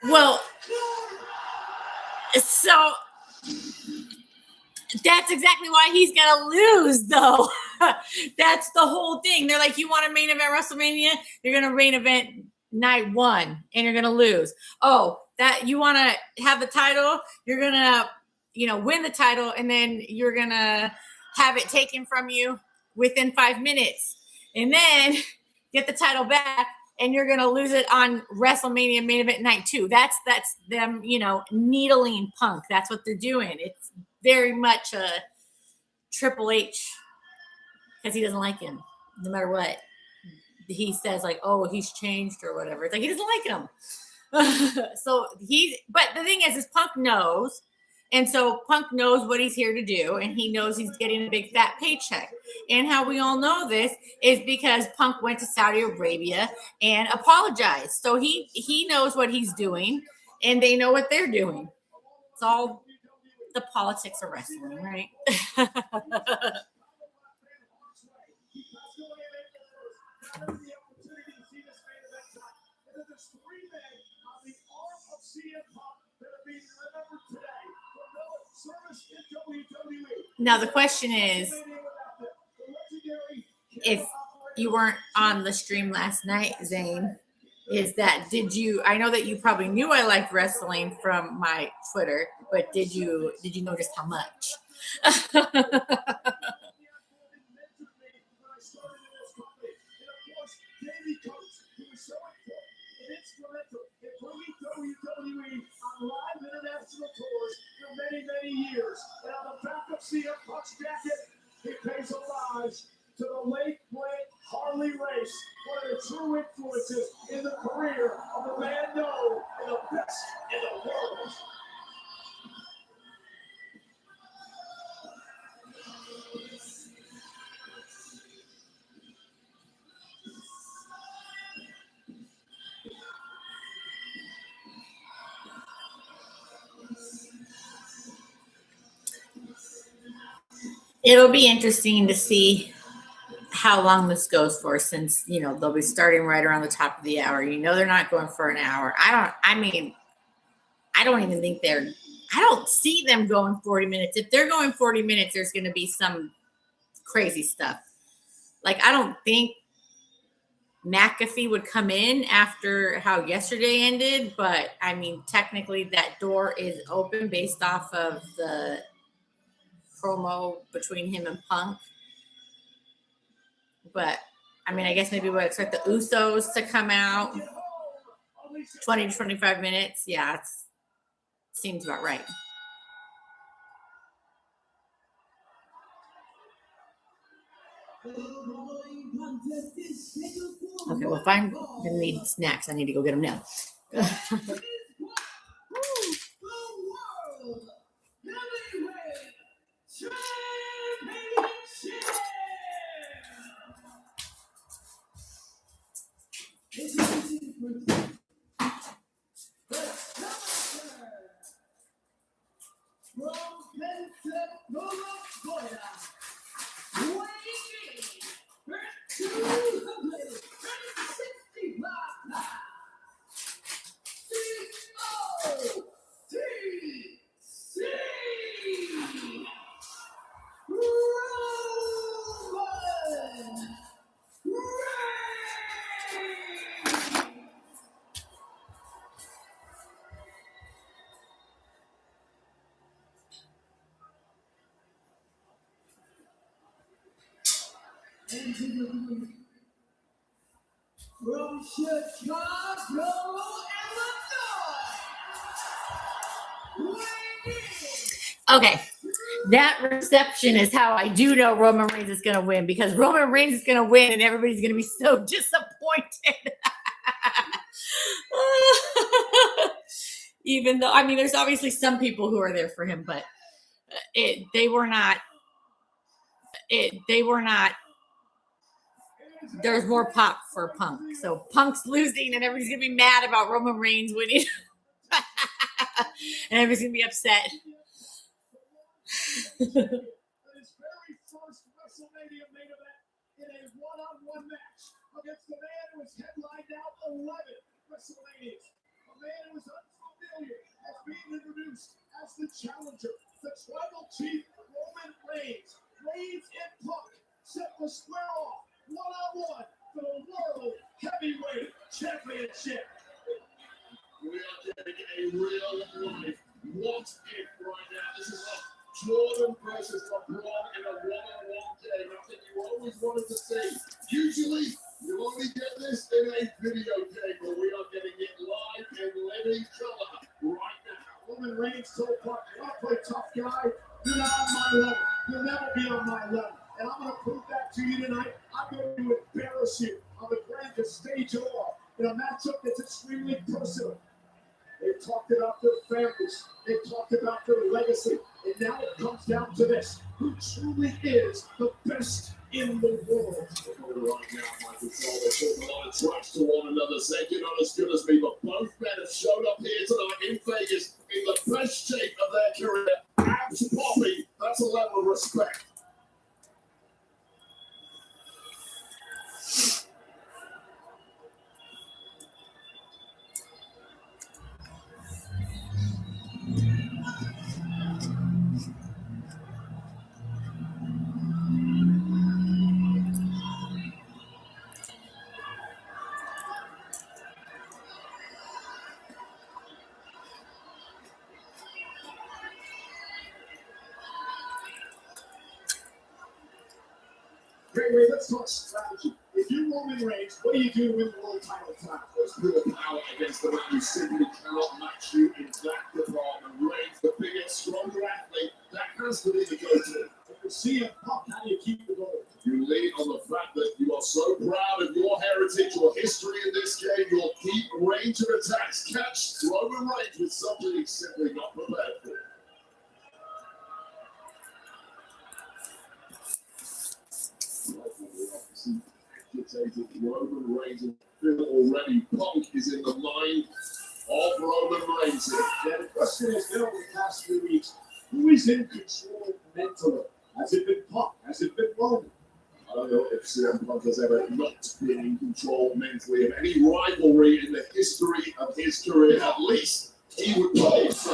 Well, so that's exactly why he's gonna lose, though. That's the whole thing. They're like, you want to main event WrestleMania? You're gonna main event night one, and you're gonna lose. Oh, that you want to have the title? You're gonna, win the title, and then you're gonna have it taken from you within 5 minutes, and then get the title back, and you're gonna lose it on WrestleMania main event night 2. That's them, needling Punk. That's what they're doing. It's very much a Triple H, because he doesn't like him, no matter what. He says, like, oh, he's changed or whatever. It's like, he doesn't like him. But the thing is Punk knows. And so Punk knows what he's here to do, and he knows he's getting a big fat paycheck. And how we all know this is because Punk went to Saudi Arabia and apologized. So he knows what he's doing, and they know what they're doing. It's all the politics of wrestling, right? Now the question is, if you weren't on the stream last night, Zayn, I know that you probably knew I liked wrestling from my Twitter, but did you notice how much? Live international tours for many, many years. And on the back of CM Punk's jacket, he pays homage to the late, great Harley Race, one of the true influences in the career of the man known as the best in the world. It'll be interesting to see how long this goes for, since they'll be starting right around the top of the hour. They're not going for an hour. I don't even think I don't see them going 40 minutes. If they're going 40 minutes, there's going to be some crazy stuff. Like, I don't think McAfee would come in after how yesterday ended, but I mean, technically that door is open based off of the promo between him and Punk. But I mean, I guess maybe we'll expect the Usos to come out 20 to 25 minutes. Yeah, it seems about right. Okay, well, if I'm going to need snacks, I need to go get them now. From Chicago, Illinois. Okay, that reception is how I do know Roman Reigns is going to win, because Roman Reigns is going to win and everybody's going to be so disappointed. Even though, I mean, there's obviously some people who are there for him, but they were not. There's more pop for Punk. So Punk's losing and everybody's going to be mad about Roman Reigns winning. And everybody's going to be upset. His very first WrestleMania main event in a one-on-one match against the man who has headlined out 11 WrestleManias. A man who is unfamiliar as being introduced as the challenger, the tribal chief Roman Reigns. Reigns and Punk set the square off one-on-one for the World Heavyweight Championship. We are getting a real life what if right now. This is a Jordan versus LeBron in a one-on-one game. I think you always wanted to see. Usually, you only get this in a video game, but we are getting it live in living color right now. Roman Reigns told Punk, "You want to play tough guy? You're not on my level. You'll never be on my level. And I'm going to prove that to you tonight. I'm going to embarrass you on the grandest stage of all in a matchup that's extremely personal." They talked about their families. They talked about their legacy. And now it comes down to this. Who truly is the best in the world? Right now, Michael Cole, they're talking a lot of trash to one another, saying you're not as good as me, but both men have showed up here tonight in Vegas in the best shape of their career. Abs popping. That's a level of respect. Great, let's talk strategy. If you're Roman Reigns, what do you do to win the world title tonight? There's real power against the man who simply cannot match you in that department. Reigns, the biggest, stronger athlete, that has to be the go-to. If you see a Punk, how do you keep the goal? You lean on the fact that you are so proud of your heritage, your history in this game, your deep range of attacks. Catch Roman Reigns with something he's simply not prepared for. Agitated Roman Reigns and Phil already. Punk is in the mind of Roman Reigns. Yeah, the question is, over the past 3 weeks, who is in control mentally? Has it been Punk? Has it been Roman? I don't know if CM Punk has ever not been in control mentally of any rivalry in the history of his career. At least he would believe so.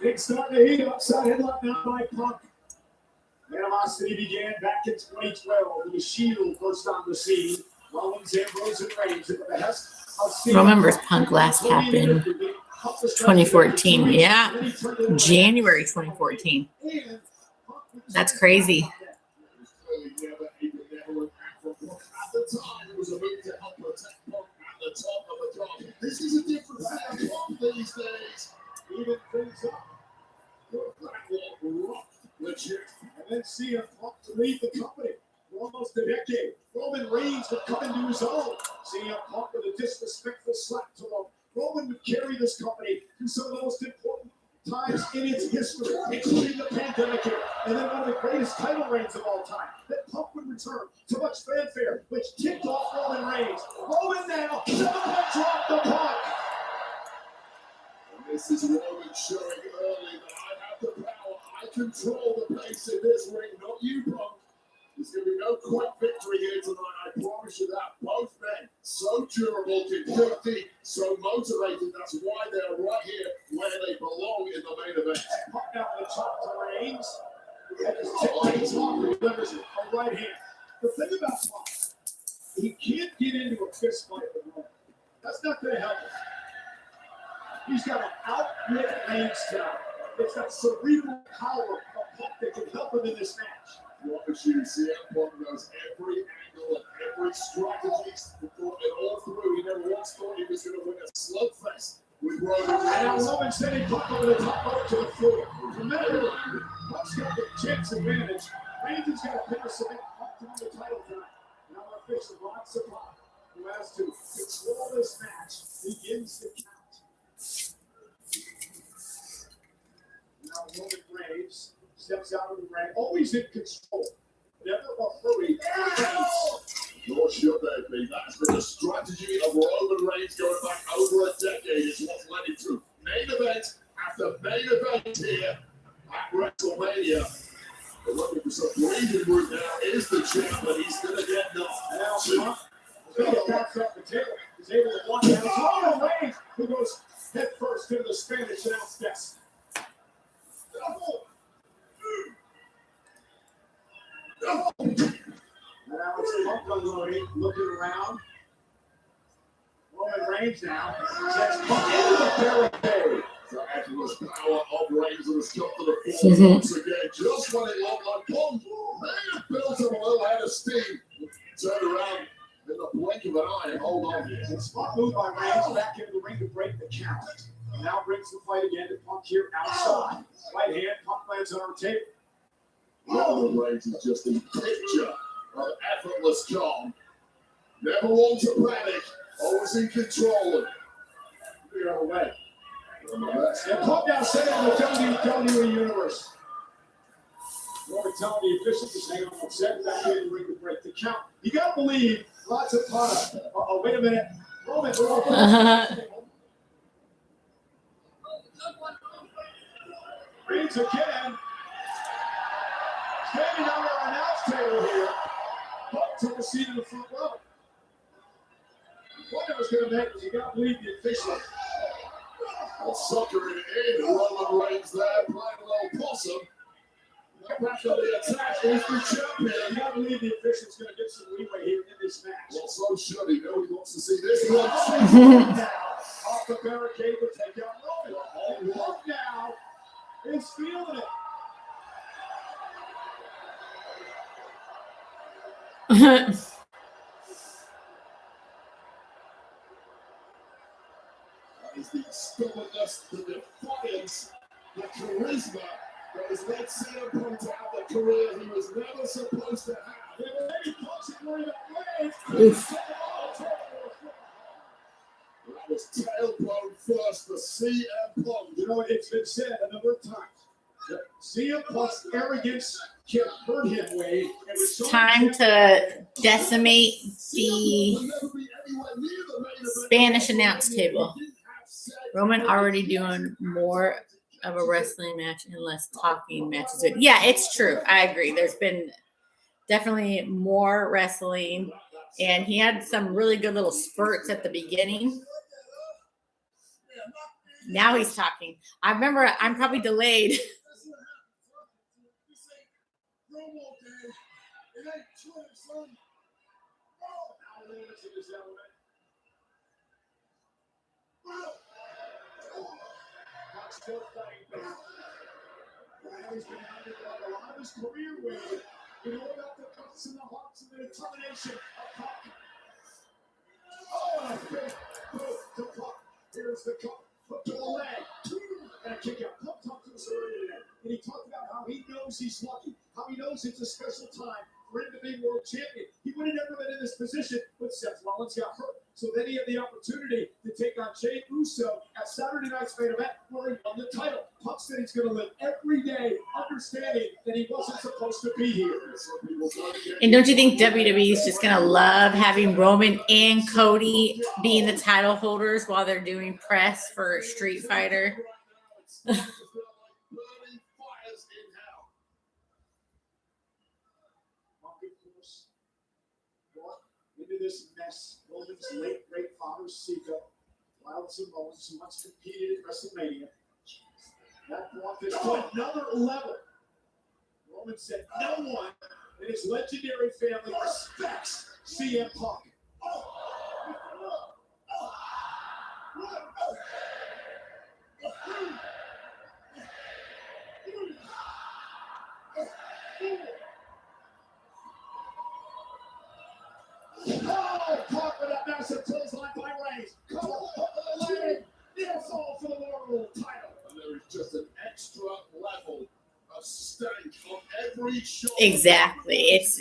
Things starting to heat up. Side headlock now by Punk. Animosity began back in 2012 when the Shield burst on the scene. Rollins, Ambrose, and Reigns at the behest of CM Roman vs. Punk last happened 2014. Yeah, January 2014. That's crazy. It was clearly never a benevolent act from Punk. At the time, it was a move to help protect Punk at the top of the card. This is a different CM Punk these days. Even things up. Rock legit. And then CM Punk to lead the company for almost a decade. Roman Reigns would come into his own. CM Punk with a disrespectful slap to Roman. Roman would carry this company through some of the most important times in its history, including the pandemic era, and then one of the greatest title reigns of all time. That Punk would return to much fanfare, which kicked off Roman Reigns. Roman now, drop the Punk. And this is Roman showing early that I have the power. I control the pace in this ring, not you, Punk. There's going to be no quick victory here tonight. I promise you that. Both men so durable, can dig deep, so motivated. That's why they're right here where they belong in the main event. Punk out the top to Reigns. That is Reigns off and delivers it. A right hand. The thing about Punk, he can't get into a fist fight with Roman. That's not going to help him. He's got an outwit Reigns style. It's that cerebral power of Punk that can help him in this match. Promise you, CM Punk knows every angle and every strategy and all through. He never once thought he was going to win a slugfest with Roman And now Reigns. Roman sending Punk over the top rope to the floor. Remember, Punk's got the chance advantage. Reigns is going to pick a submit Punk to win the title tonight. Now our official Brock Lesnar, who has to control this match, begins the count. Now Roman Reigns steps out of the ring, always in control. Never a hurry. Nor should they be. That's been the strategy of Roman Reigns going back over a decade. It's what's led him to main event after main event here at Wrestlemania. They're looking for some breathing room now. Is the champ, but he's going to get knocked. Now Punk is going to bounce off the table. He's able to block out. It's Roman Reigns who goes head first into the Spanish announce desk. Now it's Punk unloading, looking around. Roman Reigns now sets Punk into the barricade. The effortless power of Reigns has come to the fore once again. Just when it looked like Punk may have built him a little head of steam. Turn around in the blink of an eye and hold on here. It's spot move by Reigns back into the ring to break the count. And now brings the fight again to Punk here outside. Right hand, Punk lands on our table. Roman Reigns is just a picture of effortless calm. Never one to panic, always in control. Clear our way. And Punk now set in the WWE Universe. Roman telling the officials to hang on set back in the ring to break the count. You gotta believe lots of product. Oh, wait a minute. Roman. Reigns again. Standing on our announce table here. Punk took a seat in the front row. What that was going to make was you got to believe the official. Suckering in Roman Reigns there, playing a little possum. Back on the attack is the champion. You got to believe the official's going to get some leeway here in this match. Well, so should he. Know he wants to see this one. Now, off the barricade to take out Roman. And Punk now is feeling it. That is the stubbornness, the defiance, the charisma that has led CM Punk to have the career he was never supposed to have. And then he punches right at Reigns. Oof. That was tailbone first for CM Punk. You know, it's been said a number of times that CM Punk's arrogance can hurt him, Wade. And with so Time to decimate the Spanish announce table. Roman already doing more of a wrestling match and less talking matches. Yeah, it's true. I agree. There's been definitely more wrestling, and he had some really good little spurts at the beginning. Now he's talking. I remember I'm probably delayed. That's what happens. We say, promo day. It ain't true, son. Oh, now Lance in his element. Fox still fighting back. He's been out there a lot of his career with. You know about the cuts and the hearts and the determination of Pop. Oh, and a big boot to Pop. Here's the cup. Foot to the leg. And a kick out. Pop talked to us earlier today. And he talked about how he knows he's lucky. How he knows it's a special time for him to be world champion. He would have never been in this position, but Seth Rollins got hurt. So then he had the opportunity to take on Jey Uso at Saturday night's main event where he won the title. Pop said he's going to live every day understanding that he wasn't supposed to be here. And don't you think WWE is just going to love having Roman and Cody being the title holders while they're doing press for Street Fighter? Into this mess, Roman's late great father, Sika, Wild Samoans, who once competed at Wrestlemania. That brought this to another level. Roman said no one in his legendary family respects CM Punk. Oh, Punk with a massive clothesline by Reigns. Come on, leg. Near fall for the World title. And there is just an extra level of stank on every shoulder. Exactly. It's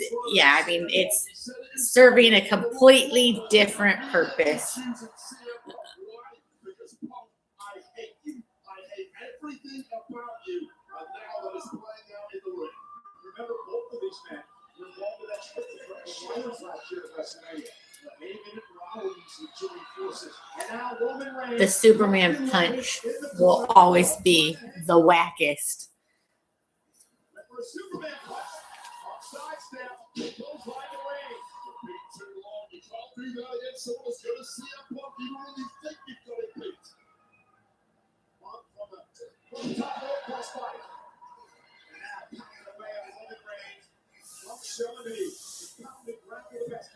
serving a completely different purpose. Because Punk, I hate you. I hate everything about you. And now that is playing out in the ring. Remember, both of these men were involved with that triple threat last year at WrestleMania. Heyman and Rollins and joining forces. And now Roman Reigns. The Superman punch will always be the wackest. For a Superman punch. Offside step. Goes right to Reigns. Beat too long. You can't do that against someone's going to see a Punk. You really think you've got it beat. Punk from the top rope cross body. And now pounding away on Roman Reigns. Punk showing me the pounding ground with the best.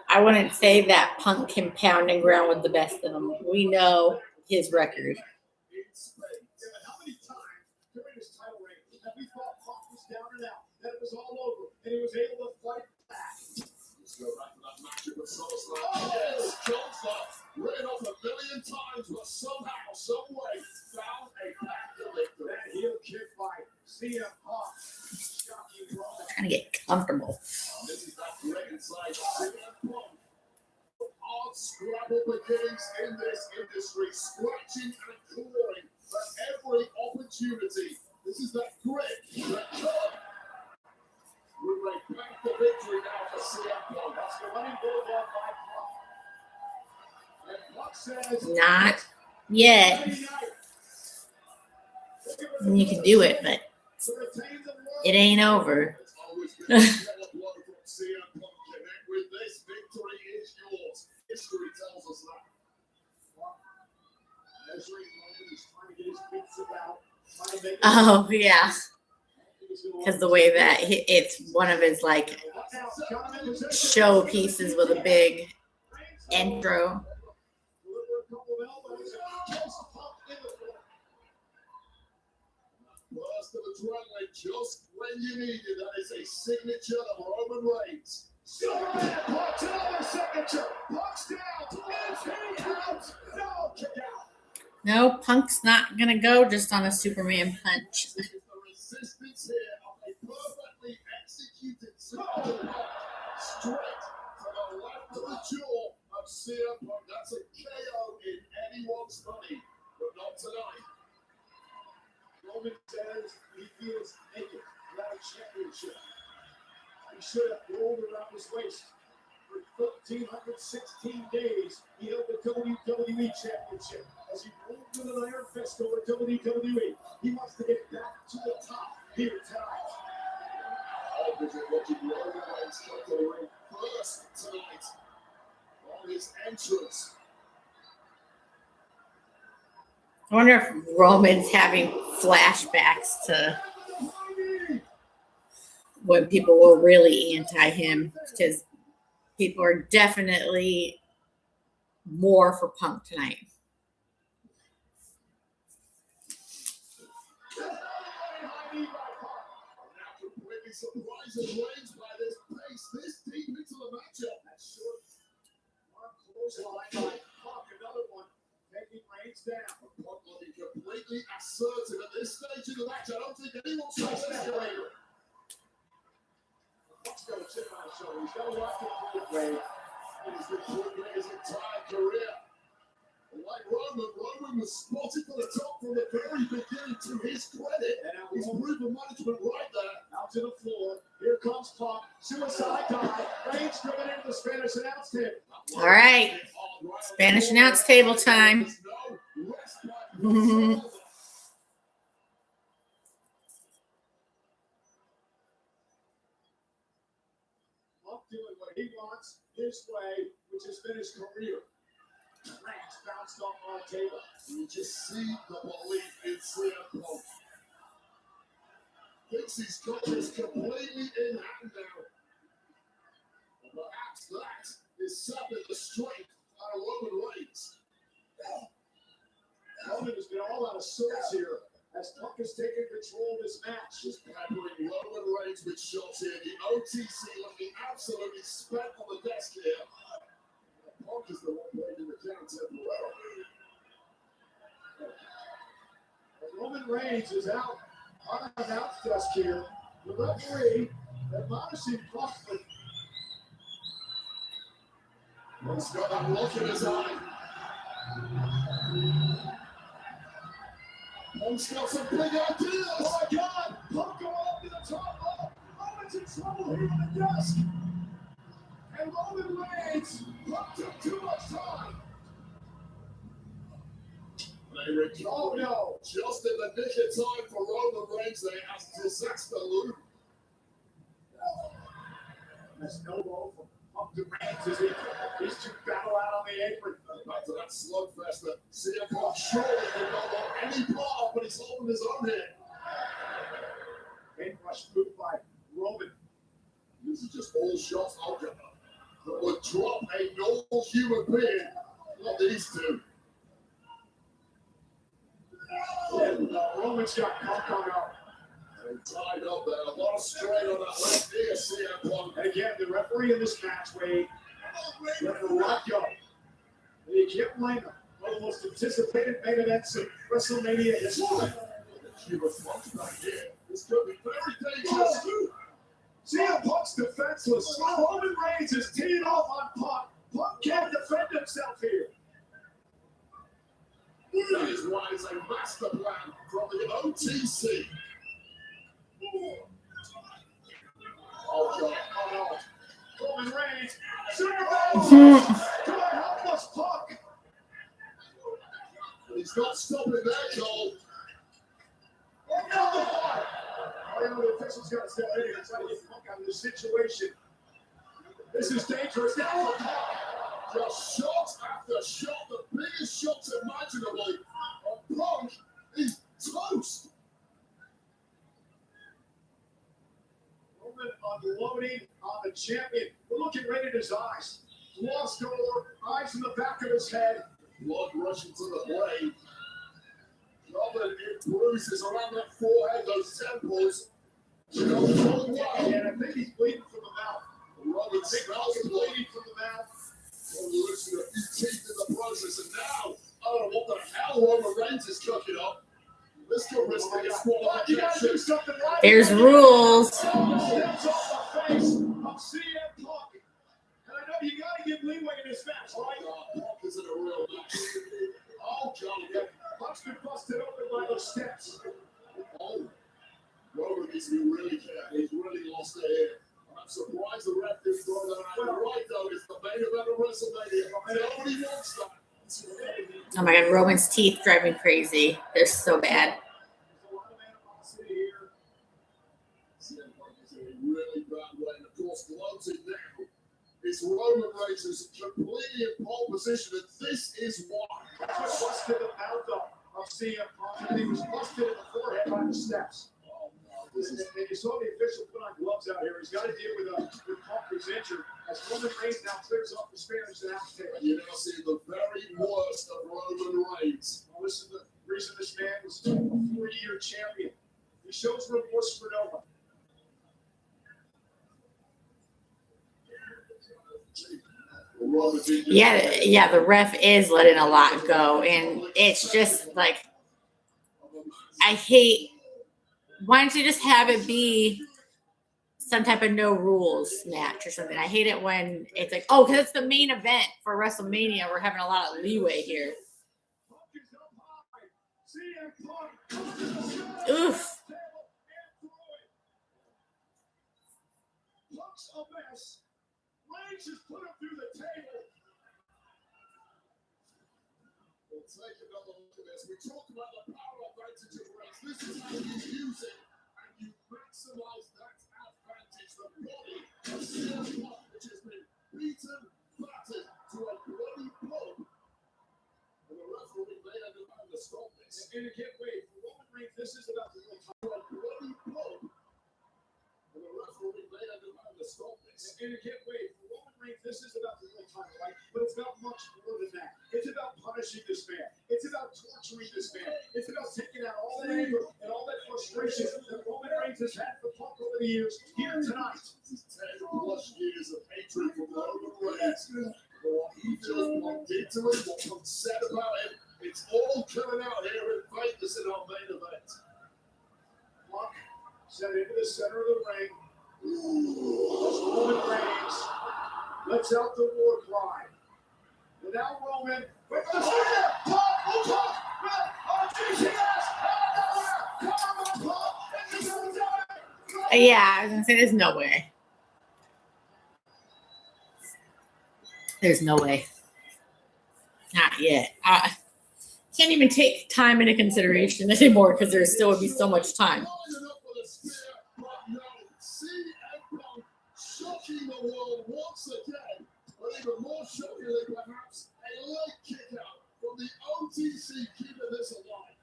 I wouldn't say that Punk can pound and ground with the best of them. We know his record. How many times during his title reign have we thought Punk was down and out, that it was all over, and he was able to fight back? Let's go back to that matchup at SummerSlam. Yes, John's written off a million times, but somehow, some way, found a path to victory. That heel kick by CM Punk. Shocking Roman. Trying to get comfortable. This is that great inside CM Punk. Hard scrabble begins in this industry, scratching and clawing for every opportunity. This is that grit, that cut. We may bank the victory now for CM Punk. That's the running bulldog by Punk. And Punk says, Not yet. You can do it, but it ain't over. It's always been a yellow blow from CM Punk. Connect with this. Victory is yours. History tells us that. Measuring Roman, he's trying to get his wits about, trying to make it. Oh, yeah. Because the way that it's one of his like show pieces with a big intro. Burst of adrenaline just when you need it. That is a signature of Roman Reigns. Superman Punk's another signature. Punk's down. Is he out? No, kick out. No, Punk's not going to go just on a Superman punch. This is the resistance here of a perfectly executed Superman punch. Straight to the left of the jaw of CM Punk. That's a KO in anyone's money, but not tonight. Roman says he feels naked without a championship. He should have rolled around his waist. For 1,316 days, he held the WWE Championship. As he rolled with an iron fist over WWE, he wants to get back to the top here tonight. I'll visit watching Roman Reigns come to the ring first tonight on his entrance. I wonder if Roman's having flashbacks to when people were really anti him, because people are definitely more for Punk tonight. Now completely surprising Reigns by this pace, this deep into the matchup. That's short. One clothesline by Punk, another one taking Reigns down. Punk looking completely assertive at this stage of the match. I don't think anyone's supposed to go here. Punk's got a chip on his shoulder. He's got a lot to prove, Wade. He's been proving it his entire career. Like Roman was spotted for the top from the very beginning. To his credit, And now he's proven management right there. out to the floor. Here comes Punk. Suicide dive. Reigns driven into the Spanish announce table. All right. Spanish announce table time. Mhm. Punk doing what he wants his way, which has been his career. Reigns bounced off our table. You just see the belief in CM Punk. Thinks he's got this completely in hand now. And perhaps that is sapping the strength out of Roman Reigns. Roman has been all out of sorts here as Punk has taken control of this match. Just peppering Roman Reigns with shots here. The OTC looking absolutely spent on the desk here. Punk is the one breaking the count temporarily. Roman Reigns is out on the announce desk here. The referee admonishing Punk. He's got that look in his eye. Punk's got some big ideas. Oh my God! Punk going up to the top rope. Roman's in trouble here on the desk. And Roman Reigns, Punk took too much time. They recover. Oh no! Just in the nick of time for Roman Reigns there as disaster loop. That's elbow from Punk to Reigns as these two battle out on the apron. Back to that slugfest that CM Punk surely did not want any part of, but he's holding his own here. Main rush move by Roman. This is just all shots that would drop a normal human being. Not these two. And Roman's got Punk on up. And tied up there. A lot of strain on that left ear, CM Punk. And again, the referee in this match, Wade, let the rock go. And you can't blame him. One of the most anticipated main events of Wrestlemania history. Human Punk's back here. This could be very dangerous. CM Punk's defenseless. Roman Reigns is teeing off on Punk. Punk can't defend himself here. That is why it's a master plan from the OTC. Oh, God. Oh, no. Roman Reigns. Super God, help us, Punk. He's not stopping there, Cole. Oh, no. Oh, you know, the official's got to step in here and try to get Punk out of this situation. This is dangerous now for Punk. Just shot after shot, the biggest shots imaginably. And Punk is toast. Roman unloading on the champion. We're looking right at his eyes. Lost over, eyes in the back of his head. Blood rushing to the blade. Covered in bruises around that forehead, those temples. And I think he's bleeding from the mouth. Roman I think smells he's the blood. bleeding from the mouth. Losing a few teeth in the process, and now I don't know what the hell Roman Reigns is cooking up. This could risk a You gotta do disqualification. something right. There's rules. Steps off the face of CM Punk. And I know you got to give leeway in this match, right? Punk isn't a real match. Oh, God. Punk's been busted open by those steps. Oh, Roman needs to be really careful. He's really lost it here. I'm surprised the ref didn't throw that out. You're right, though. It's the main event of WrestleMania. Nobody wants that. Oh my God, Roman's teeth drive me crazy. They're so bad. There's a lot of animosity here. CM Punk is in a really bad way, and of course, gloating now. It's Roman Reigns who's completely in pole position, and this is why. Busted the mouth up of CM Punk, and he was busted in the forehead by the steps. And you saw the official put on gloves out here. He's got to deal with Punk, who's injured. As Roman Reigns now clears off the Spanish announce table. And you're now seeing the very worst of Roman Reigns. Well, this is the reason this man was a 4-year champion. He shows remorse for no one. Yeah, the ref is letting a lot go, and it's just like I hate. Why don't you just have it be some type of no rules match or something? I hate it when it's like, oh, because it's the main event for Wrestlemania. We're having a lot of leeway here. Oof. Punk's a mess. Reigns has put him through the table. We'll take another look at this. We talked about the power advantage of Reigns. This is how you use it, and you maximize that advantage. The body of CM Punk, which has been beaten, battered to a bloody pulp. And the referee may end up having to stop this. And again, wait, for Roman Reigns, this is about the real time. To a bloody pulp. And the referee may end up having to stop this. And again, wait, for Roman Reigns, this is about the real time, right? But it's about much more than that. It's about punishing this man. It's about torturing this man. It's about taking out all that anger and all that frustration that Roman Reigns has had for Punk over the years here tonight. This is 10+ years of hatred from Roman Reigns. What he just Punk did to him, what Punk said about him, it's all coming out here in Vegas in our main event. Punk sent into the center of the ring. As Roman Reigns lets out the war cry. And now Roman, wait for the spear! Punk! GTS! Come on, Punk! Yeah, I was gonna say there's no way. There's no way. Not yet. Can't even take time into consideration anymore because there still would be so much time. Shocking the world once again, but even more shockingly perhaps, a leg kick out from the OTC keeping this alive.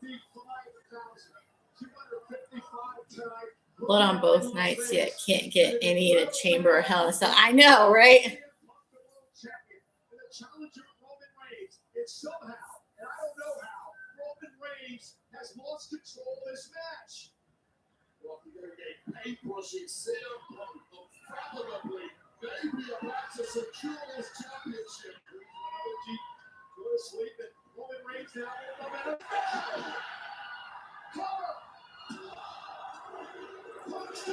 55,255 tonight. Blood on both nights, yet can't get any in a chamber or hell. So I know, right? And the challenger Roman Reigns, it's somehow, and I don't know how, Roman Reigns has lost control of this match. Well, you're going to get paintbrushing CM Punk unfathomably, maybe about to secure this championship. Go to sleep and Roman Reigns now in the momentum.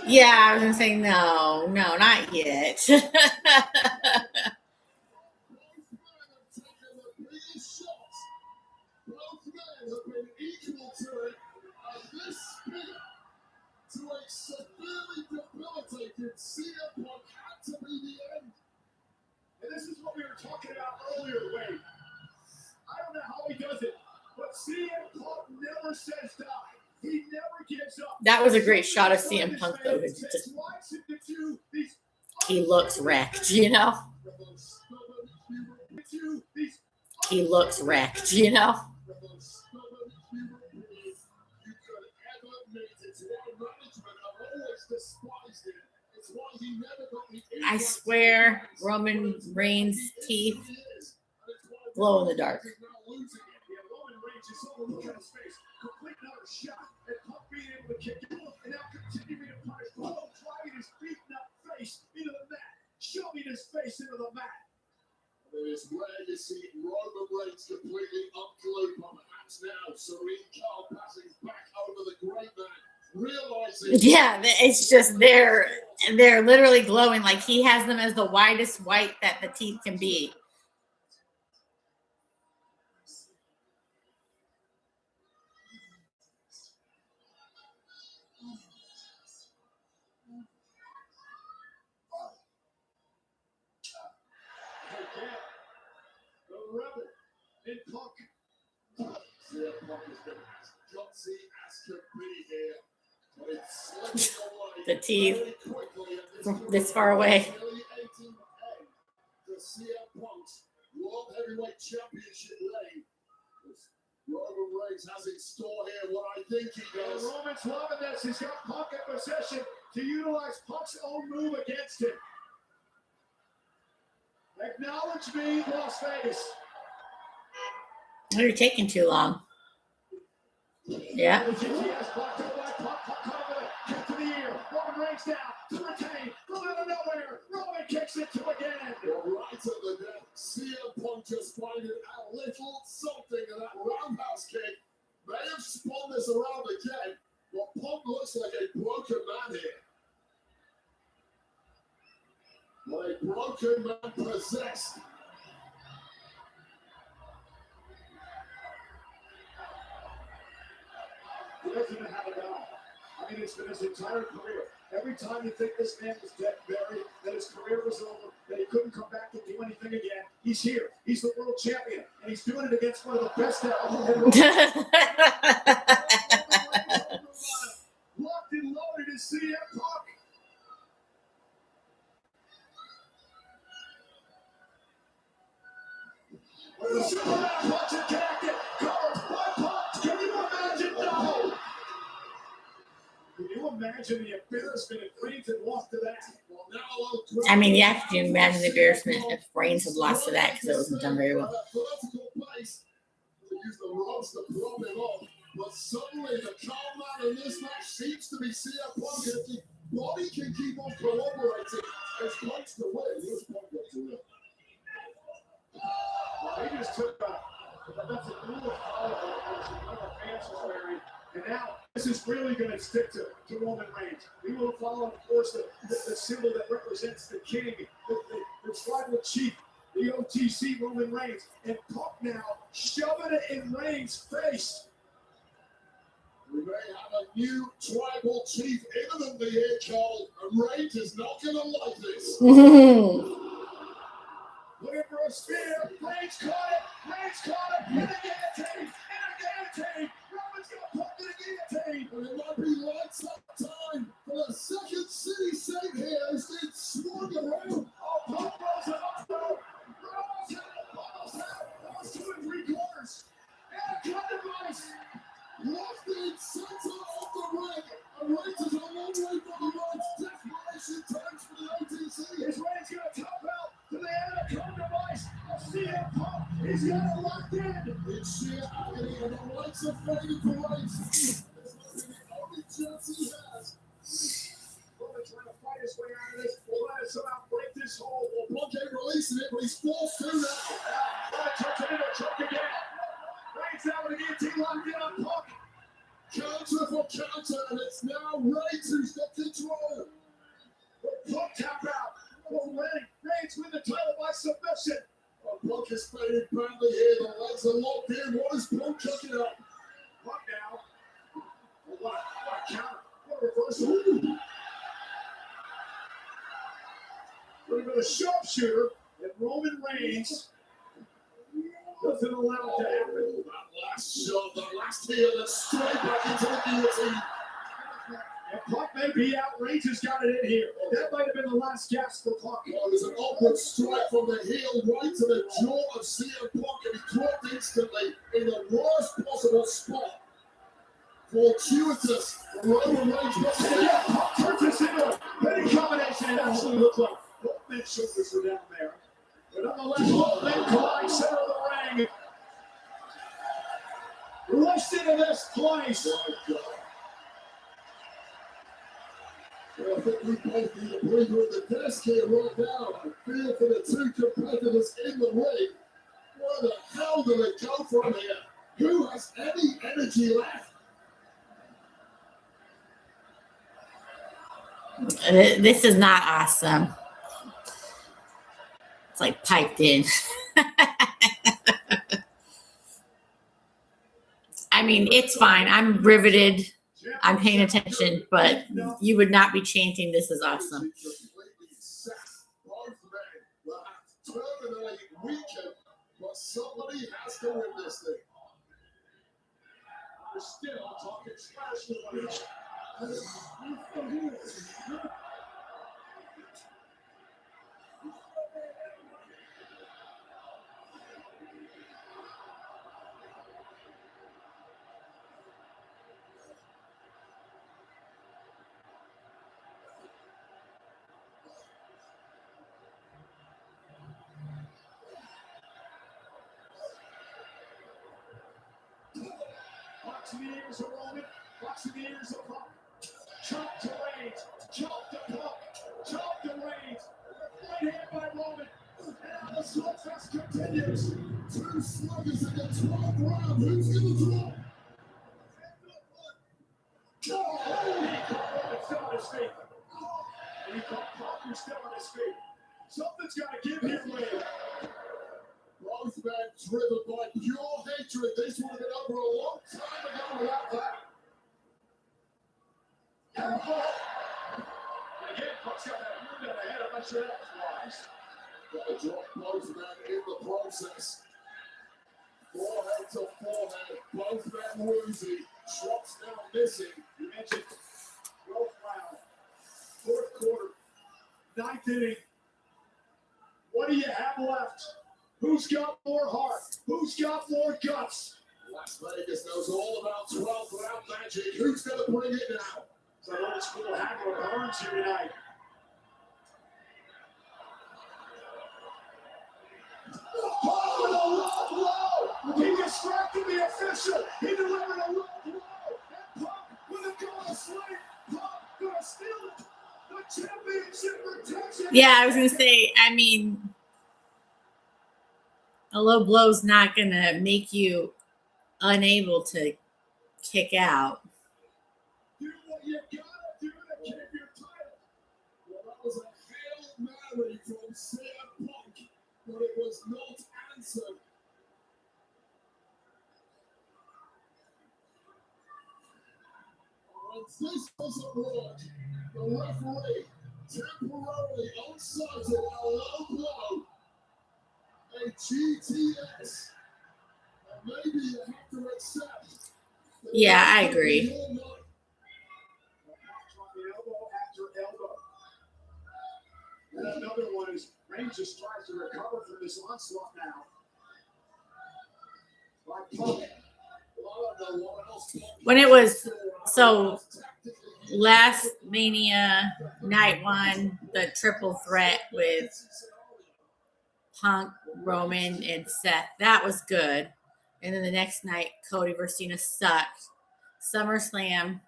Yeah, I was gonna say no, not yet. Both men have taken the biggest shots. Both men have been equal to it, and this spear to a severely debilitated CM Punk had to be the end. And this is what we were talking about earlier, Wade. I don't know how he does it, but CM Punk never says die. He never gives up. That was a great shot of CM Punk, though. It's just, he looks wrecked, you know? He looks wrecked, you know? I swear, Roman Reigns' teeth glow in the dark. Complete another shot, and Punk being able to kick it, and now continuing to punish Punk, driving his beaten up face into the mat, shoving his face into the mat. It is rare you see Roman Reigns completely unglued, but perhaps now Serene Carl passing back over the great man, realizing. Yeah, it's just they're literally glowing, like he has them as the widest white that the teeth can be. Rebel in Punk. CM Punk has been as gutsy as could be here, but it's slipping away The teeth very quickly at from this far away. Nearly 18 to CM Punk's World Heavyweight Championship lane. Roman Reigns has in store here what I think he And does. Roman's loving this. He's got Punk in possession to utilize Punk's own move against him. Acknowledge me, Las Vegas. You're taking too long. Yeah. The GTS blocked out by Punk. Punk caught him with a kick to the ear. Roman Reigns down to retain. From out of nowhere, Roman kicks it to again. Right at the net, CM Punk just finding a little something in that roundhouse kick. May have spun this around again, but Punk looks like a broken man here. But a broken man possessed. He doesn't even have a dime. I mean, it's been his entire career. Every time you think this man was dead and buried, that his career was over, that he couldn't come back to do anything again, he's here. He's the world champion, and he's doing it against one of the best out there. Locked and loaded is CM Punk. With the Superman punch and connected. Covered by Punk. Can you imagine? No. Can you imagine the embarrassment if Reigns had lost to that? Well, now I mean, you have to imagine the embarrassment if Reigns had lost to that because it wasn't done very well. Vertical place to use the ropes to prop him up. But suddenly the calm man in this match seems to be CM Punk. And if the body can keep on collaborating, it's Punk's to win. Here's Punk got to win. He just took that's a cool follow that one of the fans was wearing. And now this is really going to stick to Roman Reigns. We will follow, of course, the symbol that represents the king, the tribal chief, the OTC Roman Reigns. And Punk now shoving it in Reigns' face. We may have a new tribal chief imminently here, Cole. And Reigns is not going to like this. Looking for a spear. Reigns caught it. Reigns caught it. And a guillotine. And a guillotine. Roman's got Punk in a guillotine. And it might be lights up time for the second city saint here as they swung around. Oh, Punk rolls it up, though. Rolls it up. Almost out. Almost 2 3/4. And a cut device. Left in center of the ring. And Reigns is a long way from the ropes. Desperation times for the OTC. Is Reigns going to top out to the Anaconda device of CM Punk? He's got it locked in. It's sheer agony and the lights are fading for Reigns. This might be the only chance he has. Roman trying to fight his way out of this. Will let us somehow break this hole. Well, Punk ain't releasing it, but he's forced to now. Roman tucks it in a choke again. Reigns out with a guillotine locked in on Punk. Counter for counter, and it's now Reigns who's got control. But Punk tap out. Will Reigns win the title by submission. Well, Punk is fading badly here. The legs are locked in. What is Punk chucking up? Punk now. Oh, what a counter. What a reversal. Looking for the sharpshooter, and Roman Reigns doesn't allow it to happen. That last shot, that last heel, that's straight back into the guillotine. And Punk may be out. Reigns has got it in here. That might have been the last gasp for Punk. Oh, there's an upward strike from the heel right to the jaw of CM Punk, and he dropped instantly in the worst possible spot. Fortuitous. Roman Reigns must And yeah, Punk turns this into a hitting combination. It actually looked like both men's shoulders were down there. But nonetheless, both men collide center of the ring. Rushed into this place. Oh, God. Well, I think we both need a breather at the desk here right now. I feel for the two competitors in the ring. Where the hell do they go from here? Who has any energy left? This is not awesome. It's like piped in. I mean, it's fine. I'm riveted. I'm paying attention, but you would not be chanting, "This is awesome." Completely set. Both men will have terminally weakened, but somebody has to win this thing. They're still talking trash to one another. Boxing the ears of Roman, boxing the ears of Punk. Chop to Reigns, chop to Punk, chop to Reigns. Right hand by Roman. And now the slugfest continues. Two sluggers in the 12th round. Who's going to drop? He caught Roman still on his feet. And he caught Punk, who's still on his feet. Something's got to give here later. Both men driven by pure hatred. This would have been over a long time ago without that. Elbow. And again, Punk's got that wound on the head. I'm not sure that was wise. Got to drop both men in the process. Forehead to forehead. Both men woozy. Shots now missing. You mentioned 12th round, 4th quarter, 9th inning. What do you have left? Who's got more heart? Who's got more guts? Las Vegas knows all about 12th round magic. Who's going to bring it now? So an old school Hagler Burns here tonight. Oh, a low blow! He distracted the official. He delivered a low blow. And Punk with a go to sleep. Punk gonna steal it. The championship protection. Yeah, I was gonna say. I mean, a low blow's not gonna make you unable to kick out. Do what you gotta do to keep your title. Well, that was a Hail Mary from CM Punk, but it was not answered. And this doesn't work. The referee temporarily onside a low blow. A GTS. And maybe you have to accept. that Yeah, I it agree. could be your night. Elbow after elbow. And another one is Reigns just tries to recover from this onslaught now. By Punk. Well, I don't know what else Punk When it has was to do. so Tactically, last Mania night one, the triple threat with Punk, Roman, and Seth, that was good. And then the next night, Cody versus Cena sucked. SummerSlam,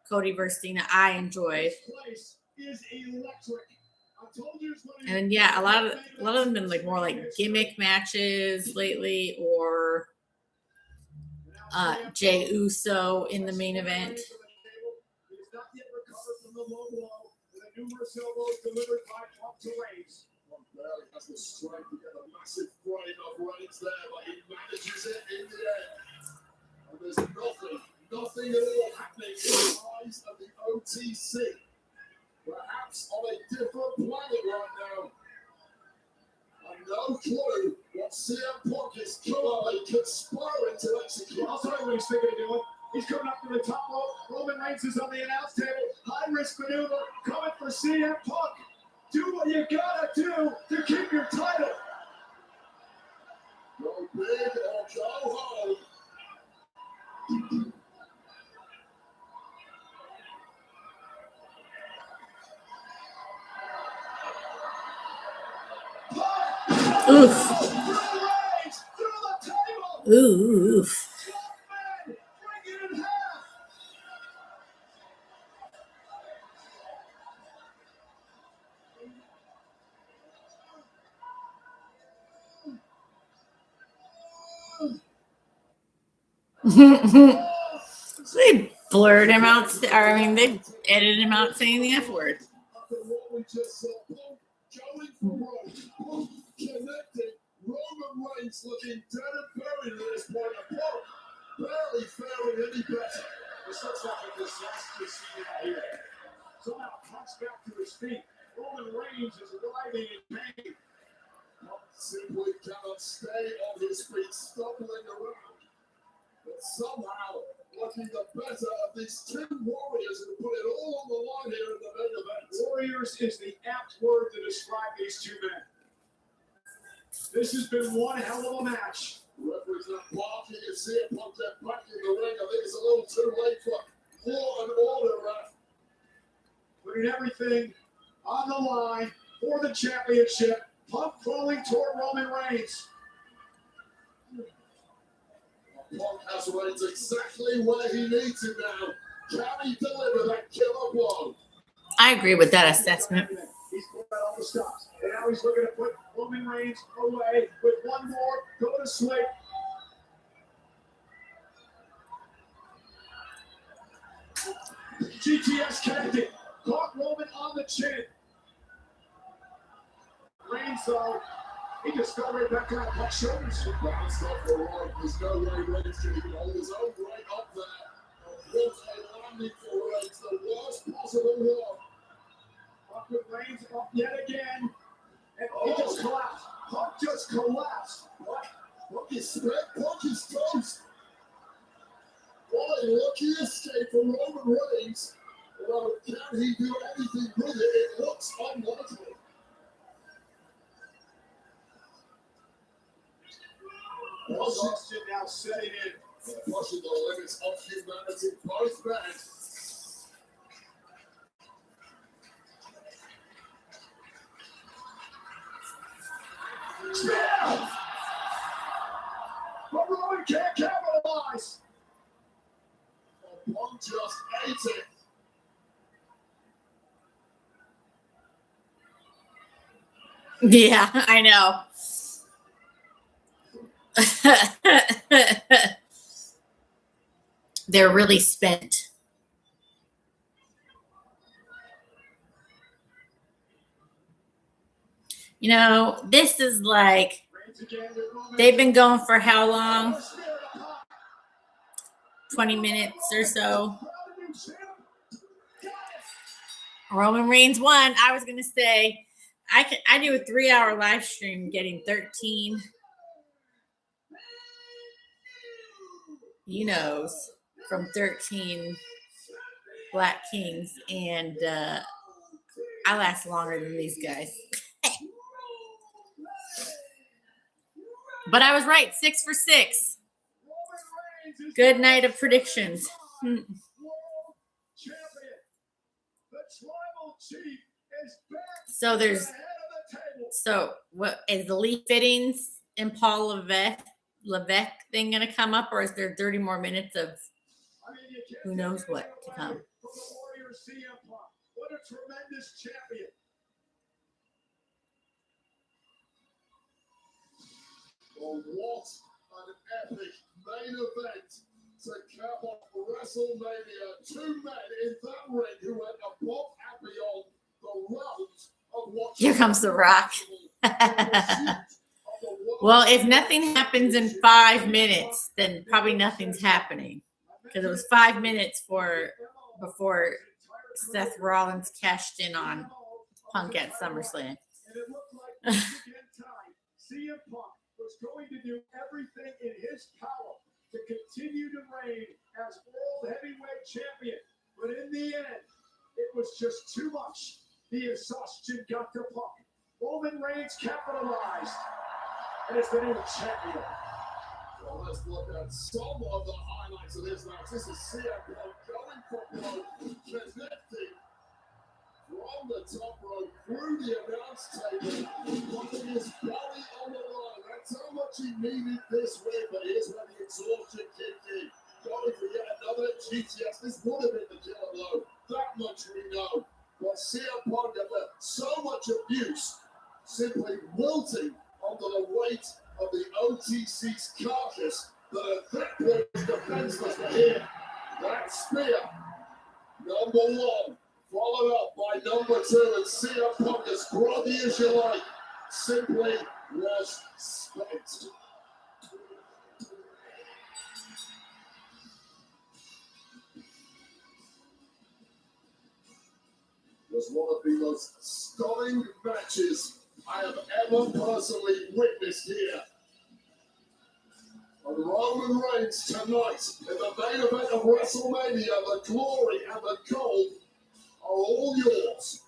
Cody versus Cena, I enjoyed. This place is electric. I told you it's gonna be- And then yeah, a lot of them been like more like gimmick matches lately, or Jey Uso in the main event. He has not yet recovered from the low blow and the numerous elbows delivered by Punk to Reigns. Punk barely has the strength to get a massive frame of Reigns there, but he manages it in the end. And there's nothing at all happening in the eyes of the OTC. Perhaps on a different planet right now. And no clue what CM Punk is currently conspiring to execute. I'll tell you what he's thinking of doing. He's coming up to the top rope. Roman Reigns is on the announce table. High risk maneuver coming for CM Punk. Do what you gotta do to keep your title. Go big or go home. Oof. Through Reigns, through the table. Oof. 12 men, break it in half. They blurred him out, they edited him out saying the F word. After what we just saw, Punk going for Rome, Punk connecting, Roman Reigns looking dead and buried at this point, and Punk barely faring any better. This looks like a disaster scene out here. Somehow Punk's back to his feet. Roman Reigns is writhing in pain. Punk simply cannot stay on his feet, stumbling around. But somehow, looking the better of these two warriors who put it all on the line here in the main event. Warriors is the apt word to describe these two men. This has been one hell of a match. Referee's not barking and CM Punk get back in the ring. I think it's a little too late for law and order, ref. Putting everything on the line for the championship. Punk crawling toward Roman Reigns. Punk has Reigns exactly where he needs him now. Can he deliver that killer blow? I agree with that assessment. He's put out all the stops. And now he's looking to put Roman Reigns away with one more. Go to sleep. GTS connected. Caught Roman on the chin. Reigns, though, he just fell right back on Punk's shoulders. Bounced off the rope. There's no way Reigns can even hold his own right up there. What a landing for Reigns. The worst possible one. Punk with Reigns up yet again. And he just collapsed. Punk just collapsed. What? Punk is split. Punk is toast. What a lucky escape for Roman Reigns. Although, can he do anything with it? It looks unlikely. Exhaustion now setting in. Pushing the limits of humanity, both men. Yeah! But Roman can't capitalize. Punk just ate it. Yeah, I know. They're really spent. You know, this is like, they've been going for how long? 20 minutes or so. Roman Reigns won. I was going to say, I do a 3-hour live stream getting 13. You knows from 13 Black Kings, and I last longer than these guys. But I was right, 6 for 6. Good night of predictions. So what is the Lee Fittings and Paul Levesque thing going to come up, or is there 30 more minutes of who knows what to come? What a tremendous champion. Well, what an epic main event to cap off Wrestlemania. 2 men in that ring who went above and beyond the realms of what. Here comes The Rock. Well, if nothing happens in 5 minutes, then probably nothing's happening. Because it was 5 minutes before Seth Rollins cashed in on Punk at SummerSlam. And it looked like once again time, CM Punk was going to do everything in his power to continue to reign as World Heavyweight Champion. But in the end, it was just too much. The exhaustion got to Punk. Roman Reigns capitalized and is the new champion. Well, let's look at some of the highlights of this match. This is CM Punk going for blow, connecting from the top rope through the announce table, putting his body on the line. That's how much he needed this win, but here's where the exhaustion kicked in. Going for yet another GTS. This would have been the killer blow. That much we know. But CM Punk, after so much abuse, simply wilting under the weight of the OTC's carcass, that at that point is defenseless. But here, that spear, number 1, followed up by number 2, and CM Punk, as groggy as you like, simply was spent. It was one of the most stunning matches I have ever personally witnessed here. And Roman Reigns tonight in the main event of WrestleMania, the glory and the gold are all yours.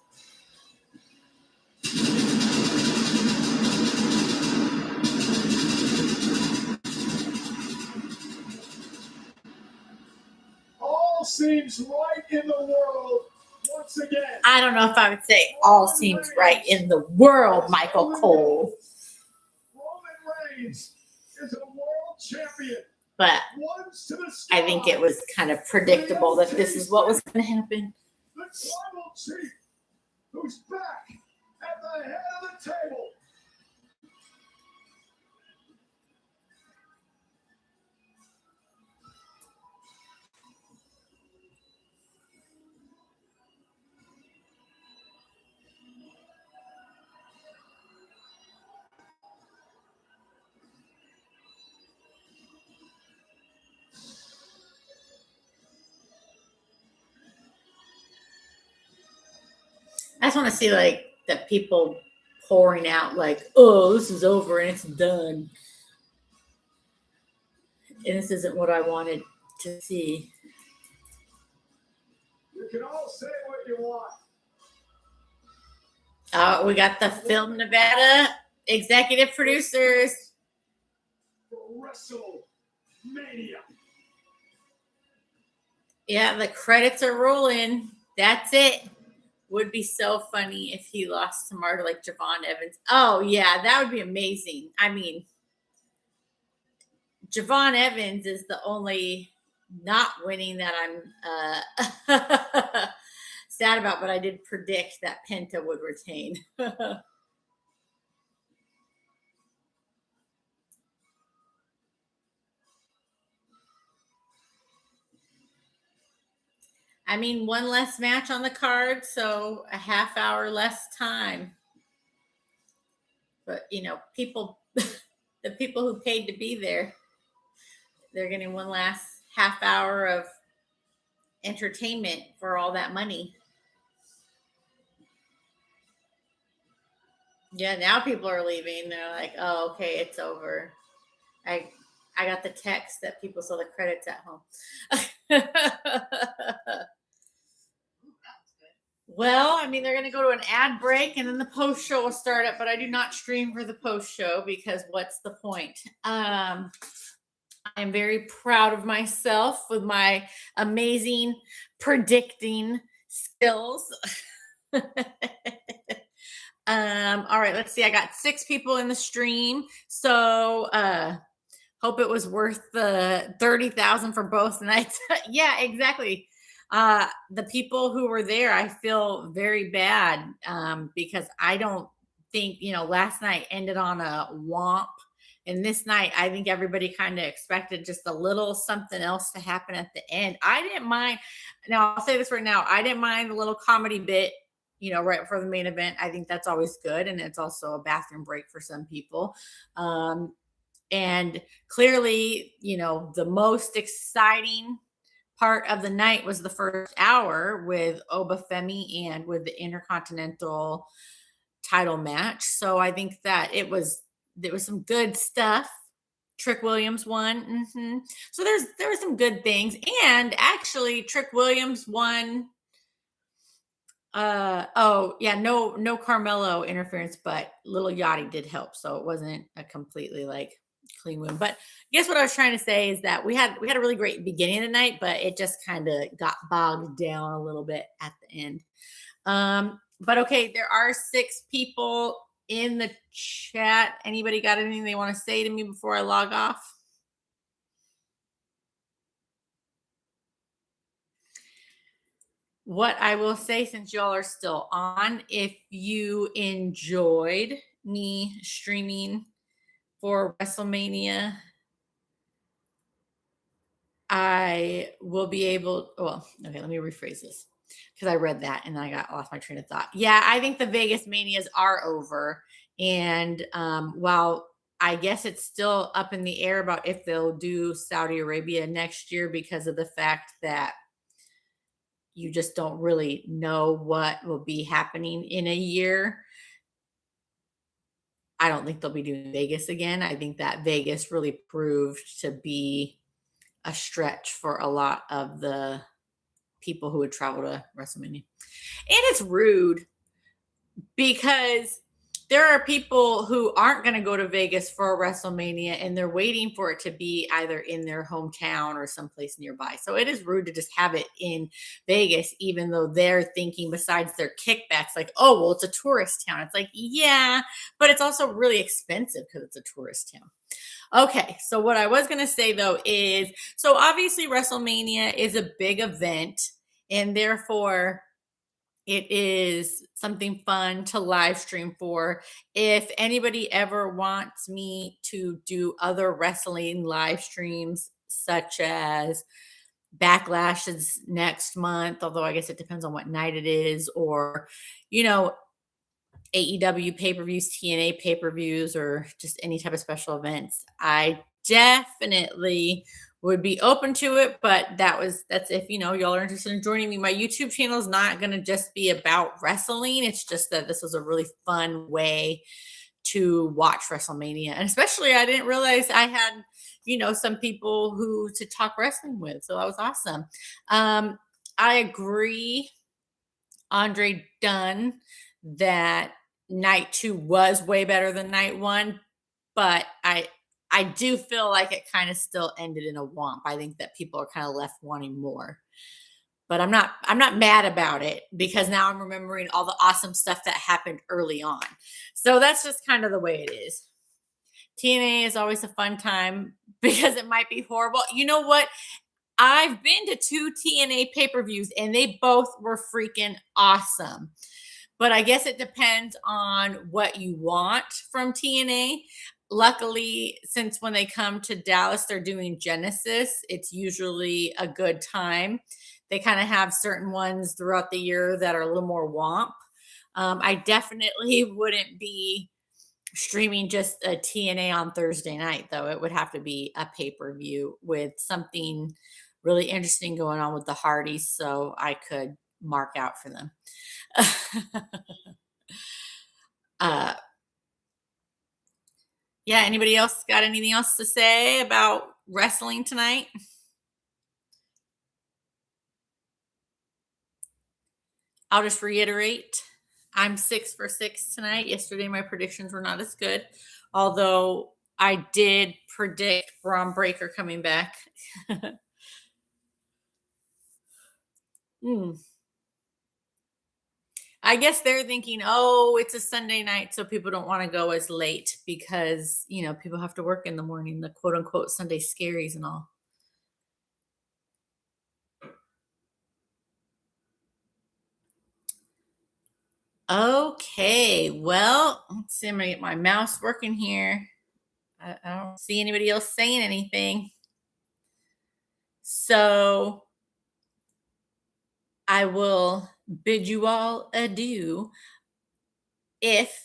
All seems right in the world once again. I don't know if I would say all seems right in the world, Michael Cole. Roman Reigns is a world champion But Once to the I think it was kind of predictable that this is what was going to happen. the tribal chief, who's back at the head of the table. I just want to see like the people pouring out like, oh, this is over and it's done. And this isn't what I wanted to see. You can all say what you want. We got the Film Nevada executive producers. For Wrestlemania. Yeah, the credits are rolling. That's it. Would be so funny if he lost to Marta like Javon Evans. Oh, yeah, that would be amazing. I mean, Javon Evans is the only not winning that I'm sad about, but I did predict that Penta would retain. I mean, one less match on the card, so a half hour less time. But, you know, people, the people who paid to be there, they're getting one last half hour of entertainment for all that money. Yeah, now people are leaving. They're like, oh, okay, it's over. I got the text that people saw the credits at home. Well, I mean, they're going to go to an ad break and then the post show will start up, but I do not stream for the post show because what's the point? I am very proud of myself with my amazing predicting skills. All right, let's see. I got 6 people in the stream. So, hope it was worth the 30,000 for both nights. Yeah, exactly. The people who were there, I feel very bad because I don't think, you know, last night ended on a womp. And this night, I think everybody kind of expected just a little something else to happen at the end. I didn't mind. Now, I'll say this right now. I didn't mind the little comedy bit, you know, right before the main event. I think that's always good. And it's also a bathroom break for some people. And clearly, you know, the most exciting part of the night was the first hour with Oba Femi and with the Intercontinental title match. So I think that there was some good stuff. Trick Williams won. So there were some good things. And actually Trick Williams won. No Carmelo interference, but Little Yachty did help. So it wasn't a completely like clean win. But guess what I was trying to say is that we had a really great beginning of the night, but it just kind of got bogged down a little bit at the end. But okay, there are 6 people in the chat. Anybody got anything they want to say to me before I log off? What I will say, since y'all are still on, if you enjoyed me streaming for WrestleMania, I will be able, okay, let me rephrase this because I read that and then I lost my train of thought. Yeah, I think the Vegas Manias are over. And while I guess it's still up in the air about if they'll do Saudi Arabia next year because of the fact that you just don't really know what will be happening in a year. I don't think they'll be doing Vegas again. I think that Vegas really proved to be a stretch for a lot of the people who would travel to WrestleMania. And it's rude because there are people who aren't going to go to Vegas for a WrestleMania and they're waiting for it to be either in their hometown or someplace nearby. So it is rude to just have it in Vegas, even though they're thinking besides their kickbacks, like, oh, well, it's a tourist town. It's like, yeah, but it's also really expensive because it's a tourist town. Okay, so what I was going to say though is, so obviously WrestleMania is a big event, and therefore it is something fun to live stream for. If anybody ever wants me to do other wrestling live streams, such as Backlash is next month, although I guess it depends on what night it is, or, you know, AEW pay-per-views, TNA pay-per-views, or just any type of special events, I definitely would be open to it. But that's if, you know, y'all are interested in joining me. My YouTube channel is not going to just be about wrestling. It's just that this was a really fun way to watch WrestleMania. And especially, I didn't realize I had, you know, some people who to talk wrestling with. So that was awesome. I agree, Andre Dunn, that night 2 was way better than night 1, but I do feel like it kind of still ended in a womp. I think that people are kind of left wanting more. But I'm not mad about it, because now I'm remembering all the awesome stuff that happened early on. So that's just kind of the way it is. TNA is always a fun time because it might be horrible. You know what? I've been to 2 TNA pay-per-views and they both were freaking awesome. But I guess it depends on what you want from TNA. Luckily, since when they come to Dallas, they're doing Genesis, it's usually a good time. They kind of have certain ones throughout the year that are a little more womp. I definitely wouldn't be streaming just a TNA on Thursday night, though. It would have to be a pay-per-view with something really interesting going on with the Hardys, so I could mark out for them. Yeah, anybody else got anything else to say about wrestling tonight? I'll just reiterate, I'm 6 for 6 tonight. Yesterday, my predictions were not as good, although I did predict Braun Breaker coming back. I guess they're thinking, oh, it's a Sunday night, so people don't want to go as late because, you know, people have to work in the morning, the quote unquote Sunday scaries and all. Okay, well, let's see. I'm going to get my mouse working here. I don't see anybody else saying anything. So I will bid you all adieu. If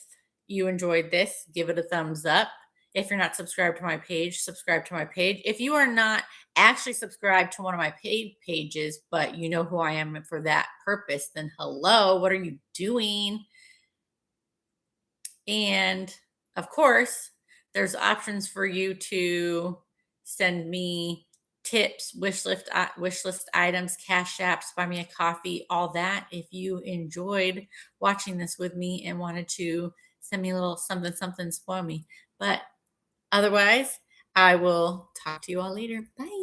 you enjoyed this, give it a thumbs up. If you're not subscribed to my page, subscribe to my page. If you are not actually subscribed to one of my paid pages, but you know who I am for that purpose, then hello, what are you doing? And of course, there's options for you to send me tips, wish list items, cash apps, buy me a coffee, all that. If you enjoyed watching this with me and wanted to send me a little something for me. But otherwise, I will talk to you all later. Bye.